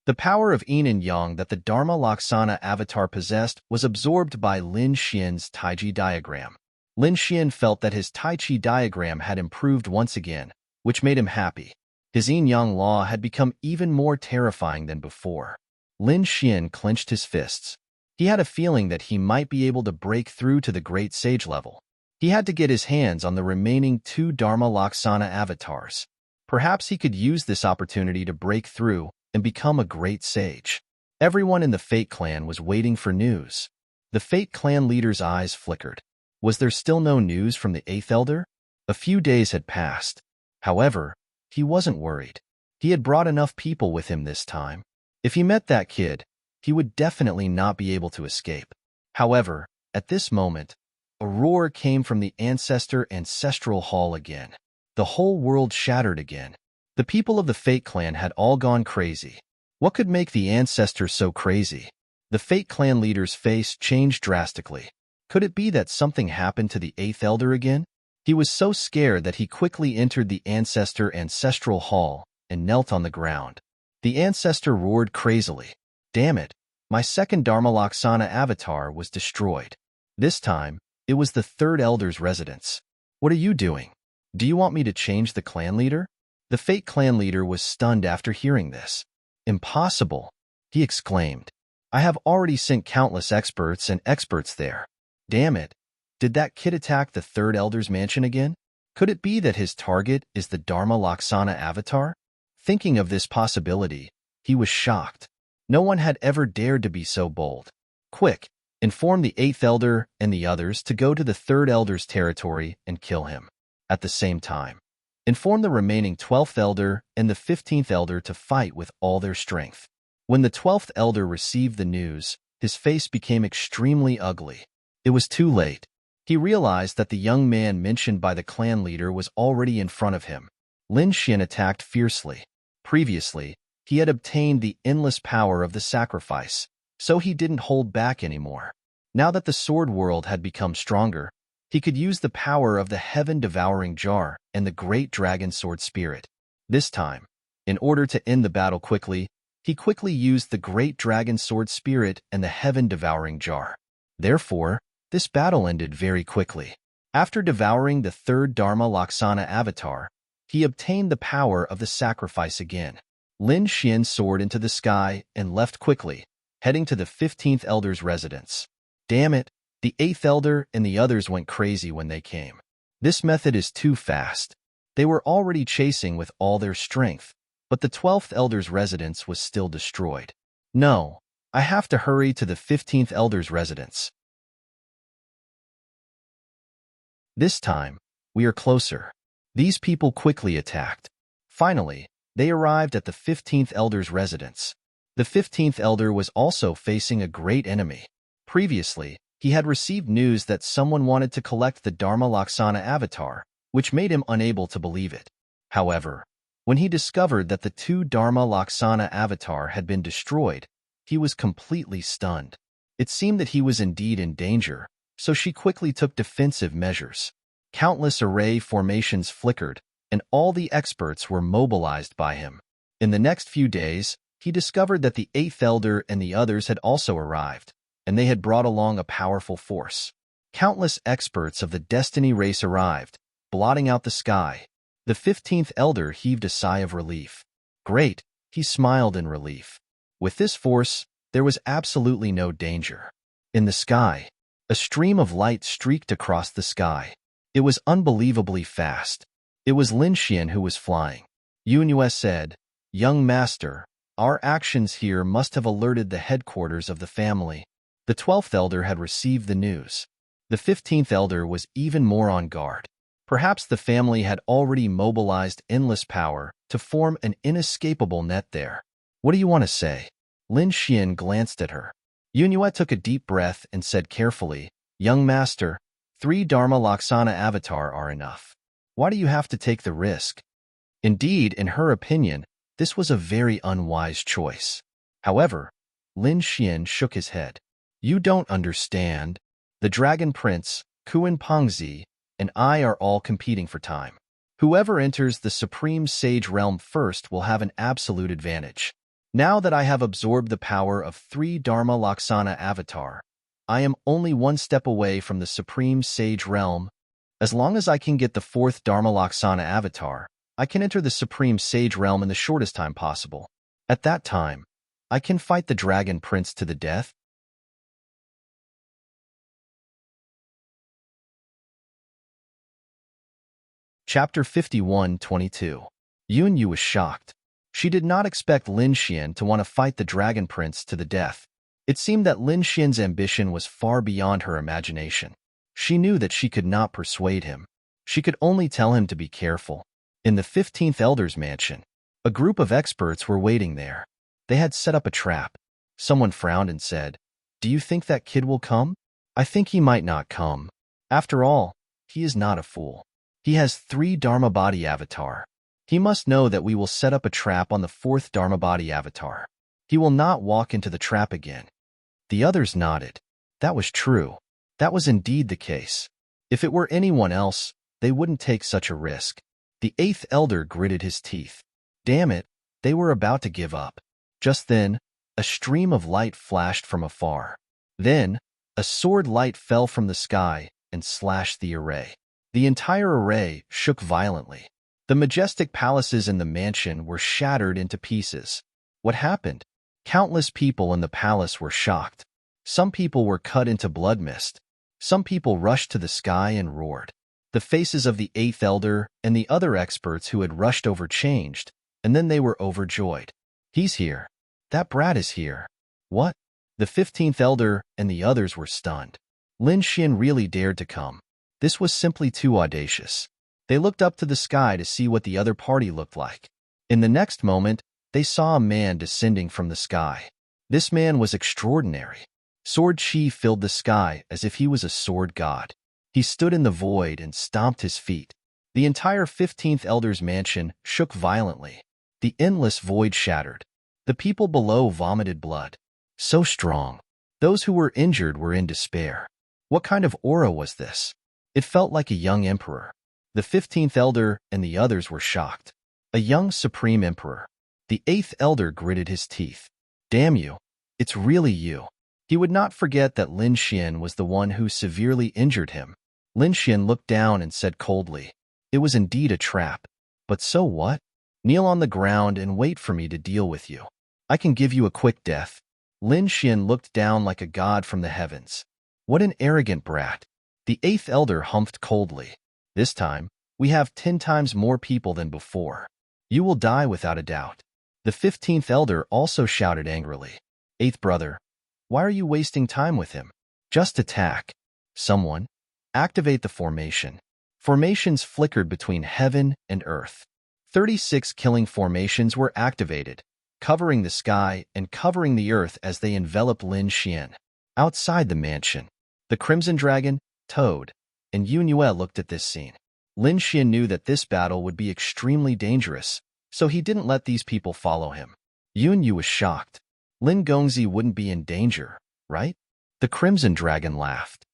The power of yin and yang that the Dharma Laksana avatar possessed was absorbed by Lin Xian's Taiji diagram. Lin Xian felt that his Tai Chi diagram had improved once again, which made him happy. His yin-yang law had become even more terrifying than before. Lin Xian clenched his fists. He had a feeling that he might be able to break through to the Great Sage level. He had to get his hands on the remaining 2 Dharma Laksana avatars. Perhaps he could use this opportunity to break through and become a great sage. Everyone in the Fate Clan was waiting for news. The Fate Clan leader's eyes flickered. Was there still no news from the Eighth Elder? A few days had passed. However, he wasn't worried. He had brought enough people with him this time. If he met that kid, he would definitely not be able to escape. However, at this moment, a roar came from the ancestral hall again. The whole world shattered again. The people of the Fate Clan had all gone crazy. What could make the ancestors so crazy? The Fate Clan leader's face changed drastically. Could it be that something happened to the Eighth Elder again? He was so scared that he quickly entered the ancestral hall and knelt on the ground. The ancestor roared crazily. Damn it, my second Dharma Laksana avatar was destroyed. This time, it was the Third Elder's residence. What are you doing? Do you want me to change the clan leader? The Fate Clan leader was stunned after hearing this. Impossible, he exclaimed. I have already sent countless experts there. Damn it, did that kid attack the Third Elder's mansion again? Could it be that his target is the Dharma Laksana avatar? Thinking of this possibility, he was shocked. No one had ever dared to be so bold. Quick, inform the Eighth Elder and the others to go to the Third Elder's territory and kill him. At the same time, inform the remaining 12th Elder and the 15th Elder to fight with all their strength. When the 12th Elder received the news, his face became extremely ugly. It was too late. He realized that the young man mentioned by the clan leader was already in front of him. Lin Xian attacked fiercely. Previously, he had obtained the endless power of the sacrifice, so he didn't hold back anymore. Now that the sword world had become stronger, he could use the power of the heaven-devouring jar and the great dragon sword spirit. This time, in order to end the battle quickly, he quickly used the great dragon sword spirit and the heaven-devouring jar. Therefore, this battle ended very quickly. After devouring the third Dharma Laksana avatar, he obtained the power of the sacrifice again. Lin Xian soared into the sky and left quickly, heading to the 15th Elder's residence. Damn it, the 8th Elder and the others went crazy when they came. This method is too fast. They were already chasing with all their strength, but the 12th Elder's residence was still destroyed. No, I have to hurry to the 15th Elder's residence. This time, we are closer. These people quickly attacked. Finally, they arrived at the 15th Elder's residence. The 15th Elder was also facing a great enemy. Previously, he had received news that someone wanted to collect the Dharma Laksana avatar, which made him unable to believe it. However, When he discovered that the two Dharma Laksana avatar had been destroyed, he was completely stunned. It seemed that he was indeed in danger, so she quickly took defensive measures. Countless array formations flickered, and all the experts were mobilized by him. In the next few days, he discovered that the eighth elder and the others had also arrived, and they had brought along a powerful force. Countless experts of the Destiny race arrived, blotting out the sky. The 15th elder heaved a sigh of relief. Great, he smiled in relief. With this force, there was absolutely no danger. In the sky, a stream of light streaked across the sky. It was unbelievably fast. It was Lin Xian who was flying. Yunue said, "Young master, our actions here must have alerted the headquarters of the family." The 12th elder had received the news. The 15th elder was even more on guard. Perhaps the family had already mobilized endless power to form an inescapable net there. "What do you want to say?" Lin Xian glanced at her. Yunue took a deep breath and said carefully, "Young master, 3 Dharma Laksana avatar are enough. Why do you have to take the risk?" Indeed, in her opinion, this was a very unwise choice. However, Lin Xian shook his head. "You don't understand. The Dragon Prince, Kuan Pengzi, and I are all competing for time. Whoever enters the Supreme Sage Realm first will have an absolute advantage. Now that I have absorbed the power of 3 Dharma Laksana avatar, I am only one step away from the Supreme Sage Realm. As long as I can get the 4th Dharma Laksana avatar, I can enter the Supreme Sage Realm in the shortest time possible. At that time, I can fight the Dragon Prince to the death." Chapter 51:22. Yunyu was shocked. She did not expect Lin Xian to want to fight the Dragon Prince to the death. It seemed that Lin Xian's ambition was far beyond her imagination. She knew that she could not persuade him. She could only tell him to be careful. In the 15th Elder's mansion, a group of experts were waiting there. They had set up a trap. Someone frowned and said, "Do you think that kid will come?" "I think he might not come. After all, he is not a fool. He has 3 Dharma body avatar. He must know that we will set up a trap on the 4th Dharma body avatar. He will not walk into the trap again." The others nodded. That was true. That was indeed the case. If it were anyone else, they wouldn't take such a risk. The 8th elder gritted his teeth. Damn it, they were about to give up. Just then, a stream of light flashed from afar. Then, a sword light fell from the sky and slashed the array. The entire array shook violently. The majestic palaces in the mansion were shattered into pieces. What happened? Countless people in the palace were shocked. Some people were cut into blood mist. Some people rushed to the sky and roared. The faces of the 8th elder and the other experts who had rushed over changed, and then they were overjoyed. "He's here. That brat is here." "What?" The 15th elder and the others were stunned. Lin Xian really dared to come. This was simply too audacious. They looked up to the sky to see what the other party looked like. In the next moment, they saw a man descending from the sky. This man was extraordinary. Sword chi filled the sky as if he was a sword god. He stood in the void and stomped his feet. The entire 15th Elder's mansion shook violently. The endless void shattered. The people below vomited blood. So strong. Those who were injured were in despair. What kind of aura was this? It felt like a young emperor. The 15th Elder and the others were shocked. A young supreme emperor. The 8th Elder gritted his teeth. Damn you. It's really you. He would not forget that Lin Xian was the one who severely injured him. Lin Xian looked down and said coldly, "It was indeed a trap. But so what? Kneel on the ground and wait for me to deal with you. I can give you a quick death." Lin Xian looked down like a god from the heavens. What an arrogant brat. The 8th Elder humphed coldly. This time, we have 10 times more people than before. You will die without a doubt. The 15th Elder also shouted angrily. 8th brother, why are you wasting time with him? Just attack. Someone, activate the formation. Formations flickered between heaven and earth. 36 killing formations were activated, covering the sky and covering the earth as they enveloped Lin Xian. Outside the mansion, the Crimson Dragon, Toad, and Yunue looked at this scene. Lin Xian knew that this battle would be extremely dangerous, so he didn't let these people follow him. Yunyu was shocked. Lin Gongzi wouldn't be in danger, right? The Crimson Dragon laughed.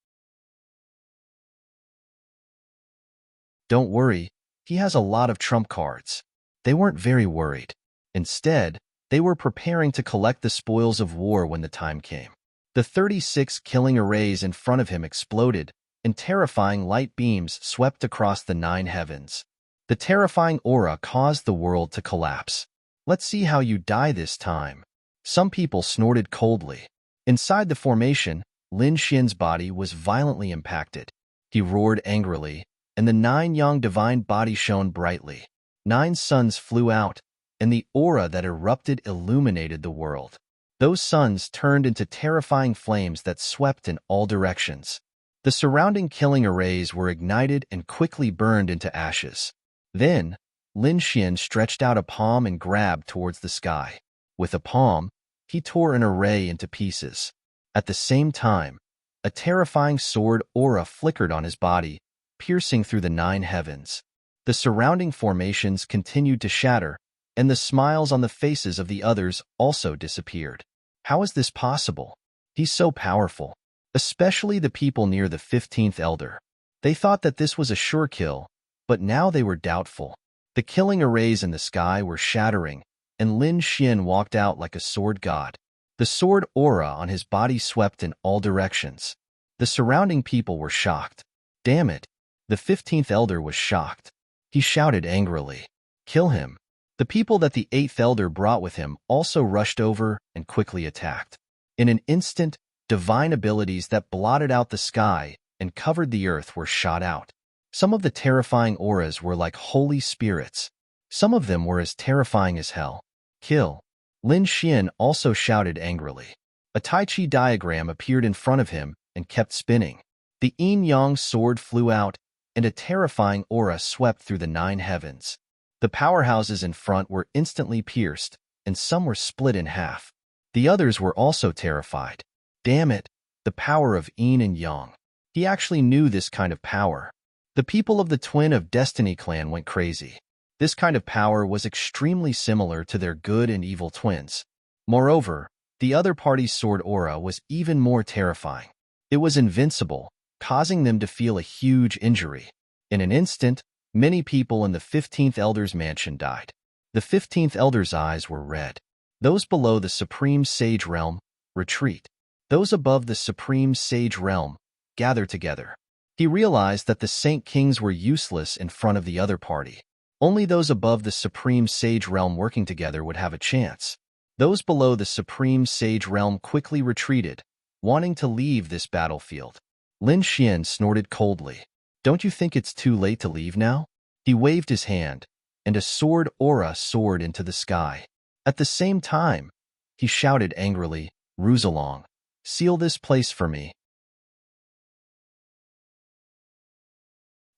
Don't worry, he has a lot of trump cards. They weren't very worried. Instead, they were preparing to collect the spoils of war when the time came. The 36 killing arrays in front of him exploded, and terrifying light beams swept across the 9 heavens. The terrifying aura caused the world to collapse. Let's see how you die this time. Some people snorted coldly. Inside the formation, Lin Xian's body was violently impacted. He roared angrily, and the 9 yang divine body shone brightly. 9 suns flew out, and the aura that erupted illuminated the world. Those suns turned into terrifying flames that swept in all directions. The surrounding killing arrays were ignited and quickly burned into ashes. Then, Lin Xian stretched out a palm and grabbed towards the sky. With a palm, he tore an array into pieces. At the same time, a terrifying sword aura flickered on his body, piercing through the 9 heavens. The surrounding formations continued to shatter, and the smiles on the faces of the others also disappeared. How is this possible? He's so powerful. Especially the people near the 15th elder. They thought that this was a sure kill, but now they were doubtful. The killing arrays in the sky were shattering, and Lin Xian walked out like a sword god. The sword aura on his body swept in all directions. The surrounding people were shocked. Damn it! The 15th elder was shocked. He shouted angrily, "Kill him!" The people that the 8th elder brought with him also rushed over and quickly attacked. In an instant, divine abilities that blotted out the sky and covered the earth were shot out. Some of the terrifying auras were like holy spirits. Some of them were as terrifying as hell. Kill! Lin Xian also shouted angrily. A Tai Chi diagram appeared in front of him and kept spinning. The yin-yang sword flew out, and a terrifying aura swept through the 9 heavens. The powerhouses in front were instantly pierced, and some were split in half. The others were also terrified. Damn it, the power of yin and yang. He actually knew this kind of power. The people of the Twin of Destiny clan went crazy. This kind of power was extremely similar to their good and evil twins. Moreover, the other party's sword aura was even more terrifying. It was invincible, causing them to feel a huge injury. In an instant, many people in the 15th Elder's mansion died. The 15th Elder's eyes were red. Those below the Supreme Sage Realm, retreat. Those above the Supreme Sage Realm, gather together. He realized that the Saint Kings were useless in front of the other party. Only those above the Supreme Sage Realm working together would have a chance. Those below the Supreme Sage Realm quickly retreated, wanting to leave this battlefield. Lin Xian snorted coldly. Don't you think it's too late to leave now? He waved his hand, and a sword aura soared into the sky. At the same time, he shouted angrily, "Ruzalong, seal this place for me."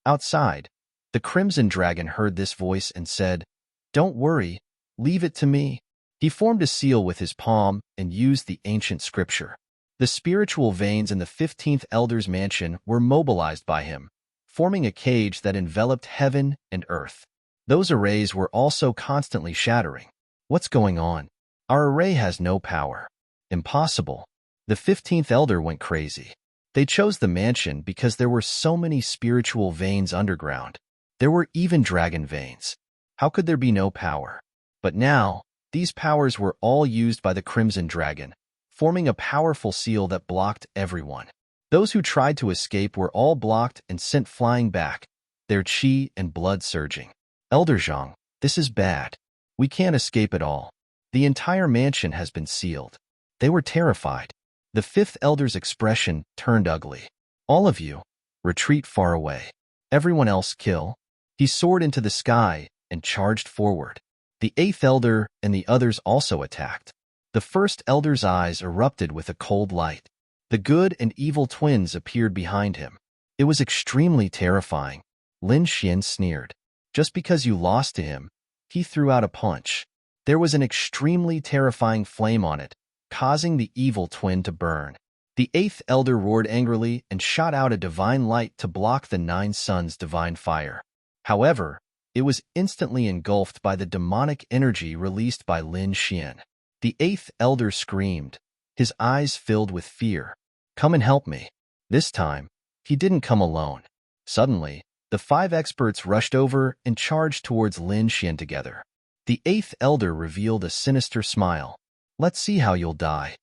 Outside, the Crimson Dragon heard this voice and said, "Don't worry, leave it to me." He formed a seal with his palm and used the ancient scripture. The spiritual veins in the 15th Elder's mansion were mobilized by him, forming a cage that enveloped heaven and earth. Those arrays were also constantly shattering. What's going on? Our array has no power. Impossible. The 15th Elder went crazy. They chose the mansion because there were so many spiritual veins underground. There were even dragon veins. How could there be no power? But now, these powers were all used by the Crimson Dragon, forming a powerful seal that blocked everyone. Those who tried to escape were all blocked and sent flying back, their chi and blood surging. Elder Zhang, this is bad. We can't escape at all. The entire mansion has been sealed. They were terrified. The 5th Elder's expression turned ugly. All of you, retreat far away. Everyone else kill. He soared into the sky and charged forward. The 8th Elder and the others also attacked. The 1st Elder's eyes erupted with a cold light. The good and evil twins appeared behind him. It was extremely terrifying. Lin Xian sneered. Just because you lost to him, he threw out a punch. There was an extremely terrifying flame on it, causing the evil twin to burn. The 8th Elder roared angrily and shot out a divine light to block the 9 suns' divine fire. However, it was instantly engulfed by the demonic energy released by Lin Xian. The eighth elder screamed, his eyes filled with fear. "Come and help me." This time, he didn't come alone. Suddenly, the 5 experts rushed over and charged towards Lin Xian together. The eighth elder revealed a sinister smile. "Let's see how you'll die."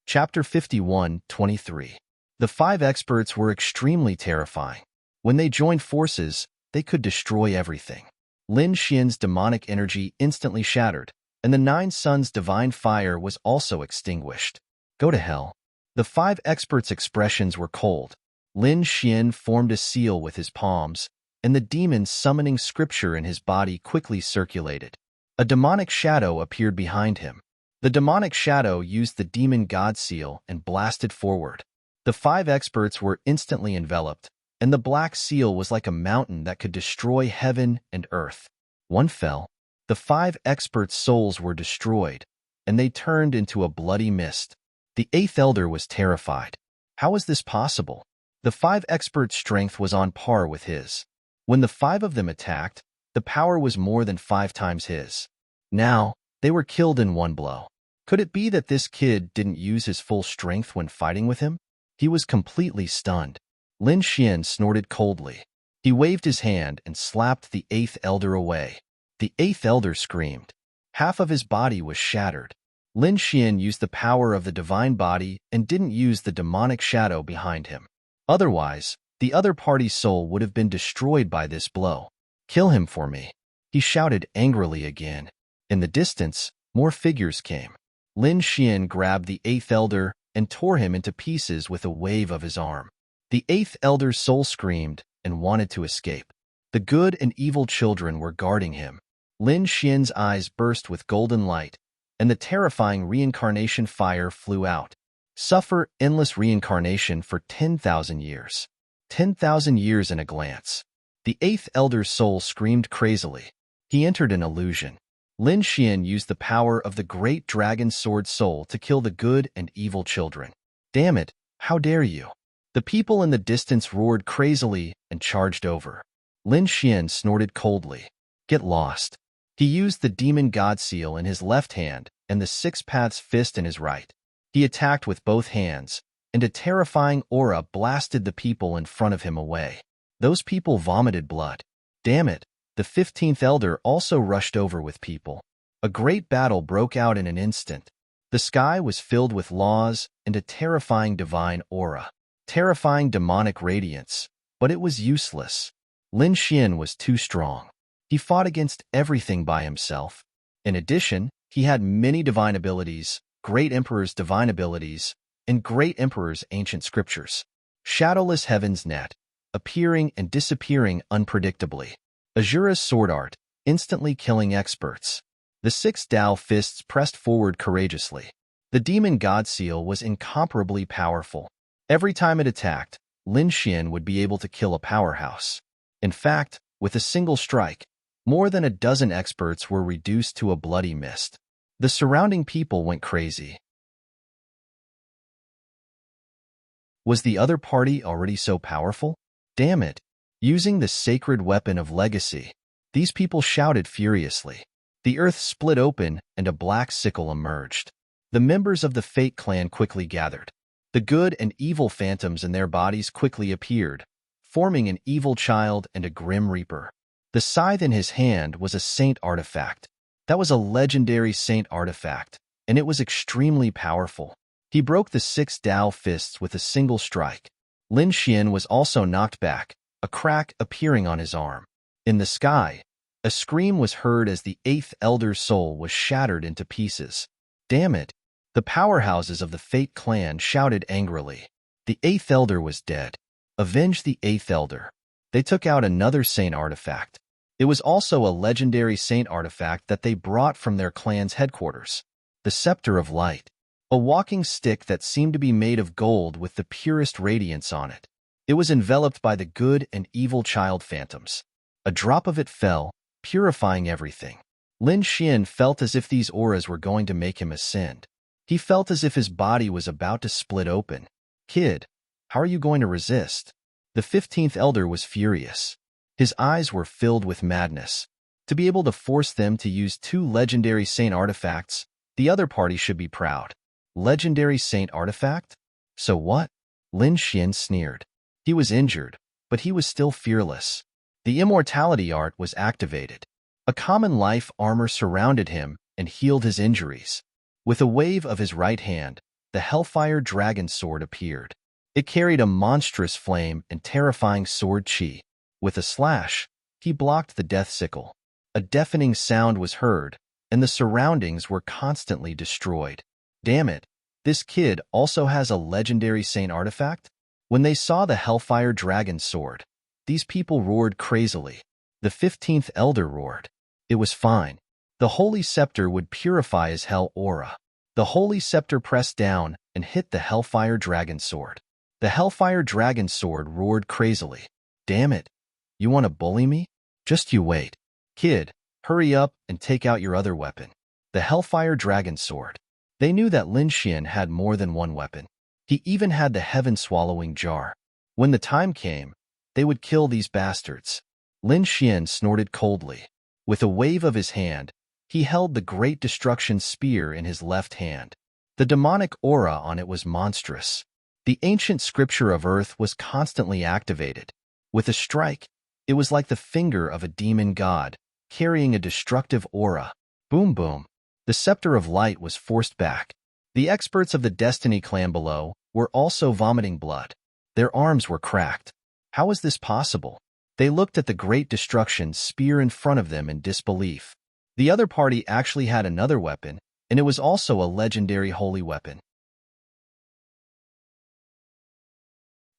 Chapter 51:23. The 5 experts were extremely terrifying. When they joined forces, they could destroy everything. Lin Xian's demonic energy instantly shattered, and the 9 suns' divine fire was also extinguished. "Go to hell." The 5 experts' expressions were cold. Lin Xian formed a seal with his palms, and the demon summoning scripture in his body quickly circulated. A demonic shadow appeared behind him. The demonic shadow used the demon god seal and blasted forward. The 5 experts were instantly enveloped, and the black seal was like a mountain that could destroy heaven and earth. One fell. The 5 experts' souls were destroyed, and they turned into a bloody mist. The 8th elder was terrified. How was this possible? The 5 experts' strength was on par with his. When the 5 of them attacked, the power was more than 5 times his. Now, they were killed in one blow. Could it be that this kid didn't use his full strength when fighting with him? He was completely stunned. Lin Xian snorted coldly. He waved his hand and slapped the 8th elder away. The 8th elder screamed. Half of his body was shattered. Lin Xian used the power of the divine body and didn't use the demonic shadow behind him. Otherwise, the other party's soul would have been destroyed by this blow. "Kill him for me," he shouted angrily again. In the distance, more figures came. Lin Xian grabbed the 8th elder and tore him into pieces with a wave of his arm. The 8th elder's soul screamed and wanted to escape. The good and evil children were guarding him. Lin Xian's eyes burst with golden light, and the terrifying reincarnation fire flew out. Suffer endless reincarnation for 10,000 years. 10,000 years in a glance. The 8th elder's soul screamed crazily. He entered an illusion. Lin Xian used the power of the great dragon sword soul to kill the good and evil children. "Damn it, how dare you!" The people in the distance roared crazily and charged over. Lin Xian snorted coldly. "Get lost." He used the demon god seal in his left hand and the 6 paths fist in his right. He attacked with both hands, and a terrifying aura blasted the people in front of him away. Those people vomited blood. Damn it! The 15th elder also rushed over with people. A great battle broke out in an instant. The sky was filled with laws and a terrifying divine aura. Terrifying demonic radiance, but it was useless. Lin Xian was too strong. He fought against everything by himself. In addition, he had many divine abilities, great emperor's divine abilities, and great emperor's ancient scriptures. Shadowless heaven's net, appearing and disappearing unpredictably. Azura's sword art, instantly killing experts. The 6 Tao fists pressed forward courageously. The demon god seal was incomparably powerful. Every time it attacked, Lin Xian would be able to kill a powerhouse. In fact, with a single strike, more than a dozen experts were reduced to a bloody mist. The surrounding people went crazy. Was the other party already so powerful? Damn it! Using the sacred weapon of legacy, these people shouted furiously. The earth split open and a black sickle emerged. The members of the Fate clan quickly gathered. The good and evil phantoms in their bodies quickly appeared, forming an evil child and a grim reaper. The scythe in his hand was a saint artifact. That was a legendary saint artifact, and it was extremely powerful. He broke the 6 Tao fists with a single strike. Lin Xian was also knocked back, a crack appearing on his arm. In the sky, a scream was heard as the 8th elder's soul was shattered into pieces. Damn it! The powerhouses of the Fate clan shouted angrily. The 8th elder was dead. Avenge the 8th elder. They took out another saint artifact. It was also a legendary saint artifact that they brought from their clan's headquarters. The Scepter of Light. A walking stick that seemed to be made of gold with the purest radiance on it. It was enveloped by the good and evil child phantoms. A drop of it fell, purifying everything. Lin Xian felt as if these auras were going to make him ascend. He felt as if his body was about to split open. Kid, how are you going to resist? The 15th elder was furious. His eyes were filled with madness. To be able to force them to use 2 legendary saint artifacts, the other party should be proud. Legendary saint artifact? So what? Lin Xian sneered. He was injured, but he was still fearless. The immortality art was activated. A common life armor surrounded him and healed his injuries. With a wave of his right hand, the Hellfire Dragon Sword appeared. It carried a monstrous flame and terrifying sword chi. With a slash, he blocked the death sickle. A deafening sound was heard, and the surroundings were constantly destroyed. Damn it, this kid also has a legendary saint artifact? When they saw the Hellfire Dragon Sword, these people roared crazily. The 15th elder roared. It was fine. The Holy Scepter would purify his hell aura. The Holy Scepter pressed down and hit the Hellfire Dragon Sword. The Hellfire Dragon Sword roared crazily. Damn it. You want to bully me? Just you wait. Kid, hurry up and take out your other weapon. The Hellfire Dragon Sword. They knew that Lin Xian had more than one weapon. He even had the heaven-swallowing jar. When the time came, they would kill these bastards. Lin Xian snorted coldly. With a wave of his hand, he held the Great Destruction Spear in his left hand. The demonic aura on it was monstrous. The ancient scripture of Earth was constantly activated. With a strike, it was like the finger of a demon god, carrying a destructive aura. Boom boom. The Scepter of Light was forced back. The experts of the Destiny clan below were also vomiting blood. Their arms were cracked. How was this possible? They looked at the Great Destruction Spear in front of them in disbelief. The other party actually had another weapon, and it was also a legendary holy weapon.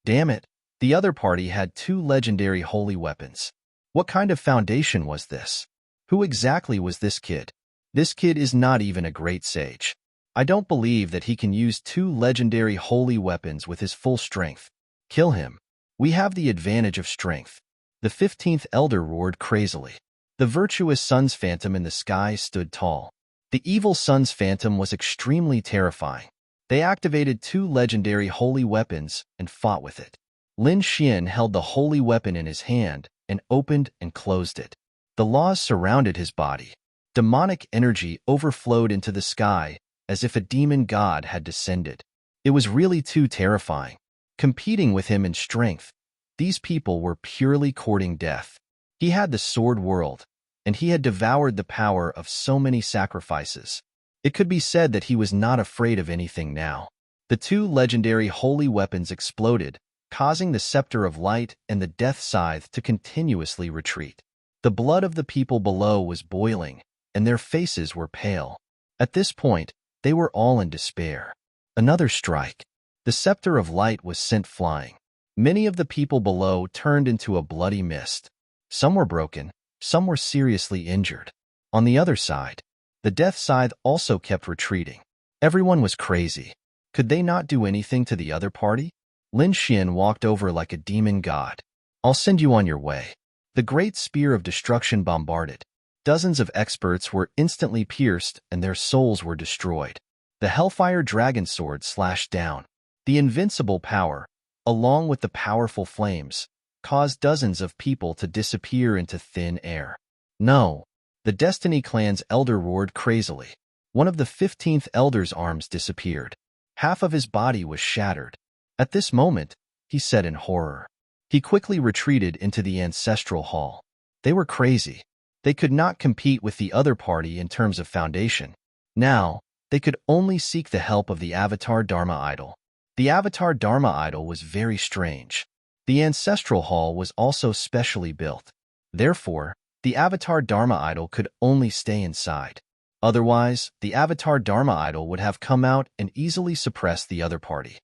Damn it, the other party had 2 legendary holy weapons. What kind of foundation was this? Who exactly was this kid? This kid is not even a great sage. I don't believe that he can use 2 legendary holy weapons with his full strength. Kill him. We have the advantage of strength. The 15th elder roared crazily. The virtuous sun's phantom in the sky stood tall. The evil sun's phantom was extremely terrifying. They activated 2 legendary holy weapons and fought with it. Lin Xian held the holy weapon in his hand and opened and closed it. The laws surrounded his body. Demonic energy overflowed into the sky as if a demon god had descended. It was really too terrifying. Competing with him in strength, these people were purely courting death. He had the sword world, and he had devoured the power of so many sacrifices. It could be said that he was not afraid of anything now. The 2 legendary holy weapons exploded, causing the Scepter of Light and the Death Scythe to continuously retreat. The blood of the people below was boiling, and their faces were pale. At this point, they were all in despair. Another strike. The Scepter of Light was sent flying. Many of the people below turned into a bloody mist. Some were broken, some were seriously injured. On the other side, the Death Scythe also kept retreating. Everyone was crazy. Could they not do anything to the other party? Lin Xian walked over like a demon god. I'll send you on your way. The great spear of destruction bombarded. Dozens of experts were instantly pierced and their souls were destroyed. The Hellfire Dragon Sword slashed down. The invincible power, along with the powerful flames, caused dozens of people to disappear into thin air. No. The Destiny clan's elder roared crazily. One of the 15th elder's arms disappeared. Half of his body was shattered. At this moment, he said in horror. He quickly retreated into the ancestral hall. They were crazy. They could not compete with the other party in terms of foundation. Now, they could only seek the help of the Avatar Dharma idol. The Avatar Dharma idol was very strange. The ancestral hall was also specially built. Therefore, the Avatar Dharma idol could only stay inside. Otherwise, the Avatar Dharma idol would have come out and easily suppressed the other party.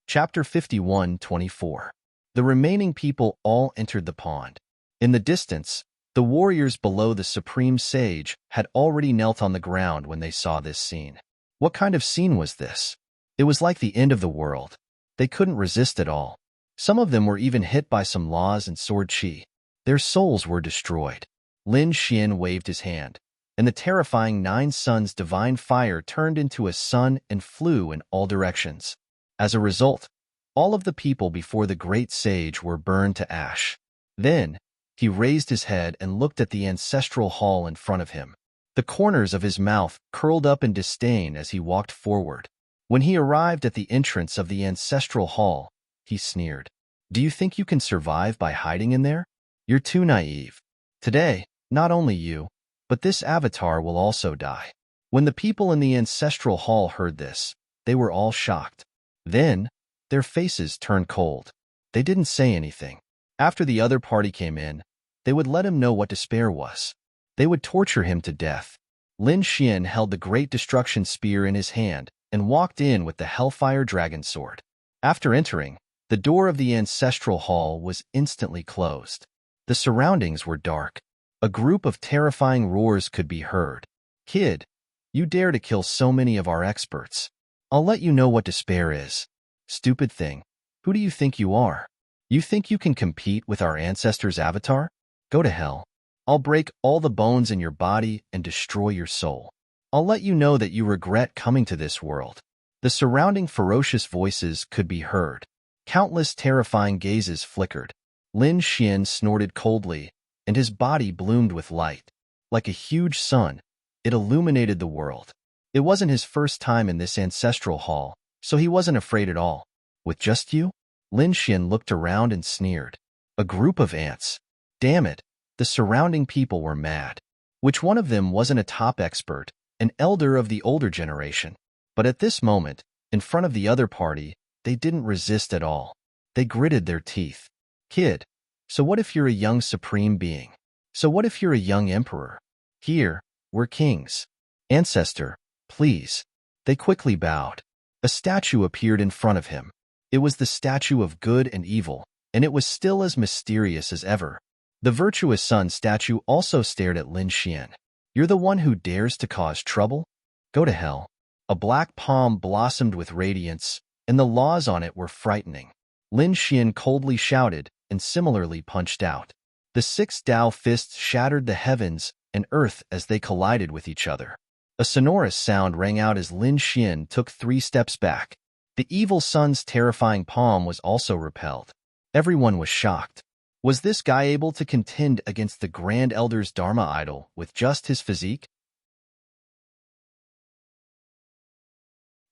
Chapter 51:24. The remaining people all entered the pond. In the distance, the warriors below the Supreme Sage had already knelt on the ground when they saw this scene. What kind of scene was this? It was like the end of the world. They couldn't resist at all. Some of them were even hit by some laws and sword chi. Their souls were destroyed. Lin Xian waved his hand. and the terrifying 9 suns divine fire turned into a sun and flew in all directions. As a result, all of the people before the great sage were burned to ash. Then, he raised his head and looked at the ancestral hall in front of him. The corners of his mouth curled up in disdain as he walked forward. When he arrived at the entrance of the ancestral hall, he sneered. "Do you think you can survive by hiding in there? You're too naive. Today, not only you, but this avatar will also die." When the people in the ancestral hall heard this, they were all shocked. Then, their faces turned cold. They didn't say anything. After the other party came in, they would let him know what despair was. They would torture him to death. Lin Xian held the Great Destruction Spear in his hand and walked in with the Hellfire Dragon Sword. After entering, the door of the ancestral hall was instantly closed. The surroundings were dark. A group of terrifying roars could be heard. "Kid, you dare to kill so many of our experts. I'll let you know what despair is. Stupid thing. Who do you think you are? You think you can compete with our ancestors' avatar? Go to hell. I'll break all the bones in your body and destroy your soul. I'll let you know that you regret coming to this world." The surrounding ferocious voices could be heard. Countless terrifying gazes flickered. Lin Xian snorted coldly, and his body bloomed with light. Like a huge sun, it illuminated the world. It wasn't his first time in this ancestral hall, so he wasn't afraid at all. "With just you?" Lin Xian looked around and sneered. "A group of ants. Damn it, the surrounding people were mad. Which one of them wasn't a top expert, an elder of the older generation? But at this moment, in front of the other party, they didn't resist at all. They gritted their teeth. "Kid, so what if you're a young supreme being? So what if you're a young emperor? Here, we're kings. Ancestor, please." They quickly bowed. A statue appeared in front of him. It was the statue of good and evil, and it was still as mysterious as ever. The virtuous sun statue also stared at Lin Xian. "You're the one who dares to cause trouble? Go to hell." A black palm blossomed with radiance, and the laws on it were frightening. Lin Xian coldly shouted and similarly punched out. The 6 Tao fists shattered the heavens and earth as they collided with each other. A sonorous sound rang out as Lin Xian took 3 steps back. The evil sun's terrifying palm was also repelled. Everyone was shocked. Was this guy able to contend against the Grand Elder's Dharma idol with just his physique?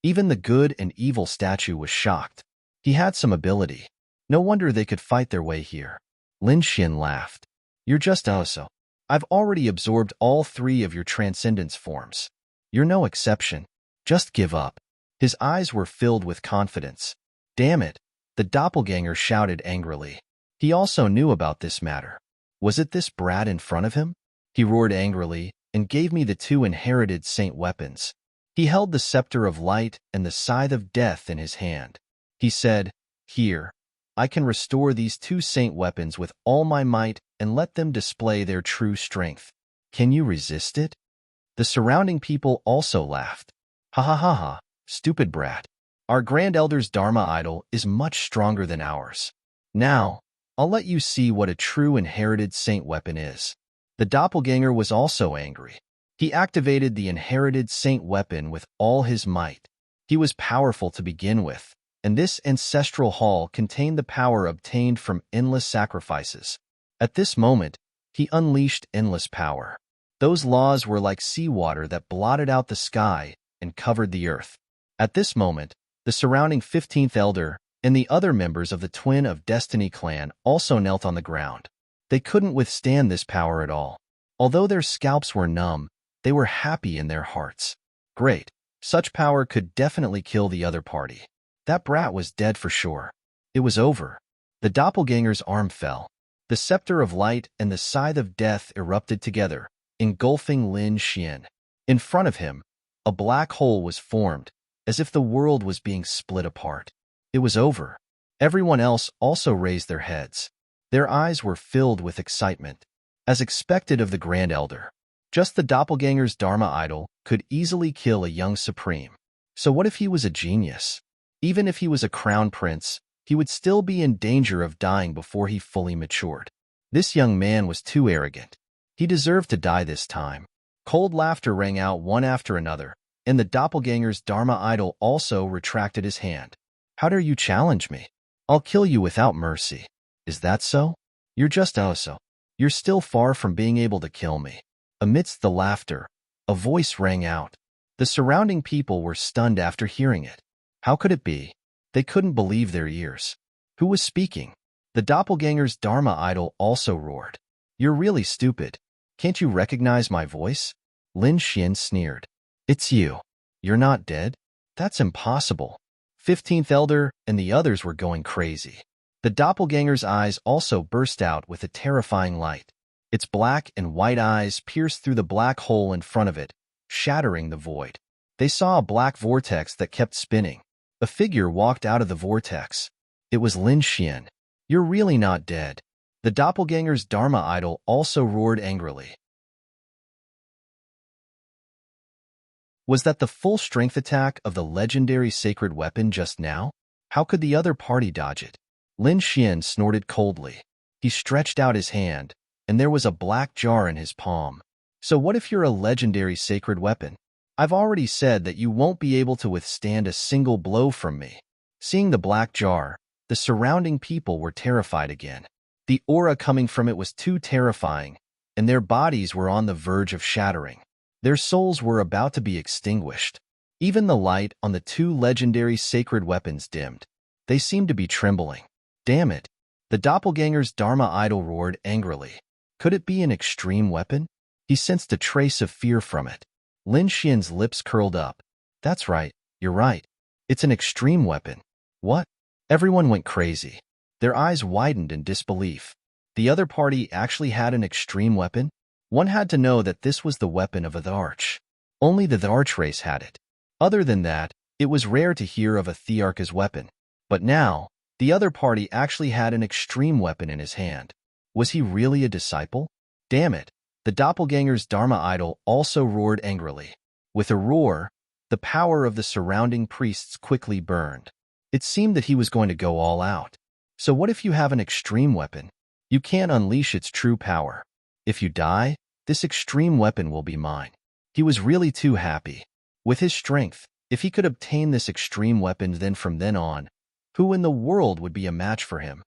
Even the good and evil statue was shocked. He had some ability. No wonder they could fight their way here. Lin Xian laughed. "You're just Oso. I've already absorbed all 3 of your transcendence forms. You're no exception. Just give up." His eyes were filled with confidence. "Damn it," the doppelganger shouted angrily. He also knew about this matter. Was it this brat in front of him? He roared angrily and gave me the 2 inherited saint weapons. He held the scepter of light and the scythe of death in his hand. He said, "Here, I can restore these 2 saint weapons with all my might and let them display their true strength. Can you resist it?" The surrounding people also laughed. "Ha ha ha ha, stupid brat. Our Grand Elder's Dharma idol is much stronger than ours. Now, I'll let you see what a true inherited saint weapon is." The doppelganger was also angry. He activated the inherited saint weapon with all his might. He was powerful to begin with, and this ancestral hall contained the power obtained from endless sacrifices. At this moment, he unleashed endless power. Those laws were like seawater that blotted out the sky and covered the earth. At this moment, the surrounding 15th Elder and the other members of the Twin of Destiny clan also knelt on the ground. They couldn't withstand this power at all. Although their scalps were numb, they were happy in their hearts. Great. Such power could definitely kill the other party. That brat was dead for sure. It was over. The doppelganger's arm fell. The scepter of light and the scythe of death erupted together, engulfing Lin Xian. In front of him, a black hole was formed, as if the world was being split apart. It was over. Everyone else also raised their heads. Their eyes were filled with excitement. As expected of the Grand Elder, just the doppelganger's Dharma idol could easily kill a young supreme. So what if he was a genius? Even if he was a crown prince, he would still be in danger of dying before he fully matured. This young man was too arrogant. He deserved to die this time. Cold laughter rang out one after another, and the doppelganger's Dharma idol also retracted his hand. How dare you challenge me? I'll kill you without mercy. Is that so? You're just so. You're still far from being able to kill me. Amidst the laughter, a voice rang out. The surrounding people were stunned after hearing it. How could it be? They couldn't believe their ears. Who was speaking? The doppelganger's Dharma idol also roared. You're really stupid. Can't you recognize my voice? Lin Xian sneered. It's you. You're not dead? That's impossible. 15th Elder and the others were going crazy. The doppelganger's eyes also burst out with a terrifying light. Its black and white eyes pierced through the black hole in front of it, shattering the void. They saw a black vortex that kept spinning. A figure walked out of the vortex. It was Lin Xian. You're really not dead. The doppelganger's Dharma idol also roared angrily. Was that the full strength attack of the legendary sacred weapon just now? How could the other party dodge it? Lin Xian snorted coldly. He stretched out his hand, and there was a black jar in his palm. So what if you're a legendary sacred weapon? I've already said that you won't be able to withstand a single blow from me. Seeing the black jar, the surrounding people were terrified again. The aura coming from it was too terrifying, and their bodies were on the verge of shattering. Their souls were about to be extinguished. Even the light on the two legendary sacred weapons dimmed. They seemed to be trembling. Damn it! The doppelganger's Dharma idol roared angrily. Could it be an extreme weapon? He sensed a trace of fear from it. Lin Xian's lips curled up. That's right, you're right. It's an extreme weapon. What? Everyone went crazy. Their eyes widened in disbelief. The other party actually had an extreme weapon? One had to know that this was the weapon of a Tharch. Only the Tharch race had it. Other than that, it was rare to hear of a Thearcha's weapon. But now, the other party actually had an extreme weapon in his hand. Was he really a disciple? Damn it! The doppelganger's Dharma idol also roared angrily. With a roar, the power of the surrounding priests quickly burned. It seemed that he was going to go all out. So what if you have an extreme weapon? You can't unleash its true power. If you die, this extreme weapon will be mine. He was really too happy. With his strength, if he could obtain this extreme weapon, then from then on, who in the world would be a match for him?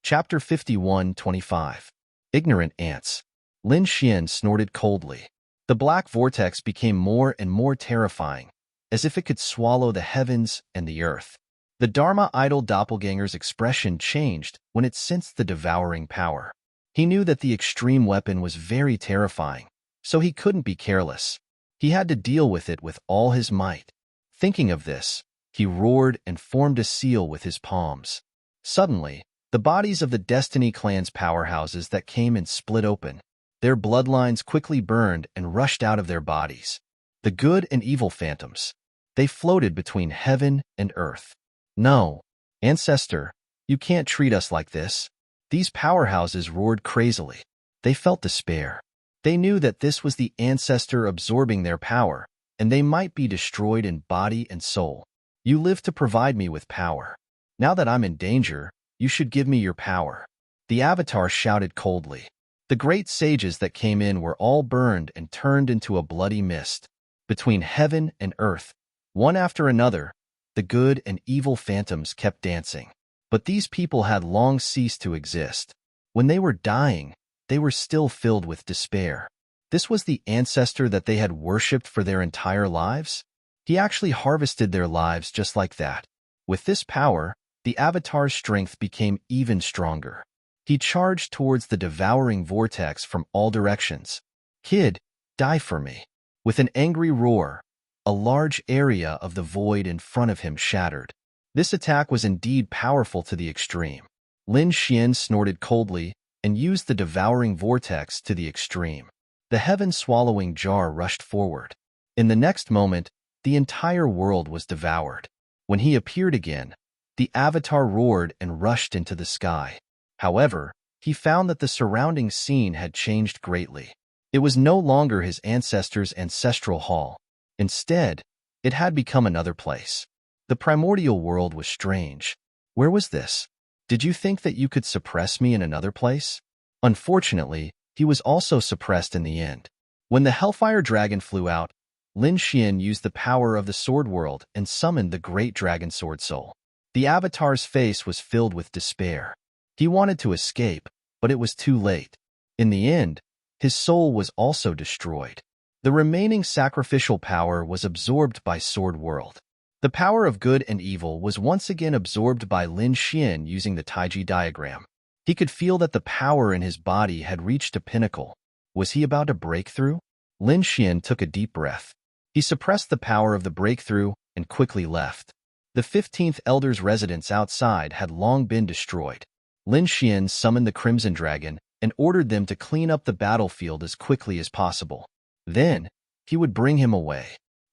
Chapter 51-25. Ignorant Ants. Lin Xian snorted coldly. The black vortex became more and more terrifying, as if it could swallow the heavens and the earth. The Dharma idol doppelganger's expression changed when it sensed the devouring power. He knew that the extreme weapon was very terrifying, so he couldn't be careless. He had to deal with it with all his might. Thinking of this, he roared and formed a seal with his palms. Suddenly, the bodies of the Destiny Clan's powerhouses that came and split open. Their bloodlines quickly burned and rushed out of their bodies. The good and evil phantoms. They floated between heaven and earth. No, Ancestor, you can't treat us like this. These powerhouses roared crazily. They felt despair. They knew that this was the Ancestor absorbing their power, and they might be destroyed in body and soul. You live to provide me with power. Now that I'm in danger, you should give me your power. The Avatar shouted coldly. The great sages that came in were all burned and turned into a bloody mist. Between heaven and earth, one after another, the good and evil phantoms kept dancing. But these people had long ceased to exist. When they were dying, they were still filled with despair. This was the Ancestor that they had worshipped for their entire lives? He actually harvested their lives just like that. With this power, the Avatar's strength became even stronger. He charged towards the devouring vortex from all directions. Kid, die for me. With an angry roar, a large area of the void in front of him shattered. This attack was indeed powerful to the extreme. Lin Xian snorted coldly and used the devouring vortex to the extreme. The heaven-swallowing jar rushed forward. In the next moment, the entire world was devoured. When he appeared again, the Avatar roared and rushed into the sky. However, he found that the surrounding scene had changed greatly. It was no longer his ancestors' ancestral hall. Instead, it had become another place. The primordial world was strange. Where was this? Did you think that you could suppress me in another place? Unfortunately, he was also suppressed in the end. When the Hellfire Dragon flew out, Lin Xian used the power of the Sword World and summoned the Great Dragon Sword Soul. The Avatar's face was filled with despair. He wanted to escape, but it was too late. In the end, his soul was also destroyed. The remaining sacrificial power was absorbed by Sword World. The power of good and evil was once again absorbed by Lin Xian using the Taiji diagram. He could feel that the power in his body had reached a pinnacle. Was he about to break through? Lin Xian took a deep breath. He suppressed the power of the breakthrough and quickly left. The 15th Elder's residence outside had long been destroyed. Lin Xian summoned the Crimson Dragon and ordered them to clean up the battlefield as quickly as possible. Then, he would bring him away.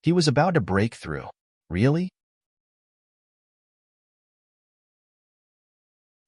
He was about to break through. Really?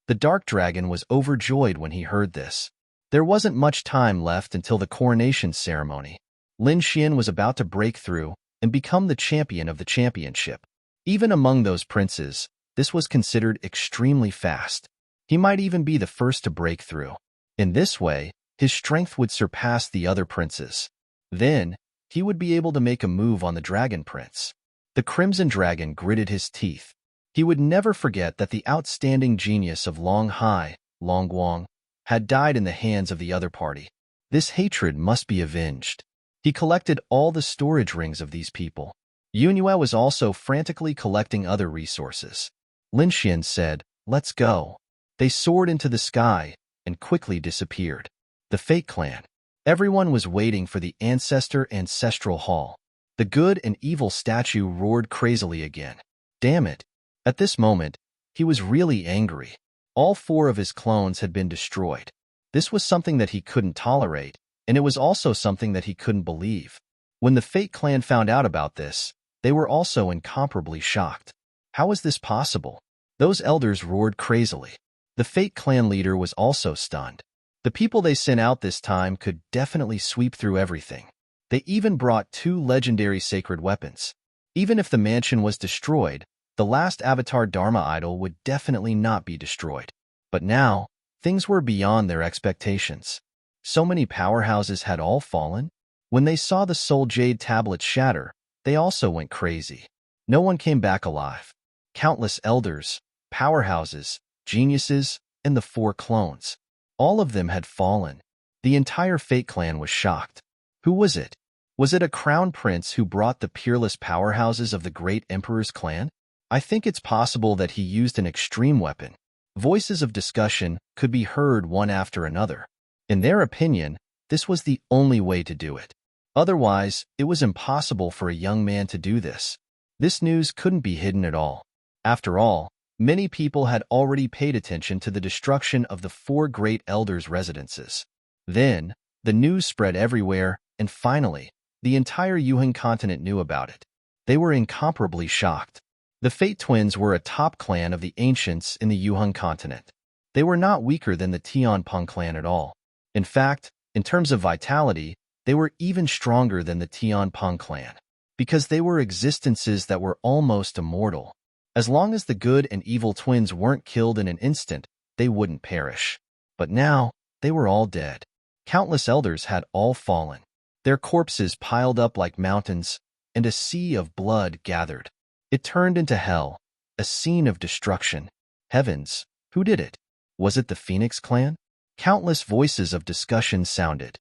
The Dark Dragon was overjoyed when he heard this. There wasn't much time left until the coronation ceremony. Lin Xian was about to break through and become the champion of the championship. Even among those princes, this was considered extremely fast. He might even be the first to break through. In this way, his strength would surpass the other princes. Then, he would be able to make a move on the Dragon Prince. The Crimson Dragon gritted his teeth. He would never forget that the outstanding genius of Long Hai, Long Guang, had died in the hands of the other party. This hatred must be avenged. He collected all the storage rings of these people. Yunhua was also frantically collecting other resources. Lin Xian said, "Let's go." They soared into the sky and quickly disappeared. The Fate Clan. Everyone was waiting for the ancestral hall. The good and evil statue roared crazily again. Damn it. At this moment, he was really angry. All 4 of his clones had been destroyed. This was something that he couldn't tolerate, and it was also something that he couldn't believe. When the Fate Clan found out about this, they were also incomparably shocked. How was this possible? Those elders roared crazily. The Fate Clan leader was also stunned. The people they sent out this time could definitely sweep through everything. They even brought 2 legendary sacred weapons. Even if the mansion was destroyed, the last Avatar Dharma idol would definitely not be destroyed. But now, things were beyond their expectations. So many powerhouses had all fallen. When they saw the Soul Jade tablets shatter, they also went crazy. No one came back alive. Countless elders, powerhouses, geniuses, and the 4 clones. All of them had fallen. The entire Fate Clan was shocked. Who was it? Was it a crown prince who brought the peerless powerhouses of the great emperor's clan? I think it's possible that he used an extreme weapon. Voices of discussion could be heard one after another. In their opinion, this was the only way to do it. Otherwise, it was impossible for a young man to do this. This news couldn't be hidden at all. After all, many people had already paid attention to the destruction of the 4 great elders' residences. Then, the news spread everywhere, and finally, the entire Yuhan continent knew about it. They were incomparably shocked. The Fate Twins were a top clan of the ancients in the Yuhan continent. They were not weaker than the Tianpeng clan at all. In fact, in terms of vitality, they were even stronger than the Tianpeng clan, because they were existences that were almost immortal. As long as the good and evil twins weren't killed in an instant, they wouldn't perish. But now, they were all dead. Countless elders had all fallen. Their corpses piled up like mountains, and a sea of blood gathered. It turned into hell, a scene of destruction. Heavens, who did it? Was it the Phoenix clan? Countless voices of discussion sounded.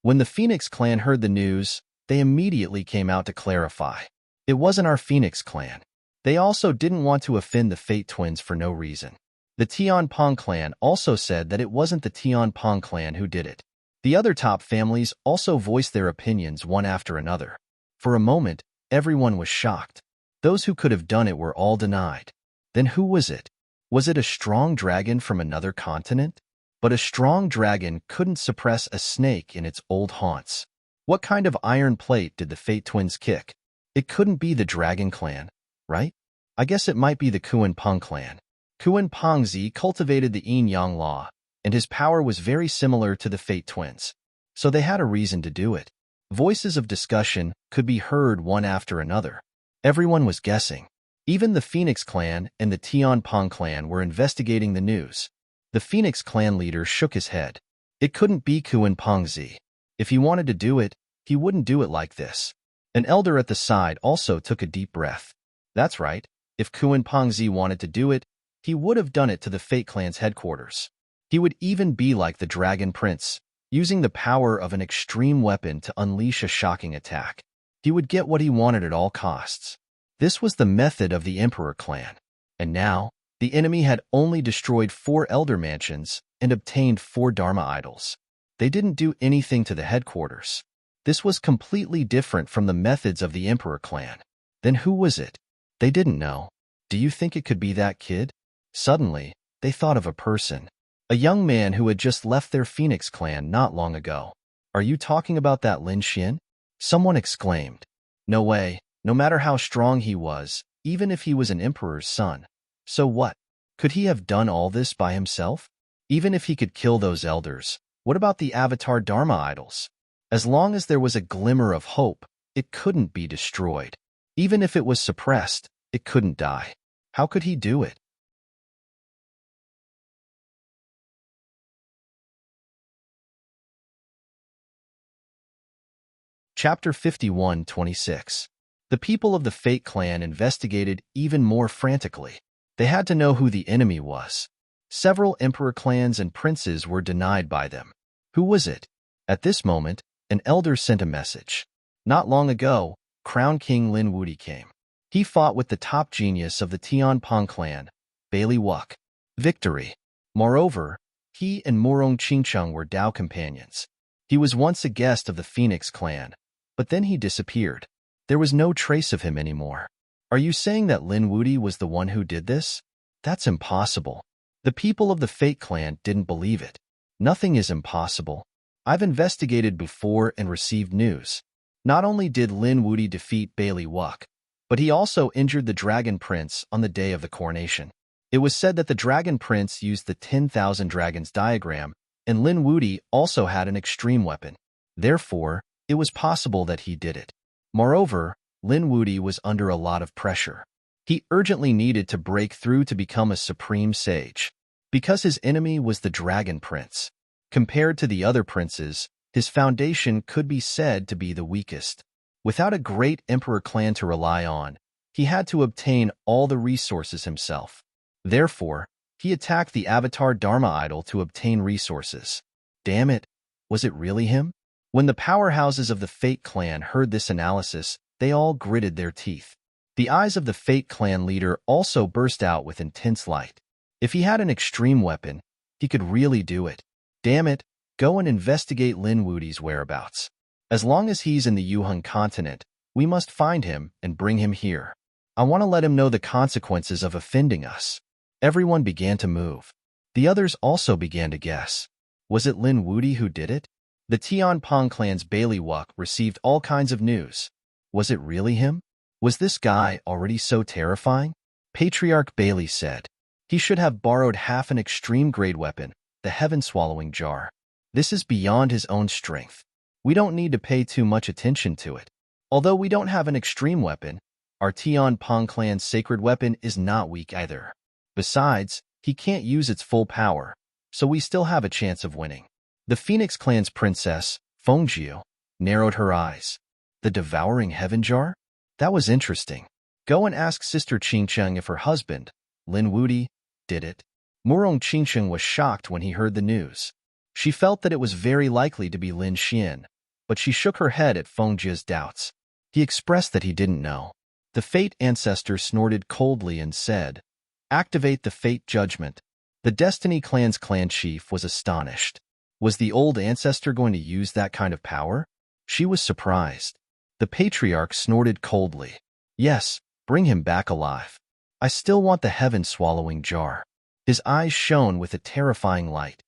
When the Phoenix clan heard the news, they immediately came out to clarify. It wasn't our Phoenix clan. They also didn't want to offend the Fate Twins for no reason. The Tianpeng clan also said that it wasn't the Tianpeng clan who did it. The other top families also voiced their opinions one after another. For a moment, everyone was shocked. Those who could have done it were all denied. Then who was it? Was it a strong dragon from another continent? But a strong dragon couldn't suppress a snake in its old haunts. What kind of iron plate did the Fate Twins kick? It couldn't be the Dragon Clan, right? I guess it might be the Kuan Peng clan. Kuan Pengzi cultivated the yin-yang law, and his power was very similar to the Fate Twins. So they had a reason to do it. Voices of discussion could be heard one after another. Everyone was guessing. Even the Phoenix clan and the Tianping clan were investigating the news. The Phoenix clan leader shook his head. It couldn't be Kuan Pengzi. If he wanted to do it, he wouldn't do it like this. An elder at the side also took a deep breath. That's right. If Kuan Pengzi wanted to do it, he would have done it to the Fate Clan's headquarters. He would even be like the Dragon Prince, using the power of an extreme weapon to unleash a shocking attack. He would get what he wanted at all costs. This was the method of the Emperor clan. And now, the enemy had only destroyed 4 elder mansions and obtained 4 Dharma idols. They didn't do anything to the headquarters. This was completely different from the methods of the Emperor clan. Then who was it? They didn't know. Do you think it could be that kid? Suddenly, they thought of a person. A young man who had just left their Phoenix clan not long ago. Are you talking about that Lin Xin? Someone exclaimed. No way, no matter how strong he was, even if he was an emperor's son. So what? Could he have done all this by himself? Even if he could kill those elders, what about the Avatar Dharma idols? As long as there was a glimmer of hope, it couldn't be destroyed. Even if it was suppressed, it couldn't die. How could he do it? Chapter 51:26. The people of the Fate clan investigated even more frantically. They had to know who the enemy was. Several emperor clans and princes were denied by them. Who was it? At this moment, an elder sent a message. Not long ago, Crown King Lin Wudi came. He fought with the top genius of the Tianping clan, Bailey Wuk. Victory. Moreover, he and Murong Qingcheng were Dao companions. He was once a guest of the Phoenix clan, but then he disappeared. There was no trace of him anymore. Are you saying that Lin Wudi was the one who did this? That's impossible. The people of the Fate clan didn't believe it. Nothing is impossible. I've investigated before and received news. Not only did Lin Wudi defeat Bailey Wuk, but he also injured the Dragon Prince on the day of the coronation. It was said that the Dragon Prince used the 10,000 Dragons diagram, and Lin Wudi also had an extreme weapon. Therefore, it was possible that he did it. Moreover, Lin Wudi was under a lot of pressure. He urgently needed to break through to become a supreme sage. Because his enemy was the Dragon Prince. Compared to the other princes, his foundation could be said to be the weakest. Without a great emperor clan to rely on, he had to obtain all the resources himself. Therefore, he attacked the Avatar Dharma idol to obtain resources. Damn it, was it really him? When the powerhouses of the Fate clan heard this analysis, they all gritted their teeth. The eyes of the Fate clan leader also burst out with intense light. If he had an extreme weapon, he could really do it. Damn it, go and investigate Lin Wudi's whereabouts. As long as he's in the Yuhun continent, we must find him and bring him here. I want to let him know the consequences of offending us. Everyone began to move. The others also began to guess. Was it Lin Wudi who did it? The Tianping clan's Bailey Wuk received all kinds of news. Was it really him? Was this guy already so terrifying? Patriarch Bailey said. He should have borrowed half an extreme-grade weapon, the heaven-swallowing jar. This is beyond his own strength. We don't need to pay too much attention to it. Although we don't have an extreme weapon, our Tianping clan's sacred weapon is not weak either. Besides, he can't use its full power, so we still have a chance of winning. The Phoenix clan's princess, Fengjiu, narrowed her eyes. The devouring heaven jar? That was interesting. Go and ask Sister Qingcheng if her husband, Lin Wudi, did it. Murong Qingcheng was shocked when he heard the news. She felt that it was very likely to be Lin Xian, but she shook her head at Fengjiu's doubts. He expressed that he didn't know. The Fate ancestor snorted coldly and said, "Activate the Fate judgment." The Destiny clan's clan chief was astonished. Was the old ancestor going to use that kind of power? She was surprised. The patriarch snorted coldly. Yes, bring him back alive. I still want the heaven-swallowing jar. His eyes shone with a terrifying light.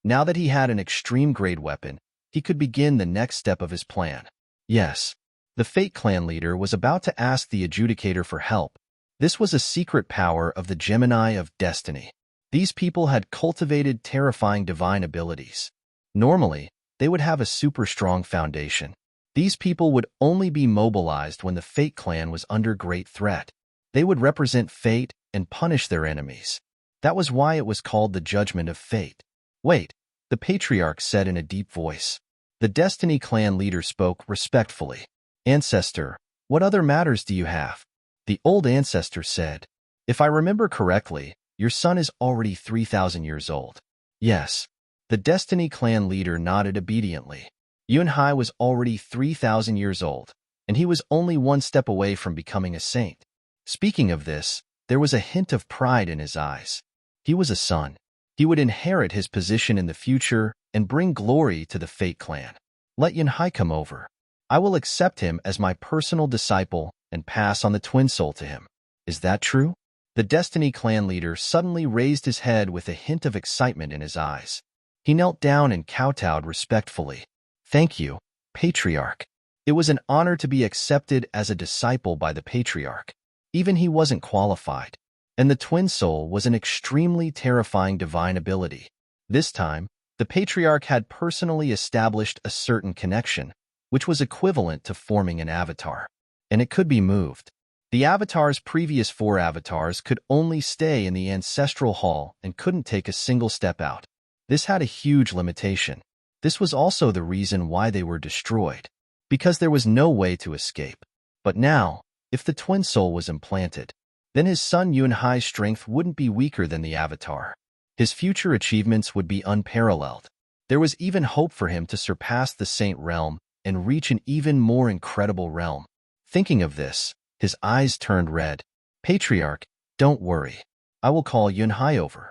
Now that he had an extreme-grade weapon, he could begin the next step of his plan. Yes, the Fate clan leader was about to ask the adjudicator for help. This was a secret power of the Gemini of Destiny. These people had cultivated terrifying divine abilities. Normally, they would have a super strong foundation. These people would only be mobilized when the Fate clan was under great threat. They would represent fate and punish their enemies. That was why it was called the Judgment of Fate. Wait, the patriarch said in a deep voice. The Destiny clan leader spoke respectfully. Ancestor, what other matters do you have? The old ancestor said, if I remember correctly, your son is already 3,000 years old. Yes. The Destiny clan leader nodded obediently. Yunhai was already 3,000 years old, and he was only one step away from becoming a saint. Speaking of this, there was a hint of pride in his eyes. He was a son. He would inherit his position in the future and bring glory to the Fate clan. Let Yunhai come over. I will accept him as my personal disciple and pass on the twin soul to him. Is that true? The Destiny clan leader suddenly raised his head with a hint of excitement in his eyes. He knelt down and kowtowed respectfully. Thank you, Patriarch. It was an honor to be accepted as a disciple by the Patriarch. Even he wasn't qualified. And the twin soul was an extremely terrifying divine ability. This time, the Patriarch had personally established a certain connection, which was equivalent to forming an avatar. And it could be moved. The avatar's previous 4 avatars could only stay in the ancestral hall and couldn't take a single step out. This had a huge limitation. This was also the reason why they were destroyed, because there was no way to escape. But now, if the twin soul was implanted, then his son Yunhai's strength wouldn't be weaker than the avatar. His future achievements would be unparalleled. There was even hope for him to surpass the saint realm and reach an even more incredible realm. Thinking of this, his eyes turned red. Patriarch, don't worry. I will call Yunhai over.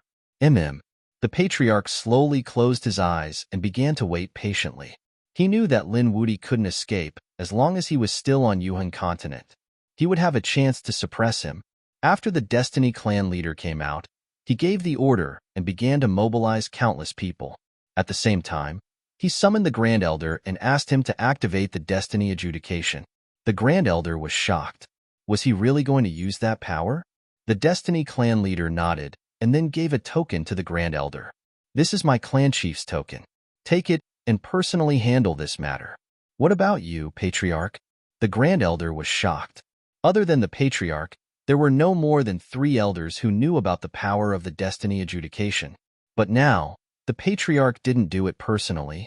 The Patriarch slowly closed his eyes and began to wait patiently. He knew that Lin Wudi couldn't escape as long as he was still on Yuhan continent. He would have a chance to suppress him. After the Destiny clan leader came out, he gave the order and began to mobilize countless people. At the same time, he summoned the Grand Elder and asked him to activate the Destiny adjudication. The Grand Elder was shocked. Was he really going to use that power? The Destiny clan leader nodded and then gave a token to the Grand Elder. This is my clan chief's token. Take it and personally handle this matter. What about you, Patriarch? The Grand Elder was shocked. Other than the Patriarch, there were no more than 3 elders who knew about the power of the Destiny adjudication. But now, the Patriarch didn't do it personally.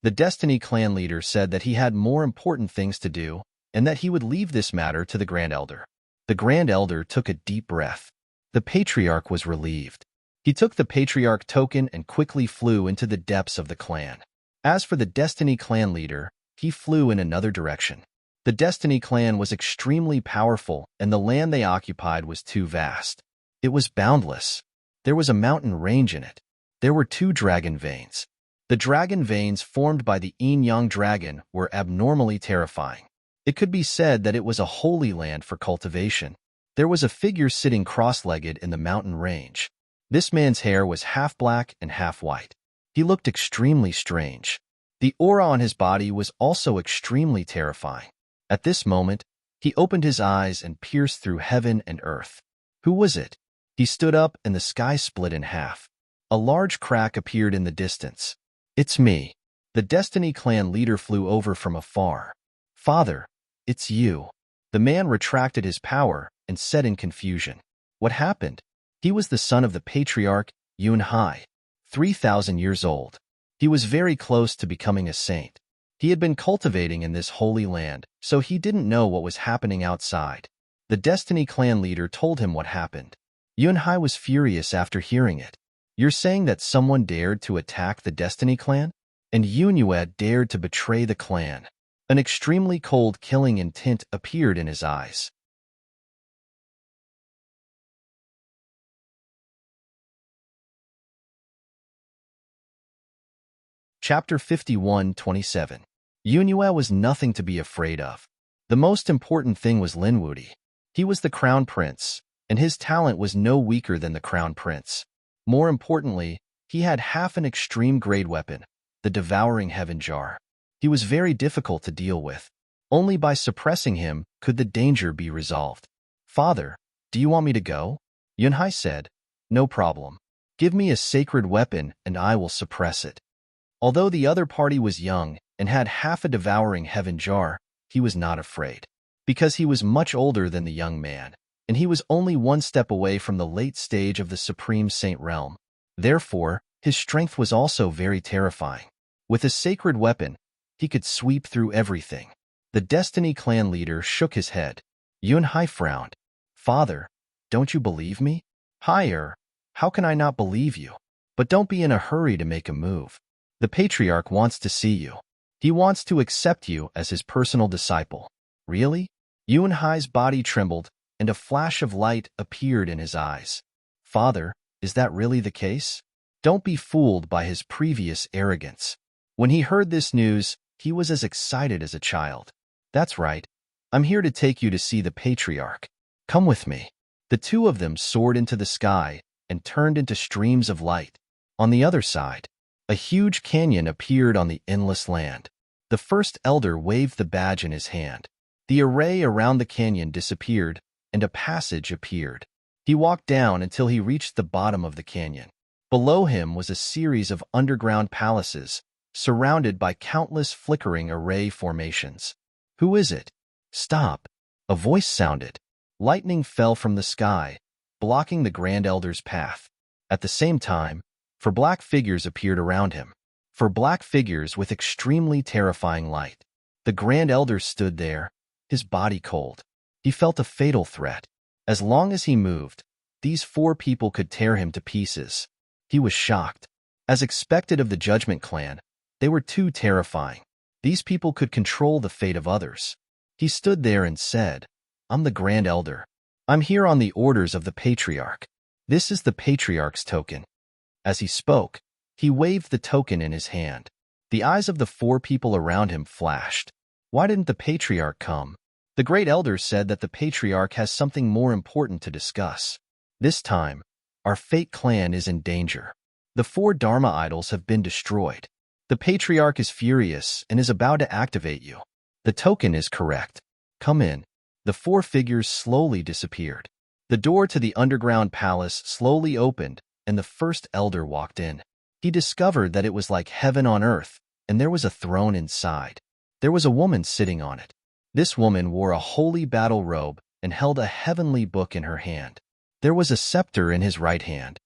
The Destiny clan leader said that he had more important things to do and that he would leave this matter to the Grand Elder. The Grand Elder took a deep breath. The Patriarch was relieved. He took the Patriarch token and quickly flew into the depths of the clan. As for the Destiny clan leader, he flew in another direction. The Destiny clan was extremely powerful and the land they occupied was too vast. It was boundless. There was a mountain range in it. There were 2 dragon veins. The dragon veins formed by the yin-yang dragon were abnormally terrifying. It could be said that it was a holy land for cultivation. There was a figure sitting cross-legged in the mountain range. This man's hair was half black and half white. He looked extremely strange. The aura on his body was also extremely terrifying. At this moment, he opened his eyes and pierced through heaven and earth. Who was it? He stood up and the sky split in half. A large crack appeared in the distance. It's me. The Destiny clan leader flew over from afar. Father, it's you. The man retracted his power and said in confusion. What happened? He was the son of the Patriarch, Yunhai, 3,000 years old. He was very close to becoming a saint. He had been cultivating in this holy land, so he didn't know what was happening outside. The Destiny clan leader told him what happened. Yunhai was furious after hearing it. You're saying that someone dared to attack the Destiny clan? And Yunyue dared to betray the clan. An extremely cold, killing intent appeared in his eyes. Chapter 51:27. Yunyue was nothing to be afraid of. The most important thing was Lin Wudi. He was the crown prince, and his talent was no weaker than the crown prince. More importantly, he had half an extreme grade weapon, the devouring heaven jar. He was very difficult to deal with. Only by suppressing him could the danger be resolved. Father, do you want me to go? Yunhai said. No problem. Give me a sacred weapon and I will suppress it. Although the other party was young and had half a devouring heaven jar, he was not afraid, because he was much older than the young man, and he was only one step away from the late stage of the Supreme Saint realm. Therefore, his strength was also very terrifying. With a sacred weapon, he could sweep through everything. The Destiny clan leader shook his head. Yunhai frowned. Father, don't you believe me? Higher, how can I not believe you? But don't be in a hurry to make a move. The patriarch wants to see you. He wants to accept you as his personal disciple. Really? Yunhai's body trembled, and a flash of light appeared in his eyes. Father, is that really the case? Don't be fooled by his previous arrogance. When he heard this news, he was as excited as a child. That's right. I'm here to take you to see the patriarch. Come with me. The two of them soared into the sky and turned into streams of light. On the other side, a huge canyon appeared on the endless land. The first elder waved the badge in his hand. The array around the canyon disappeared, and a passage appeared. He walked down until he reached the bottom of the canyon. Below him was a series of underground palaces, surrounded by countless flickering array formations. Who is it? Stop! A voice sounded. Lightning fell from the sky, blocking the Grand Elder's path. At the same time, four black figures appeared around him. Four black figures with extremely terrifying light. The Grand Elder stood there, his body cold. He felt a fatal threat. As long as he moved, these four people could tear him to pieces. He was shocked. As expected of the Judgment Clan, they were too terrifying. These people could control the fate of others. He stood there and said, I'm the Grand Elder. I'm here on the orders of the Patriarch. This is the Patriarch's token. As he spoke, he waved the token in his hand. The eyes of the four people around him flashed. Why didn't the Patriarch come? The Great Elder said that the Patriarch has something more important to discuss. This time, our Fate clan is in danger. The four Dharma idols have been destroyed. The Patriarch is furious and is about to activate you. The token is correct. Come in. The four figures slowly disappeared. The door to the underground palace slowly opened, and the first elder walked in. He discovered that it was like heaven on earth, and there was a throne inside. There was a woman sitting on it. This woman wore a holy battle robe and held a heavenly book in her hand. There was a scepter in his right hand.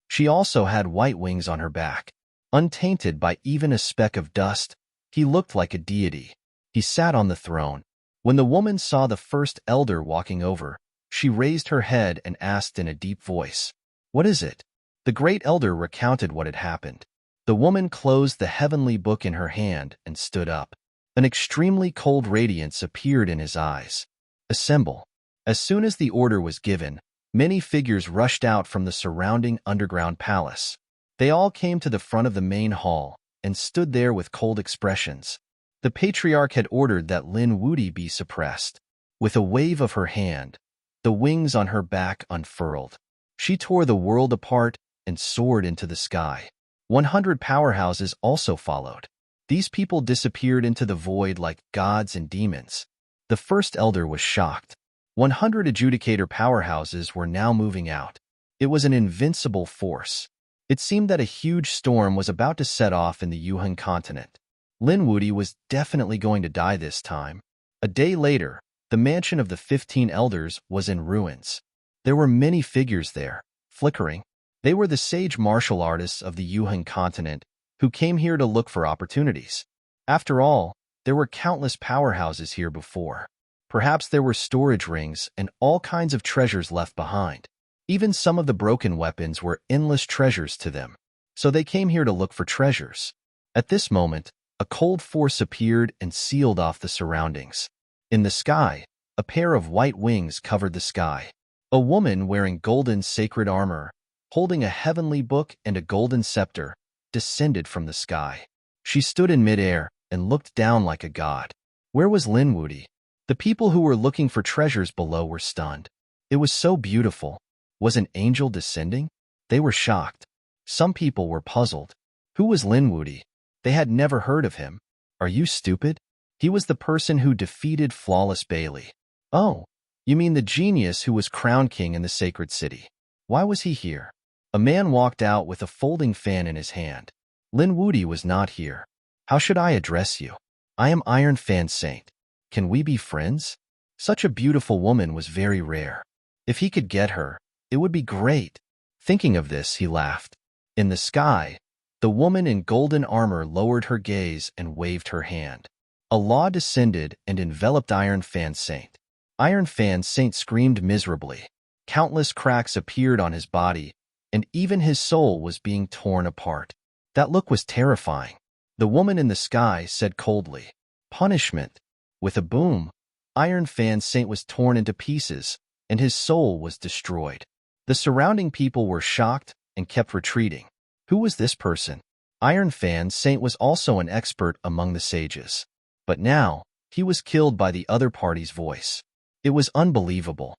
She also had white wings on her back. Untainted by even a speck of dust, he looked like a deity. He sat on the throne. When the woman saw the first elder walking over, she raised her head and asked in a deep voice, What is it? The Great Elder recounted what had happened. The woman closed the heavenly book in her hand and stood up. An extremely cold radiance appeared in his eyes. Assemble. As soon as the order was given, many figures rushed out from the surrounding underground palace. They all came to the front of the main hall and stood there with cold expressions. The Patriarch had ordered that Lin Wuti be suppressed. With a wave of her hand, the wings on her back unfurled. She tore the world apart and soared into the sky. 100 powerhouses also followed. These people disappeared into the void like gods and demons. The first elder was shocked. 100 adjudicator powerhouses were now moving out. It was an invincible force. It seemed that a huge storm was about to set off in the Yuhan continent. Lin Wuti was definitely going to die this time. A day later, the mansion of the 15 elders was in ruins. There were many figures there, flickering. They were the sage martial artists of the Yuhan continent who came here to look for opportunities. After all, there were countless powerhouses here before. Perhaps there were storage rings and all kinds of treasures left behind. Even some of the broken weapons were endless treasures to them. So they came here to look for treasures. At this moment, a cold force appeared and sealed off the surroundings. In the sky, a pair of white wings covered the sky. A woman wearing golden sacred armor, holding a heavenly book and a golden scepter, descended from the sky. She stood in midair and looked down like a god. Where was Lin Wuti? The people who were looking for treasures below were stunned. It was so beautiful. Was an angel descending? They were shocked. Some people were puzzled. Who was Lin Wuti? They had never heard of him. Are you stupid? He was the person who defeated Flawless Bailey. Oh, you mean the genius who was crowned king in the sacred city. Why was he here? A man walked out with a folding fan in his hand. Lin Wudi was not here. How should I address you? I am Iron Fan Saint. Can we be friends? Such a beautiful woman was very rare. If he could get her, it would be great. Thinking of this, he laughed. In the sky, the woman in golden armor lowered her gaze and waved her hand. A law descended and enveloped Iron Fan Saint. Iron Fan Saint screamed miserably. Countless cracks appeared on his body, and even his soul was being torn apart. That look was terrifying. The woman in the sky said coldly, "Punishment." With a boom, Iron Fan Saint was torn into pieces, and his soul was destroyed. The surrounding people were shocked and kept retreating. Who was this person? Iron Fan Saint was also an expert among the sages. But now, he was killed by the other party's voice. It was unbelievable.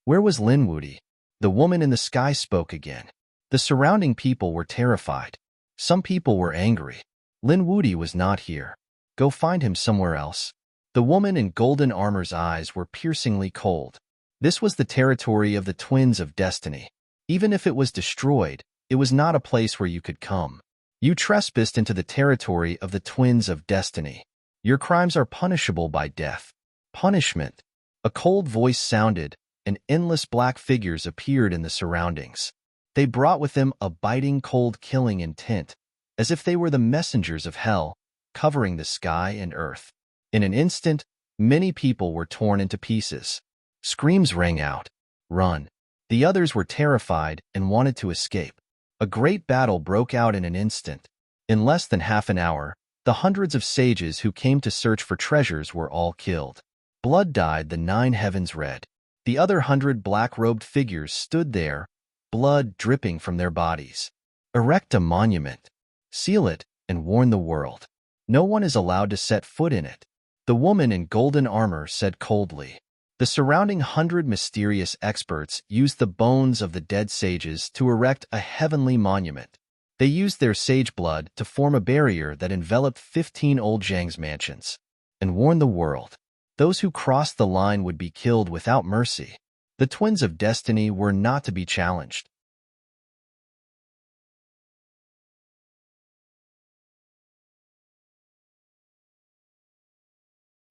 Where was Lin Wudi? The woman in the sky spoke again. The surrounding people were terrified. Some people were angry. Lin Wudi was not here. Go find him somewhere else. The woman in golden armor's eyes were piercingly cold. This was the territory of the Twins of Destiny. Even if it was destroyed, it was not a place where you could come. You trespassed into the territory of the Twins of Destiny. Your crimes are punishable by death. Punishment. A cold voice sounded, and endless black figures appeared in the surroundings. They brought with them a biting cold killing intent, as if they were the messengers of hell, covering the sky and earth. In an instant, many people were torn into pieces. Screams rang out. Run. The others were terrified and wanted to escape. A great battle broke out in an instant. In less than half an hour, the hundreds of sages who came to search for treasures were all killed. Blood dyed the 9 heavens red. The other 100 black-robed figures stood there, blood dripping from their bodies. Erect a monument. Seal it and warn the world. No one is allowed to set foot in it. The woman in golden armor said coldly. The surrounding 100 mysterious experts used the bones of the dead sages to erect a heavenly monument. They used their sage blood to form a barrier that enveloped 15 old Zhang's mansions, and warned the world. Those who crossed the line would be killed without mercy. The Twins of Destiny were not to be challenged.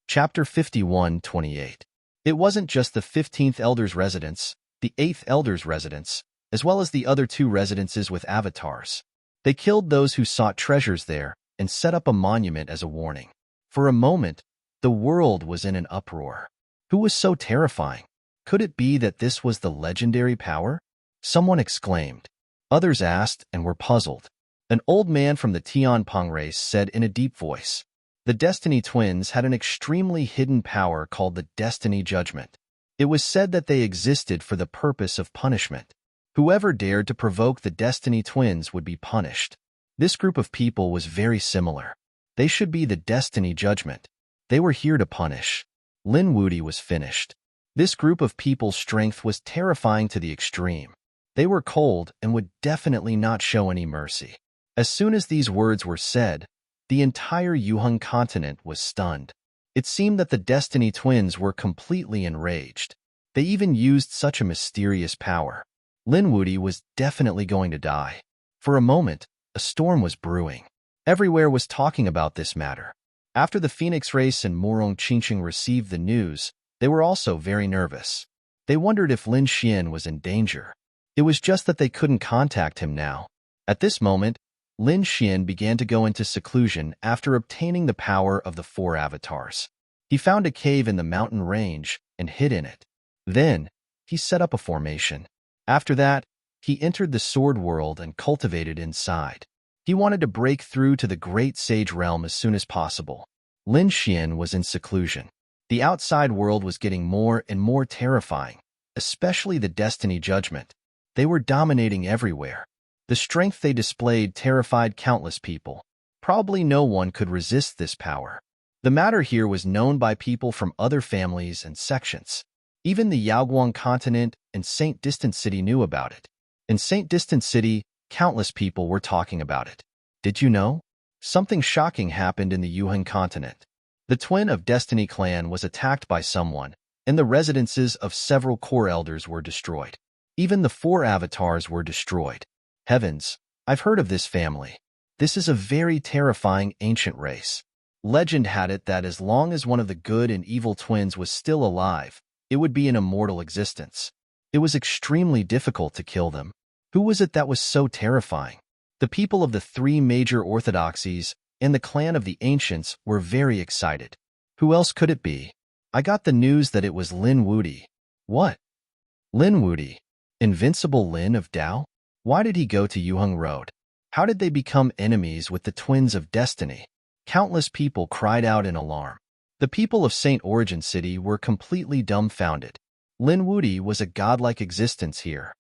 Chapter 51:28. It wasn't just the 15th Elder's residence, the 8th Elder's residence, as well as the other 2 residences with avatars. They killed those who sought treasures there and set up a monument as a warning. For a moment, the world was in an uproar. Who was so terrifying? Could it be that this was the legendary power? Someone exclaimed. Others asked and were puzzled. An old man from the Tianping race said in a deep voice, "The Destiny Twins had an extremely hidden power called the Destiny Judgment. It was said that they existed for the purpose of punishment. Whoever dared to provoke the Destiny Twins would be punished." This group of people was very similar. They should be the Destiny Judgment. They were here to punish. Lin Wudi was finished. This group of people's strength was terrifying to the extreme. They were cold and would definitely not show any mercy. As soon as these words were said, the entire Yuheng continent was stunned. It seemed that the Destiny Twins were completely enraged. They even used such a mysterious power. Lin Wudi was definitely going to die. For a moment, a storm was brewing. Everywhere was talking about this matter. After the Phoenix race and Morong Qingqing received the news, they were also very nervous. They wondered if Lin Xian was in danger. It was just that they couldn't contact him now. At this moment, Lin Xian began to go into seclusion after obtaining the power of the 4 avatars. He found a cave in the mountain range and hid in it. Then, he set up a formation. After that, he entered the sword world and cultivated inside. He wanted to break through to the Great Sage realm as soon as possible. Lin Xian was in seclusion. The outside world was getting more and more terrifying, especially the Destiny Judgment. They were dominating everywhere. The strength they displayed terrified countless people. Probably no one could resist this power. The matter here was known by people from other families and sections. Even the Yaoguang continent and Saint Distant City knew about it. In Saint Distant City, countless people were talking about it. Did you know? Something shocking happened in the Yuheng continent. The Twin of Destiny clan was attacked by someone, and the residences of several core elders were destroyed. Even the 4 avatars were destroyed. Heavens, I've heard of this family. This is a very terrifying ancient race. Legend had it that as long as one of the good and evil twins was still alive, it would be an immortal existence. It was extremely difficult to kill them. Who was it that was so terrifying? The people of the 3 major orthodoxies and the clan of the ancients were very excited. Who else could it be? I got the news that it was Lin Wudy. What? Lin Wudy? Invincible Lin of Tao? Why did he go to Yuheng Road? How did they become enemies with the twins of destiny? Countless people cried out in alarm. The people of St. Origin City were completely dumbfounded. Lin Wudy was a godlike existence here.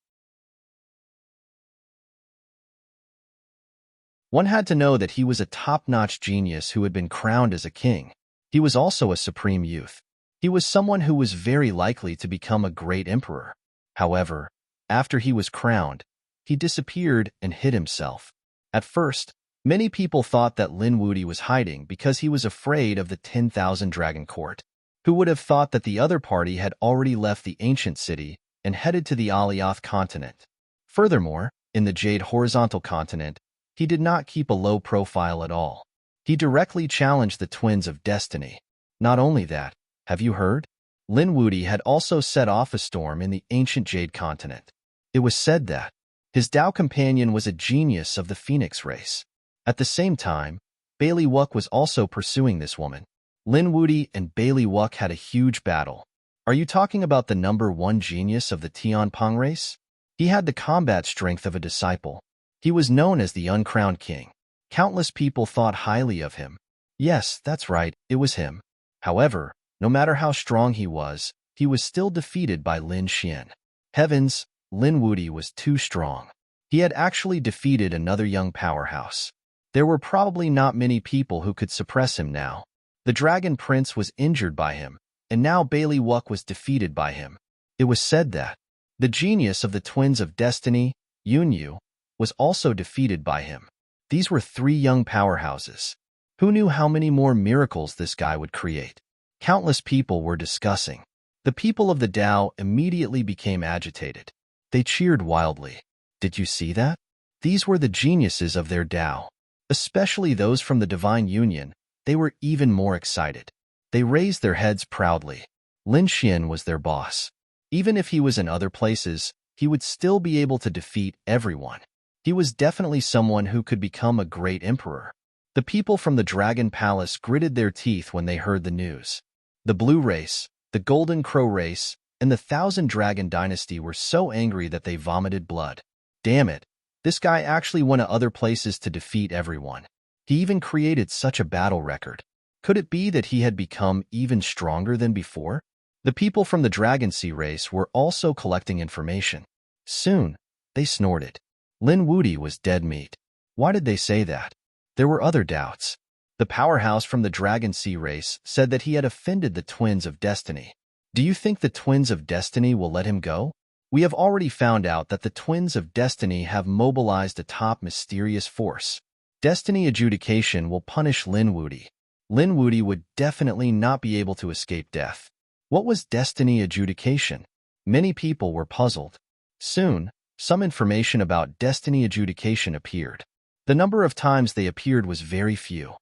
One had to know that he was a top-notch genius who had been crowned as a king. He was also a supreme youth. He was someone who was very likely to become a great emperor. However, after he was crowned, he disappeared and hid himself. At first, many people thought that Lin Wudy was hiding because he was afraid of the 10,000 Dragon Court. Who would have thought that the other party had already left the ancient city and headed to the Alioth continent? Furthermore, in the Jade Horizontal continent, he did not keep a low profile at all. He directly challenged the twins of destiny. Not only that, have you heard? Lin Wudy had also set off a storm in the ancient Jade continent. It was said that his Tao companion was a genius of the Phoenix race. At the same time, Bailey Wuck was also pursuing this woman. Lin Wudy and Bailey Wuck had a huge battle. Are you talking about the #1 genius of the Tianping race? He had the combat strength of a disciple. He was known as the uncrowned king. Countless people thought highly of him. Yes, that's right, it was him. However, no matter how strong he was still defeated by Lin Xian. Heavens, Lin Wudy was too strong. He had actually defeated another young powerhouse. There were probably not many people who could suppress him now. The Dragon Prince was injured by him, and now Bailey Wuck was defeated by him. It was said that the genius of the twins of destiny, Yunyu, was also defeated by him. These were 3 young powerhouses. Who knew how many more miracles this guy would create? Countless people were discussing. The people of the Tao immediately became agitated. They cheered wildly. Did you see that? These were the geniuses of their Tao. Especially those from the Divine Union, they were even more excited. They raised their heads proudly. Lin Xian was their boss. Even if he was in other places, he would still be able to defeat everyone. He was definitely someone who could become a great emperor. The people from the Dragon Palace gritted their teeth when they heard the news. The Blue Race, the Golden Crow Race, and the Thousand Dragon Dynasty were so angry that they vomited blood. Damn it, this guy actually went to other places to defeat everyone. He even created such a battle record. Could it be that he had become even stronger than before? The people from the Dragon Sea race were also collecting information. Soon, they snorted. Lin Wudy was dead meat. Why did they say that? There were other doubts. The powerhouse from the Dragon Sea race said that he had offended the twins of destiny. Do you think the twins of destiny will let him go? We have already found out that the twins of destiny have mobilized a top mysterious force. Destiny adjudication will punish Lin Wudy. Lin Wudy would definitely not be able to escape death. What was destiny adjudication? Many people were puzzled. Soon, some information about destiny adjudication appeared. The number of times they appeared was very few.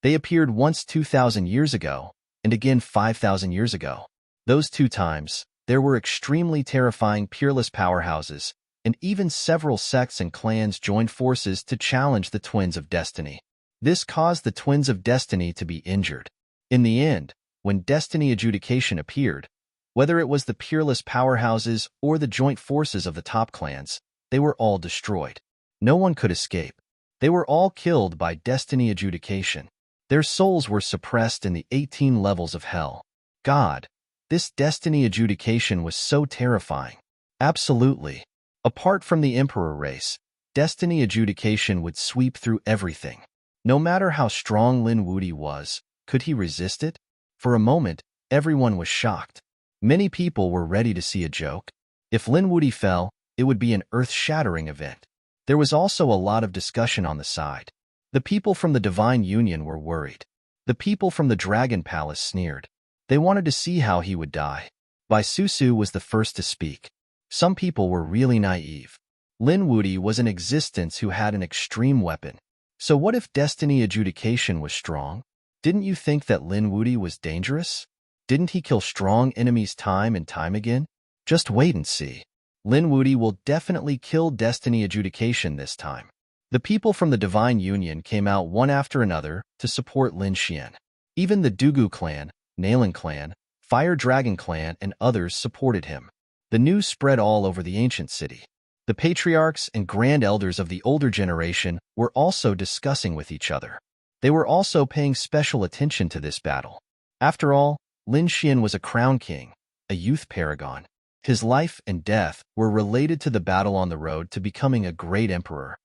They appeared once 2,000 years ago, and again 5,000 years ago. Those 2 times, there were extremely terrifying peerless powerhouses, and even several sects and clans joined forces to challenge the Twins of Destiny. This caused the Twins of Destiny to be injured. In the end, when Destiny Adjudication appeared, whether it was the peerless powerhouses or the joint forces of the top clans, they were all destroyed. No one could escape. They were all killed by Destiny Adjudication. Their souls were suppressed in the 18 levels of hell. God, this Destiny Adjudication was so terrifying. Absolutely. Apart from the Emperor race, Destiny Adjudication would sweep through everything. No matter how strong Lin Wudy was, could he resist it? For a moment, everyone was shocked. Many people were ready to see a joke. If Lin Wudy fell, it would be an earth-shattering event. There was also a lot of discussion on the side. The people from the Divine Union were worried. The people from the Dragon Palace sneered. They wanted to see how he would die. Bai Susu was the first to speak. Some people were really naive. Lin Wudi was in existence who had an extreme weapon. So what if destiny adjudication was strong? Didn't you think that Lin Wudi was dangerous? Didn't he kill strong enemies time and time again? Just wait and see. Lin Wudi will definitely kill destiny adjudication this time. The people from the Divine Union came out one after another to support Lin Xian. Even the Dugu clan, Nalan clan, Fire Dragon clan, and others supported him. The news spread all over the ancient city. The patriarchs and grand elders of the older generation were also discussing with each other. They were also paying special attention to this battle. After all, Lin Xian was a crown king, a youth paragon. His life and death were related to the battle on the road to becoming a great emperor.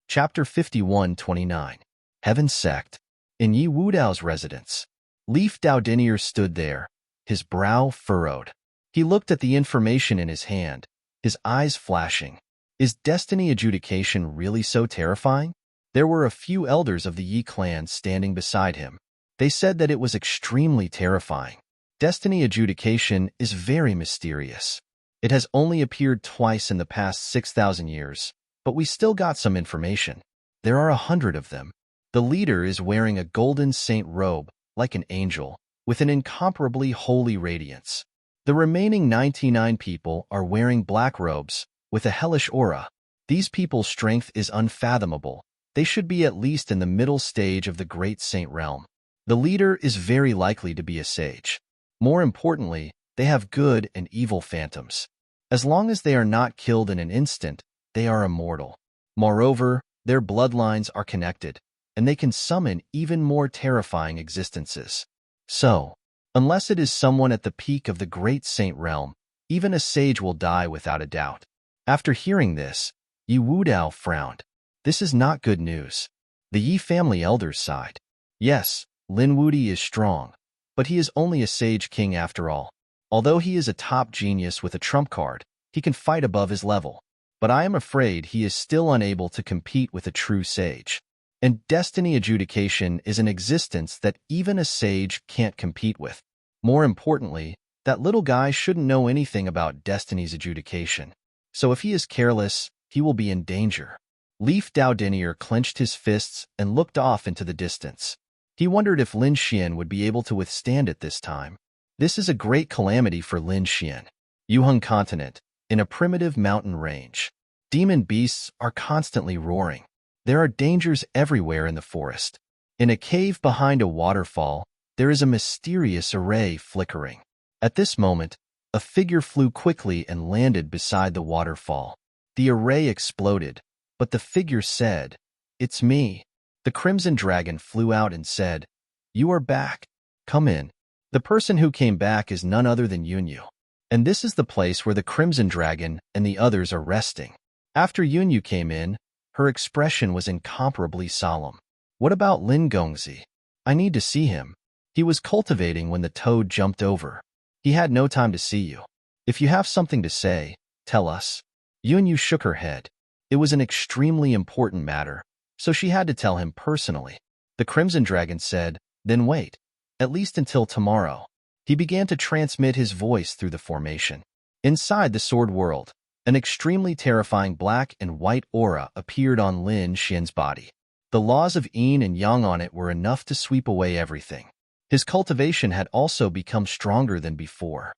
Chapter 51-29. Heaven Sect. In Yi Wudao's residence, Leaf Daodinier stood there, his brow furrowed. He looked at the information in his hand, his eyes flashing. Is destiny adjudication really so terrifying? There were a few elders of the Yi clan standing beside him. They said that it was extremely terrifying. Destiny adjudication is very mysterious. It has only appeared twice in the past 6,000 years. But we still got some information. There are 100 of them. The leader is wearing a golden saint robe, like an angel, with an incomparably holy radiance. The remaining 99 people are wearing black robes, with a hellish aura. These people's strength is unfathomable. They should be at least in the middle stage of the great saint realm. The leader is very likely to be a sage. More importantly, they have good and evil phantoms. As long as they are not killed in an instant, they are immortal. Moreover, their bloodlines are connected, and they can summon even more terrifying existences. So, unless it is someone at the peak of the great saint realm, even a sage will die without a doubt. After hearing this, Yi Wudao frowned. This is not good news. The Yi family elders sighed. Yes, Lin Wudi is strong, but he is only a sage king after all. Although he is a top genius with a trump card, he can fight above his level. But I am afraid he is still unable to compete with a true sage. And destiny adjudication is an existence that even a sage can't compete with. More importantly, that little guy shouldn't know anything about destiny's adjudication. So if he is careless, he will be in danger. Leaf Daodinier clenched his fists and looked off into the distance. He wondered if Lin Xian would be able to withstand it this time. This is a great calamity for Lin Xian. Yuheng Continent. In a primitive mountain range, demon beasts are constantly roaring. There are dangers everywhere in the forest. In a cave behind a waterfall, there is a mysterious array flickering. At this moment, a figure flew quickly and landed beside the waterfall. The array exploded, but the figure said, "It's me." The Crimson Dragon flew out and said, "You are back. Come in." The person who came back is none other than Yunyu. And this is the place where the Crimson Dragon and the others are resting. After Yunyu came in, her expression was incomparably solemn. What about Lin Gongzi? I need to see him. He was cultivating when the toad jumped over. He had no time to see you. If you have something to say, tell us. Yunyu shook her head. It was an extremely important matter, so she had to tell him personally. The Crimson Dragon said, "Then wait, at least until tomorrow." He began to transmit his voice through the formation. Inside the sword world, an extremely terrifying black and white aura appeared on Lin Xian's body. The laws of yin and yang on it were enough to sweep away everything. His cultivation had also become stronger than before.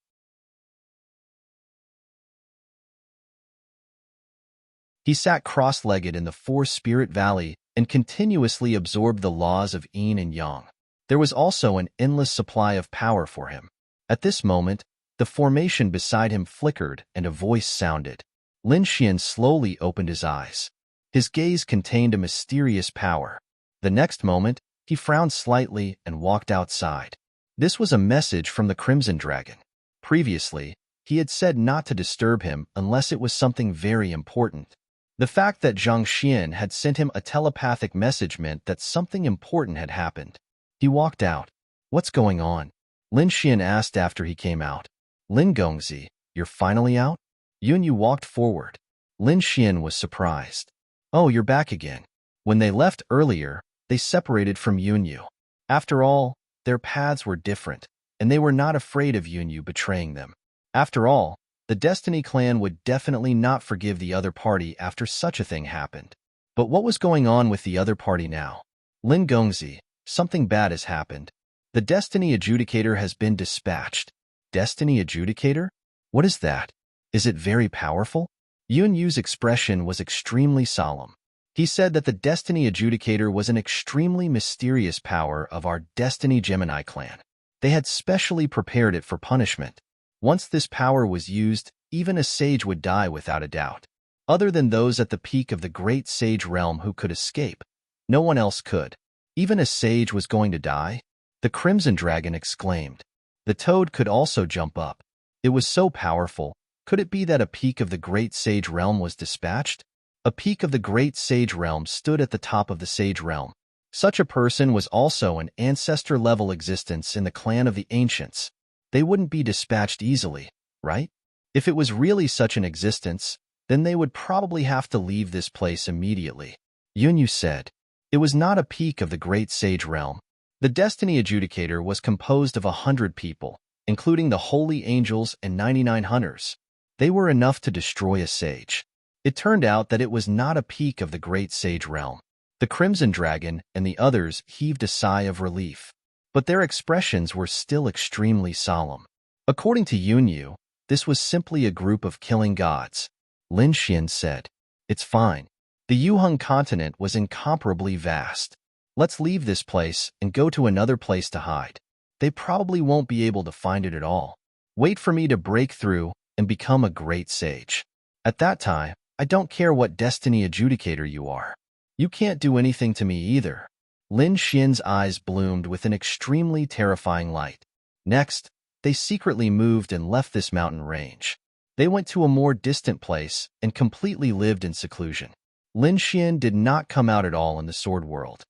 He sat cross-legged in the Four-Spirit Valley and continuously absorbed the laws of yin and yang. There was also an endless supply of power for him. At this moment, the formation beside him flickered and a voice sounded. Lin Xian slowly opened his eyes. His gaze contained a mysterious power. The next moment, he frowned slightly and walked outside. This was a message from the Crimson Dragon. Previously, he had said not to disturb him unless it was something very important. The fact that Zhang Xian had sent him a telepathic message meant that something important had happened. He walked out. What's going on? Lin Xian asked after he came out. Lin Gongzi, You're finally out? Yunyu walked forward. Lin Xian was surprised. Oh, you're back again. When they left earlier, they separated from Yunyu. After all, their paths were different, and they were not afraid of Yunyu betraying them. After all, the Destiny clan would definitely not forgive the other party after such a thing happened. But what was going on with the other party now? Lin Gongzi, something bad has happened. The Destiny Adjudicator has been dispatched. Destiny Adjudicator? What is that? Is it very powerful? Yun Yu's expression was extremely solemn. He said that the Destiny Adjudicator was an extremely mysterious power of our Destiny Gemini clan. They had specially prepared it for punishment. Once this power was used, even a sage would die without a doubt. Other than those at the peak of the great sage realm who could escape, no one else could. Even a sage was going to die? The Crimson Dragon exclaimed. The toad could also jump up. It was so powerful. Could it be that a peak of the great sage realm was dispatched? A peak of the great sage realm stood at the top of the sage realm. Such a person was also an ancestor-level existence in the clan of the ancients. They wouldn't be dispatched easily, right? If it was really such an existence, then they would probably have to leave this place immediately. Yunyu said. It was not a peak of the great sage realm. The Destiny Adjudicator was composed of 100 people, including the holy angels and 99 hunters. They were enough to destroy a sage. It turned out that it was not a peak of the great sage realm. The Crimson Dragon and the others heaved a sigh of relief, but their expressions were still extremely solemn. According to Yunyu, this was simply a group of killing gods. Lin Xian said, "It's fine. The Yuheng continent was incomparably vast. Let's leave this place and go to another place to hide. They probably won't be able to find it at all. Wait for me to break through and become a great sage. At that time, I don't care what Destiny Adjudicator you are. You can't do anything to me either." Lin Xian's eyes bloomed with an extremely terrifying light. Next, they secretly moved and left this mountain range. They went to a more distant place and completely lived in seclusion. Lin Xian did not come out at all in the sword world.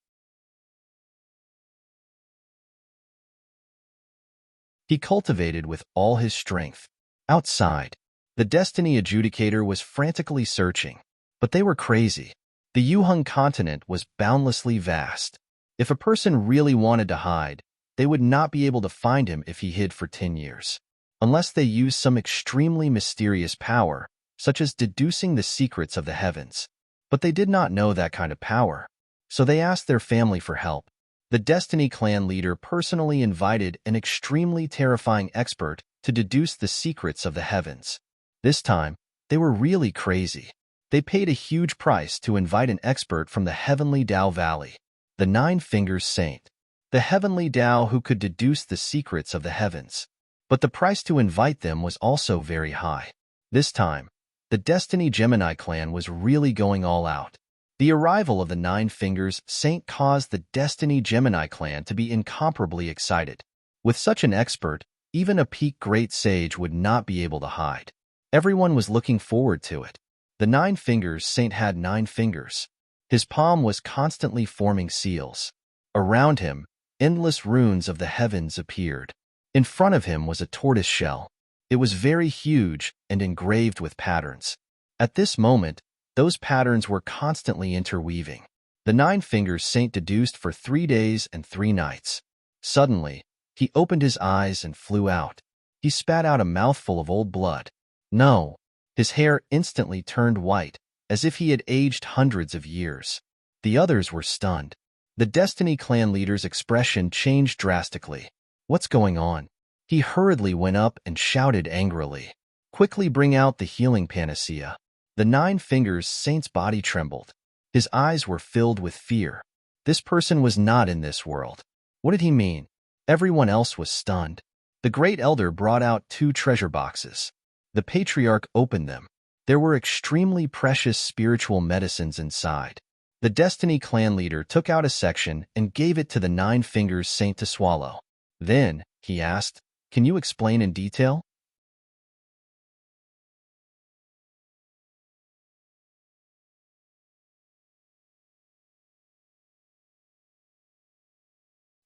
He cultivated with all his strength. Outside, the Destiny Adjudicator was frantically searching, but they were crazy. The Yuheng continent was boundlessly vast. If a person really wanted to hide, they would not be able to find him if he hid for 10 years. Unless they used some extremely mysterious power, such as deducing the secrets of the heavens. But they did not know that kind of power, so they asked their family for help. The Destiny clan leader personally invited an extremely terrifying expert to deduce the secrets of the heavens. This time, they were really crazy. They paid a huge price to invite an expert from the Heavenly Tao Valley, the Nine Fingers Saint, the Heavenly Tao who could deduce the secrets of the heavens. But the price to invite them was also very high. This time, the Destiny Gemini clan was really going all out. The arrival of the Nine Fingers Saint caused the Destiny Gemini clan to be incomparably excited. With such an expert, even a peak great sage would not be able to hide. Everyone was looking forward to it. The Nine Fingers Saint had 9 fingers. His palm was constantly forming seals. Around him, endless runes of the heavens appeared. In front of him was a tortoise shell. It was very huge and engraved with patterns. At this moment, those patterns were constantly interweaving. The Nine Fingers Saint deduced for 3 days and 3 nights. Suddenly, he opened his eyes and flew out. He spat out a mouthful of old blood. No. His hair instantly turned white, as if he had aged hundreds of years. The others were stunned. The Destiny clan leader's expression changed drastically. What's going on? He hurriedly went up and shouted angrily. Quickly bring out the healing panacea. The Nine Fingers Saint's body trembled. His eyes were filled with fear. This person was not in this world. What did he mean? Everyone else was stunned. The Great Elder brought out 2 treasure boxes. The Patriarch opened them. There were extremely precious spiritual medicines inside. The Destiny clan leader took out a section and gave it to the Nine Fingers Saint to swallow. Then, he asked, "Can you explain in detail?"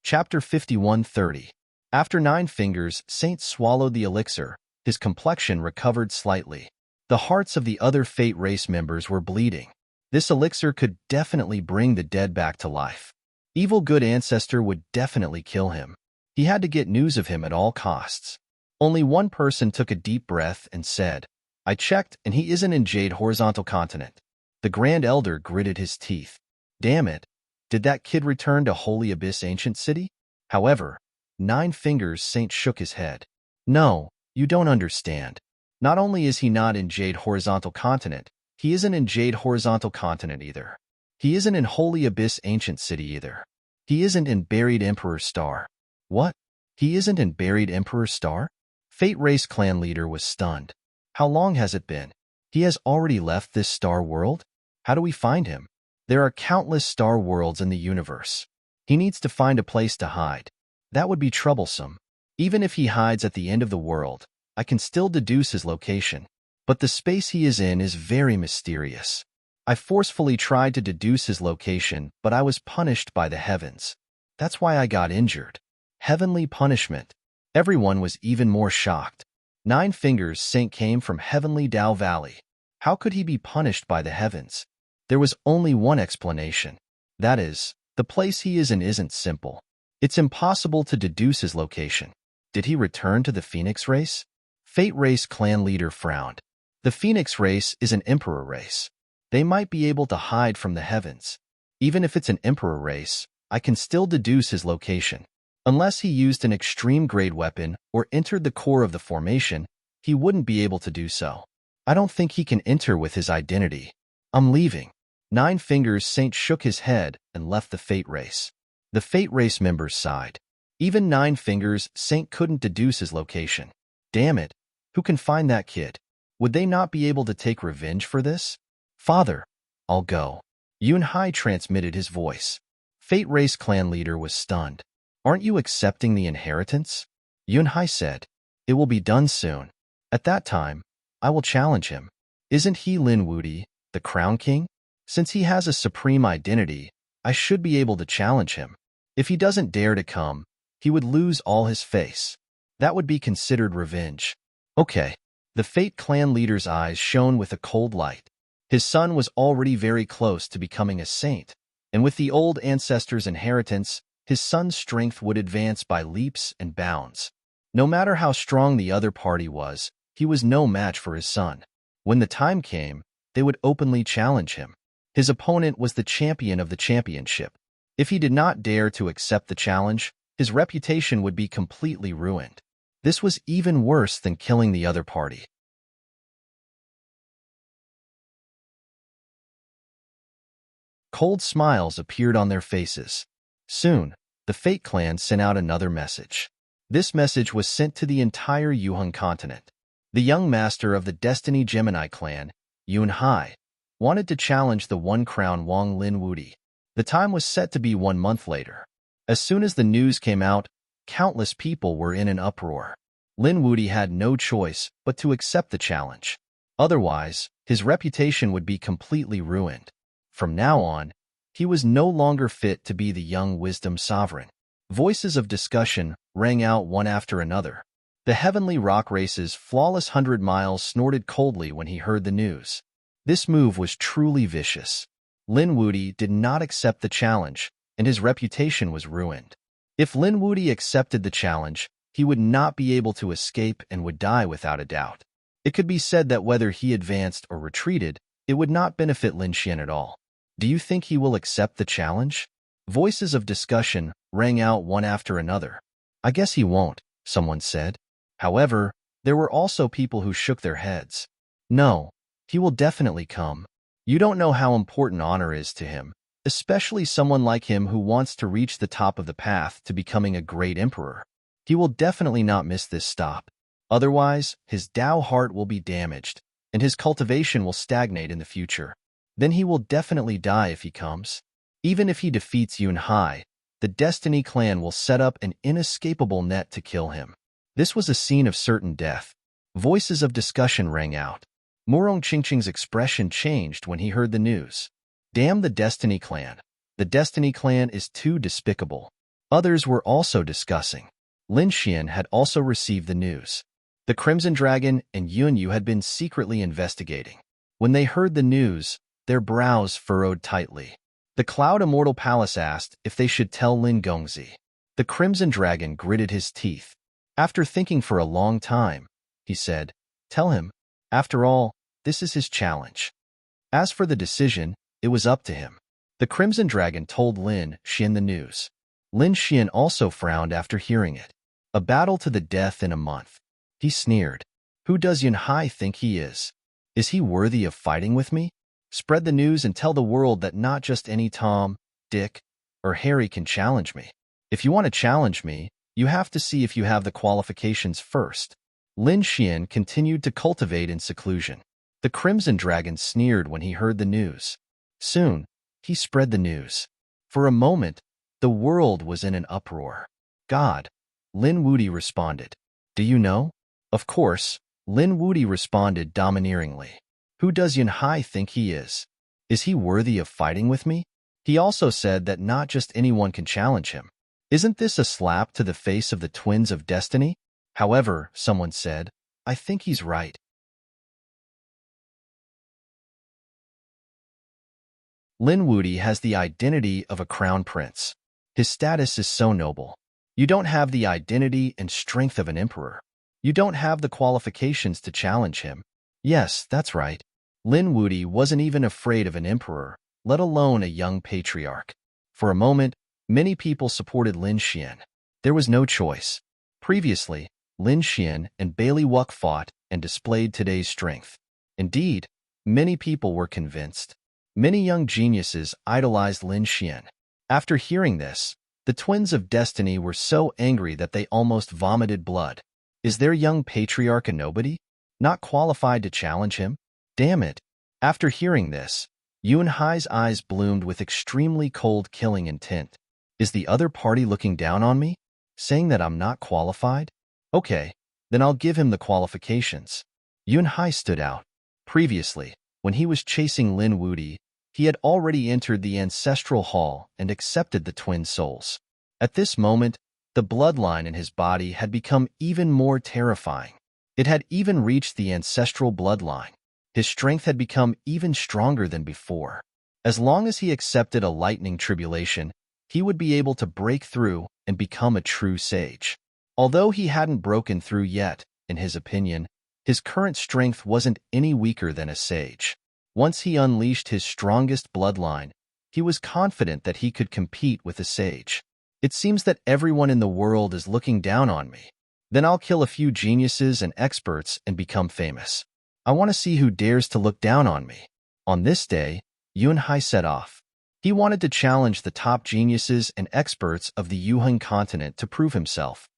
Chapter 51:30. After 9 Fingers Saint swallowed the elixir, His complexion recovered slightly. The hearts of the other Fate race members were bleeding. This elixir could definitely bring the dead back to life. Evil good ancestor would definitely kill him. He had to get news of him at all costs. Only one person took a deep breath and said, "I checked, and he isn't in Jade Horizontal Continent." The Grand Elder gritted his teeth. Damn it. Did that kid return to Holy Abyss Ancient City? However, Nine Fingers Saint shook his head. No, you don't understand. Not only is he not in Jade Horizontal Continent, he isn't in Jade Horizontal Continent either. He isn't in Holy Abyss Ancient City either. He isn't in Buried Emperor Star. What? He isn't in Buried Emperor Star? Fate Race clan leader was stunned. How long has it been? He has already left this star world? How do we find him? There are countless star worlds in the universe. He needs to find a place to hide. That would be troublesome. Even if he hides at the end of the world, I can still deduce his location. But the space he is in is very mysterious. I forcefully tried to deduce his location, but I was punished by the heavens. That's why I got injured. Heavenly punishment. Everyone was even more shocked. Nine Fingers Saint came from Heavenly Dao Valley. How could he be punished by the heavens? There was only one explanation. That is, the place he is in isn't simple. It's impossible to deduce his location. Did he return to the Phoenix race? Fate Race clan leader frowned. The Phoenix race is an emperor race. They might be able to hide from the heavens. Even if it's an emperor race, I can still deduce his location. Unless he used an extreme-grade weapon or entered the core of the formation, he wouldn't be able to do so. I don't think he can enter with his identity. I'm leaving. Nine Fingers Saint shook his head and left the Fate Race. The Fate Race members sighed. Even Nine Fingers Saint couldn't deduce his location. Damn it, who can find that kid? Would they not be able to take revenge for this? Father, I'll go. Yun Hai transmitted his voice. Fate Race clan leader was stunned. Aren't you accepting the inheritance? Yun Hai said, it will be done soon. At that time, I will challenge him. Isn't he Lin Wudi, the Crown King? Since he has a supreme identity, I should be able to challenge him. If he doesn't dare to come, he would lose all his face. That would be considered revenge. Okay. The Fate clan leader's eyes shone with a cold light. His son was already very close to becoming a saint, and with the old ancestor's inheritance, his son's strength would advance by leaps and bounds. No matter how strong the other party was, he was no match for his son. When the time came, they would openly challenge him. His opponent was the champion of the championship. If he did not dare to accept the challenge, his reputation would be completely ruined. This was even worse than killing the other party. Cold smiles appeared on their faces. Soon, the Fate clan sent out another message. This message was sent to the entire Yuheng continent. The young master of the Destiny Gemini clan, Yun Hai, wanted to challenge the One Crown Wang Lin Wudi. The time was set to be 1 month later. As soon as the news came out, countless people were in an uproar. Lin Wudi had no choice but to accept the challenge. Otherwise, his reputation would be completely ruined. From now on, he was no longer fit to be the young wisdom sovereign. Voices of discussion rang out one after another. The heavenly rock race's flawless 100 miles snorted coldly when he heard the news. This move was truly vicious. Lin Wudi did not accept the challenge, and his reputation was ruined. If Lin Wudi accepted the challenge, he would not be able to escape and would die without a doubt. It could be said that whether he advanced or retreated, it would not benefit Lin Xian at all. Do you think he will accept the challenge? Voices of discussion rang out one after another. I guess he won't, someone said. However, there were also people who shook their heads. No, he will definitely come. You don't know how important honor is to him, especially someone like him who wants to reach the top of the path to becoming a great emperor. He will definitely not miss this stop. Otherwise, his Dao heart will be damaged, and his cultivation will stagnate in the future. Then he will definitely die if he comes. Even if he defeats Yun Hai, the Destiny clan will set up an inescapable net to kill him. This was a scene of certain death. Voices of discussion rang out. Murong Qingqing's expression changed when he heard the news. Damn the Destiny clan. The Destiny clan is too despicable. Others were also discussing. Lin Xian had also received the news. The Crimson Dragon and Yunyu had been secretly investigating. When they heard the news, their brows furrowed tightly. The Cloud Immortal Palace asked if they should tell Lin Gongzi. The Crimson Dragon gritted his teeth. After thinking for a long time, he said, "Tell him. After all, this is his challenge." As for the decision, it was up to him. The Crimson Dragon told Lin Xian the news. Lin Xian also frowned after hearing it. A battle to the death in a month. He sneered. Who does Yunhai think he is? Is he worthy of fighting with me? Spread the news and tell the world that not just any Tom, Dick, or Harry can challenge me. If you want to challenge me, you have to see if you have the qualifications first. Lin Xian continued to cultivate in seclusion. The Crimson Dragon sneered when he heard the news. Soon, he spread the news. For a moment, the world was in an uproar. God, Lin Wudi responded. Do you know? Of course, Lin Wudi responded domineeringly. Who does Yunhai think he is? Is he worthy of fighting with me? He also said that not just anyone can challenge him. Isn't this a slap to the face of the twins of destiny? However, someone said, I think he's right. Lin Wudi has the identity of a crown prince. His status is so noble. You don't have the identity and strength of an emperor. You don't have the qualifications to challenge him. Yes, that's right. Lin Wudi wasn't even afraid of an emperor, let alone a young patriarch. For a moment, many people supported Lin Xian. There was no choice. Previously, Lin Xian and Bailey Wuck fought and displayed today's strength. Indeed, many people were convinced. Many young geniuses idolized Lin Xian. After hearing this, the twins of destiny were so angry that they almost vomited blood. Is their young patriarch a nobody? Not qualified to challenge him? Damn it. After hearing this, Yunhai's eyes bloomed with extremely cold killing intent. Is the other party looking down on me? Saying that I'm not qualified? Okay, then I'll give him the qualifications. Yunhai stood out. Previously, when he was chasing Lin Wudi, he had already entered the ancestral hall and accepted the twin souls. At this moment, the bloodline in his body had become even more terrifying. It had even reached the ancestral bloodline. His strength had become even stronger than before. As long as he accepted a lightning tribulation, he would be able to break through and become a true sage. Although he hadn't broken through yet, in his opinion, his current strength wasn't any weaker than a sage. Once he unleashed his strongest bloodline, he was confident that he could compete with a sage. It seems that everyone in the world is looking down on me. Then I'll kill a few geniuses and experts and become famous. I want to see who dares to look down on me. On this day, Yunhai set off. He wanted to challenge the top geniuses and experts of the Yuhan continent to prove himself.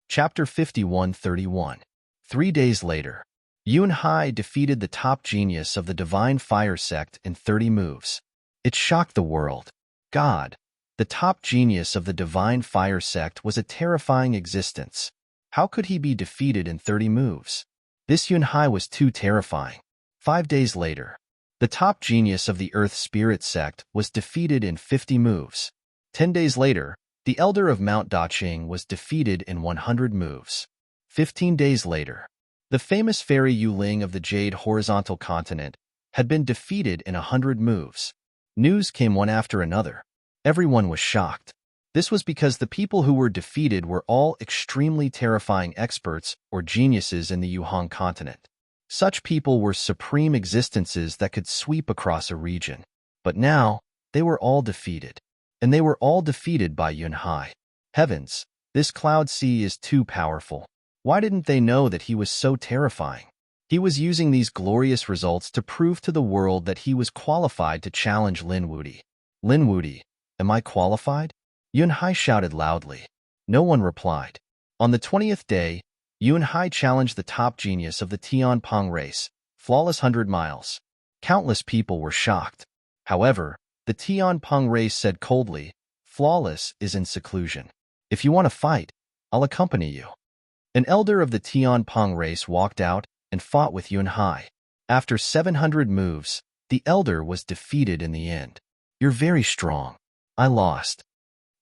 Chapter 51:31. 3 days later, Yunhai defeated the top genius of the Divine Fire sect in 30 moves. It shocked the world. God, the top genius of the Divine Fire sect was a terrifying existence. How could he be defeated in 30 moves? This Yunhai was too terrifying. 5 days later, the top genius of the Earth Spirit sect was defeated in 50 moves. 10 days later, the Elder of Mount Daqing was defeated in 100 moves. 15 days later, the famous fairy Yuling of the Jade Horizontal Continent had been defeated in 100 moves. News came one after another. Everyone was shocked. This was because the people who were defeated were all extremely terrifying experts or geniuses in the Yuhan continent. Such people were supreme existences that could sweep across a region. But now, they were all defeated. And they were all defeated by Yunhai. Heavens, this cloud sea is too powerful. Why didn't they know that he was so terrifying? He was using these glorious results to prove to the world that he was qualified to challenge Lin Wudi. Lin Wudi, am I qualified? Yunhai shouted loudly. No one replied. On the 20th day, Yunhai challenged the top genius of the Tianping race, flawless 100 miles. Countless people were shocked. However, the Tianping race said coldly, flawless is in seclusion. If you want to fight, I'll accompany you. An elder of the Tianping race walked out and fought with Yunhai. After 700 moves, The elder was defeated in the end. You're very strong. I lost.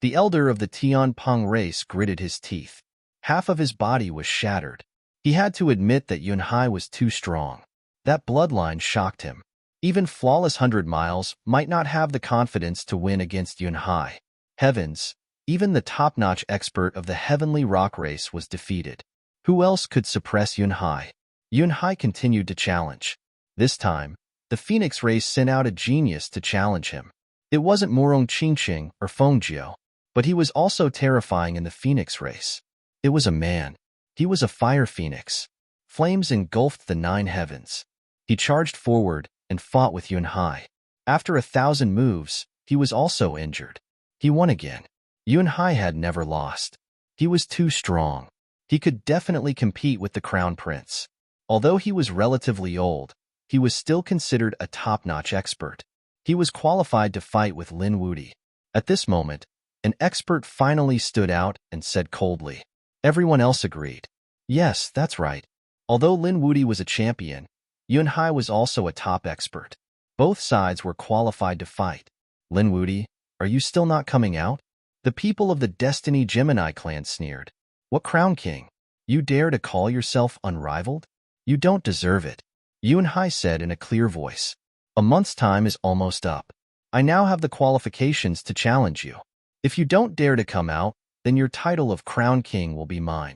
The elder of the Tianpeng race gritted his teeth. Half of his body was shattered. He had to admit that Yunhai was too strong. That bloodline shocked him. Even flawless 100 miles might not have the confidence to win against Yunhai. Heavens, even the top-notch expert of the heavenly rock race was defeated. Who else could suppress Yunhai? Yunhai continued to challenge. This time, the Phoenix race sent out a genius to challenge him. It wasn't Morong Qingqing or Fengjiu, but he was also terrifying in the Phoenix race. It was a man. He was a fire phoenix. Flames engulfed the 9 heavens. He charged forward and fought with Yunhai. After 1,000 moves, he was also injured. He won again. Yunhai had never lost. He was too strong. He could definitely compete with the Crown Prince. Although he was relatively old, he was still considered a top-notch expert. He was qualified to fight with Lin Wudi. At this moment, an expert finally stood out and said coldly. Everyone else agreed. Yes, that's right. Although Lin Wudi was a champion, Yunhai was also a top expert. Both sides were qualified to fight. Lin Wudi, are you still not coming out? The people of the Destiny Gemini clan sneered. What Crown King? You dare to call yourself unrivaled? You don't deserve it. Yunhai said in a clear voice. A month's time is almost up. I now have the qualifications to challenge you. If you don't dare to come out, then your title of Crown King will be mine.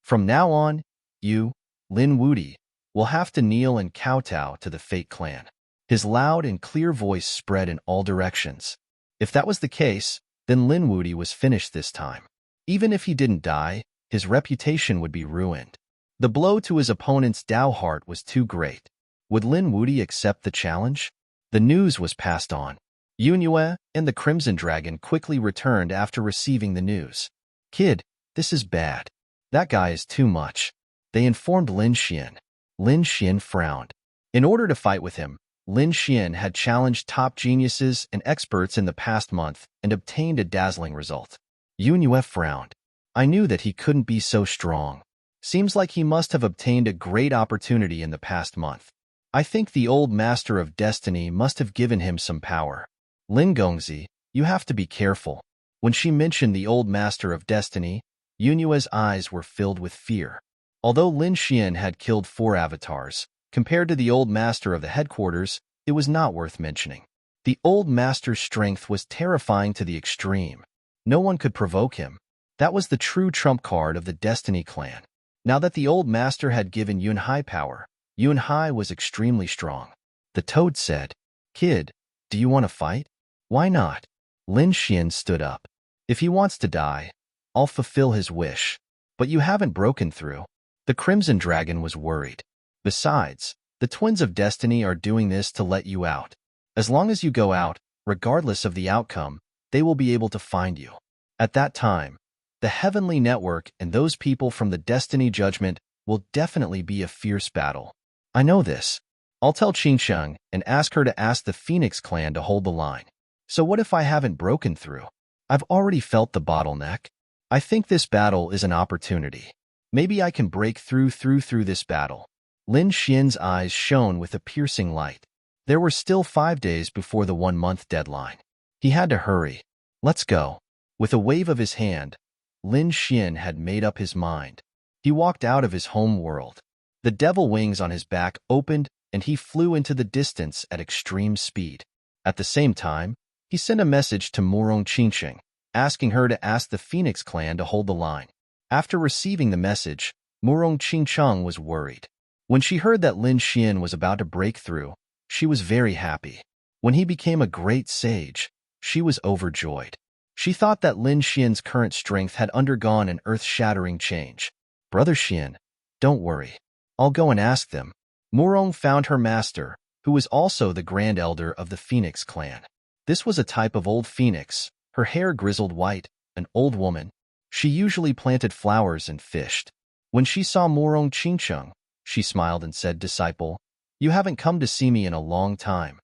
From now on, you, Lin Wudi, will have to kneel and kowtow to the Fate clan. His loud and clear voice spread in all directions. If that was the case, then Lin Wudi was finished this time. Even if he didn't die, his reputation would be ruined. The blow to his opponent's Dao heart was too great. Would Lin Wudi accept the challenge? The news was passed on. Yunyue and the Crimson Dragon quickly returned after receiving the news. Kid, this is bad. That guy is too much. They informed Lin Xian. Lin Xian frowned. In order to fight with him, Lin Xian had challenged top geniuses and experts in the past month and obtained a dazzling result. Yunyue frowned. I knew that he couldn't be so strong. Seems like he must have obtained a great opportunity in the past month. I think the old master of destiny must have given him some power. Lin Gongzi, you have to be careful. When she mentioned the old master of destiny, Yunyue's eyes were filled with fear. Although Lin Xian had killed 4 avatars, compared to the old master of the headquarters, it was not worth mentioning. The old master's strength was terrifying to the extreme. No one could provoke him. That was the true trump card of the Destiny clan. Now that the old master had given Yunhai power, Yunhai was extremely strong. The toad said, Kid, do you want to fight? Why not? Lin Xian stood up. If he wants to die, I'll fulfill his wish. But you haven't broken through. The Crimson Dragon was worried. Besides, the Twins of Destiny are doing this to let you out. As long as you go out, regardless of the outcome, they will be able to find you. At that time, the Heavenly Network and those people from the Destiny Judgment will definitely be a fierce battle. I know this. I'll tell Qingsheng and ask her to ask the Phoenix clan to hold the line. So what if I haven't broken through? I've already felt the bottleneck. I think this battle is an opportunity. Maybe I can break through this battle. Lin Xian's eyes shone with a piercing light. There were still 5 days before the 1-month deadline. He had to hurry. Let's go. With a wave of his hand, Lin Xian had made up his mind. He walked out of his home world. The devil wings on his back opened and he flew into the distance at extreme speed. At the same time, he sent a message to Morong Qingqing, asking her to ask the Phoenix clan to hold the line. After receiving the message, Morong Qingqing was worried. When she heard that Lin Xian was about to break through, she was very happy. When he became a great sage, she was overjoyed. She thought that Lin Xian's current strength had undergone an earth-shattering change. Brother Xian, don't worry. I'll go and ask them. Morong found her master, who was also the Grand Elder of the Phoenix clan. This was a type of old phoenix, her hair grizzled white, an old woman. She usually planted flowers and fished. When she saw Morong Qingqing, she smiled and said, Disciple, you haven't come to see me in a long time.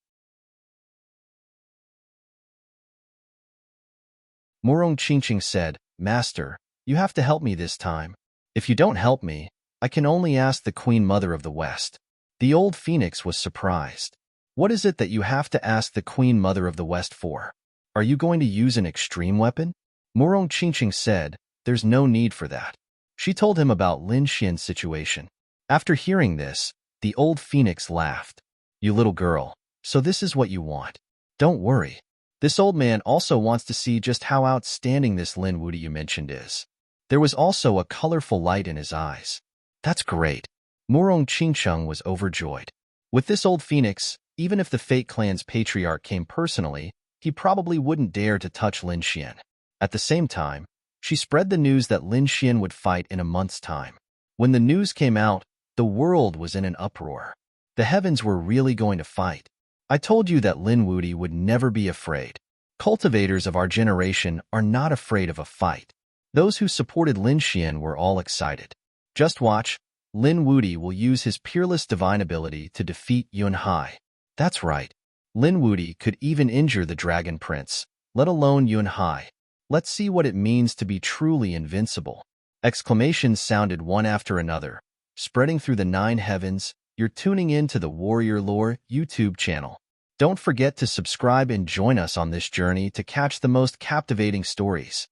Morong Qingqing said, Master, you have to help me this time. If you don't help me, I can only ask the Queen Mother of the West. The old phoenix was surprised. What is it that you have to ask the Queen Mother of the West for? Are you going to use an extreme weapon? Morong Qingqing said, there's no need for that. She told him about Lin Xian's situation. After hearing this, the old phoenix laughed. You little girl, so this is what you want. Don't worry. This old man also wants to see just how outstanding this Lin Wuti you mentioned is. There was also a colorful light in his eyes. That's great. Morong Qingqing was overjoyed. With this old phoenix, even if the Fate Clan's patriarch came personally, he probably wouldn't dare to touch Lin Xian. At the same time, she spread the news that Lin Xian would fight in a month's time. When the news came out, the world was in an uproar. The heavens were really going to fight. I told you that Lin Wuti would never be afraid. Cultivators of our generation are not afraid of a fight. Those who supported Lin Xian were all excited. Just watch, Lin Wuti will use his peerless divine ability to defeat Yun Hai. That's right. Lin Wuti could even injure the Dragon Prince, let alone Yun Hai. Let's see what it means to be truly invincible. Exclamations sounded one after another, spreading through the 9 heavens. You're tuning in to the Warrior Lore YouTube channel. Don't forget to subscribe and join us on this journey to catch the most captivating stories.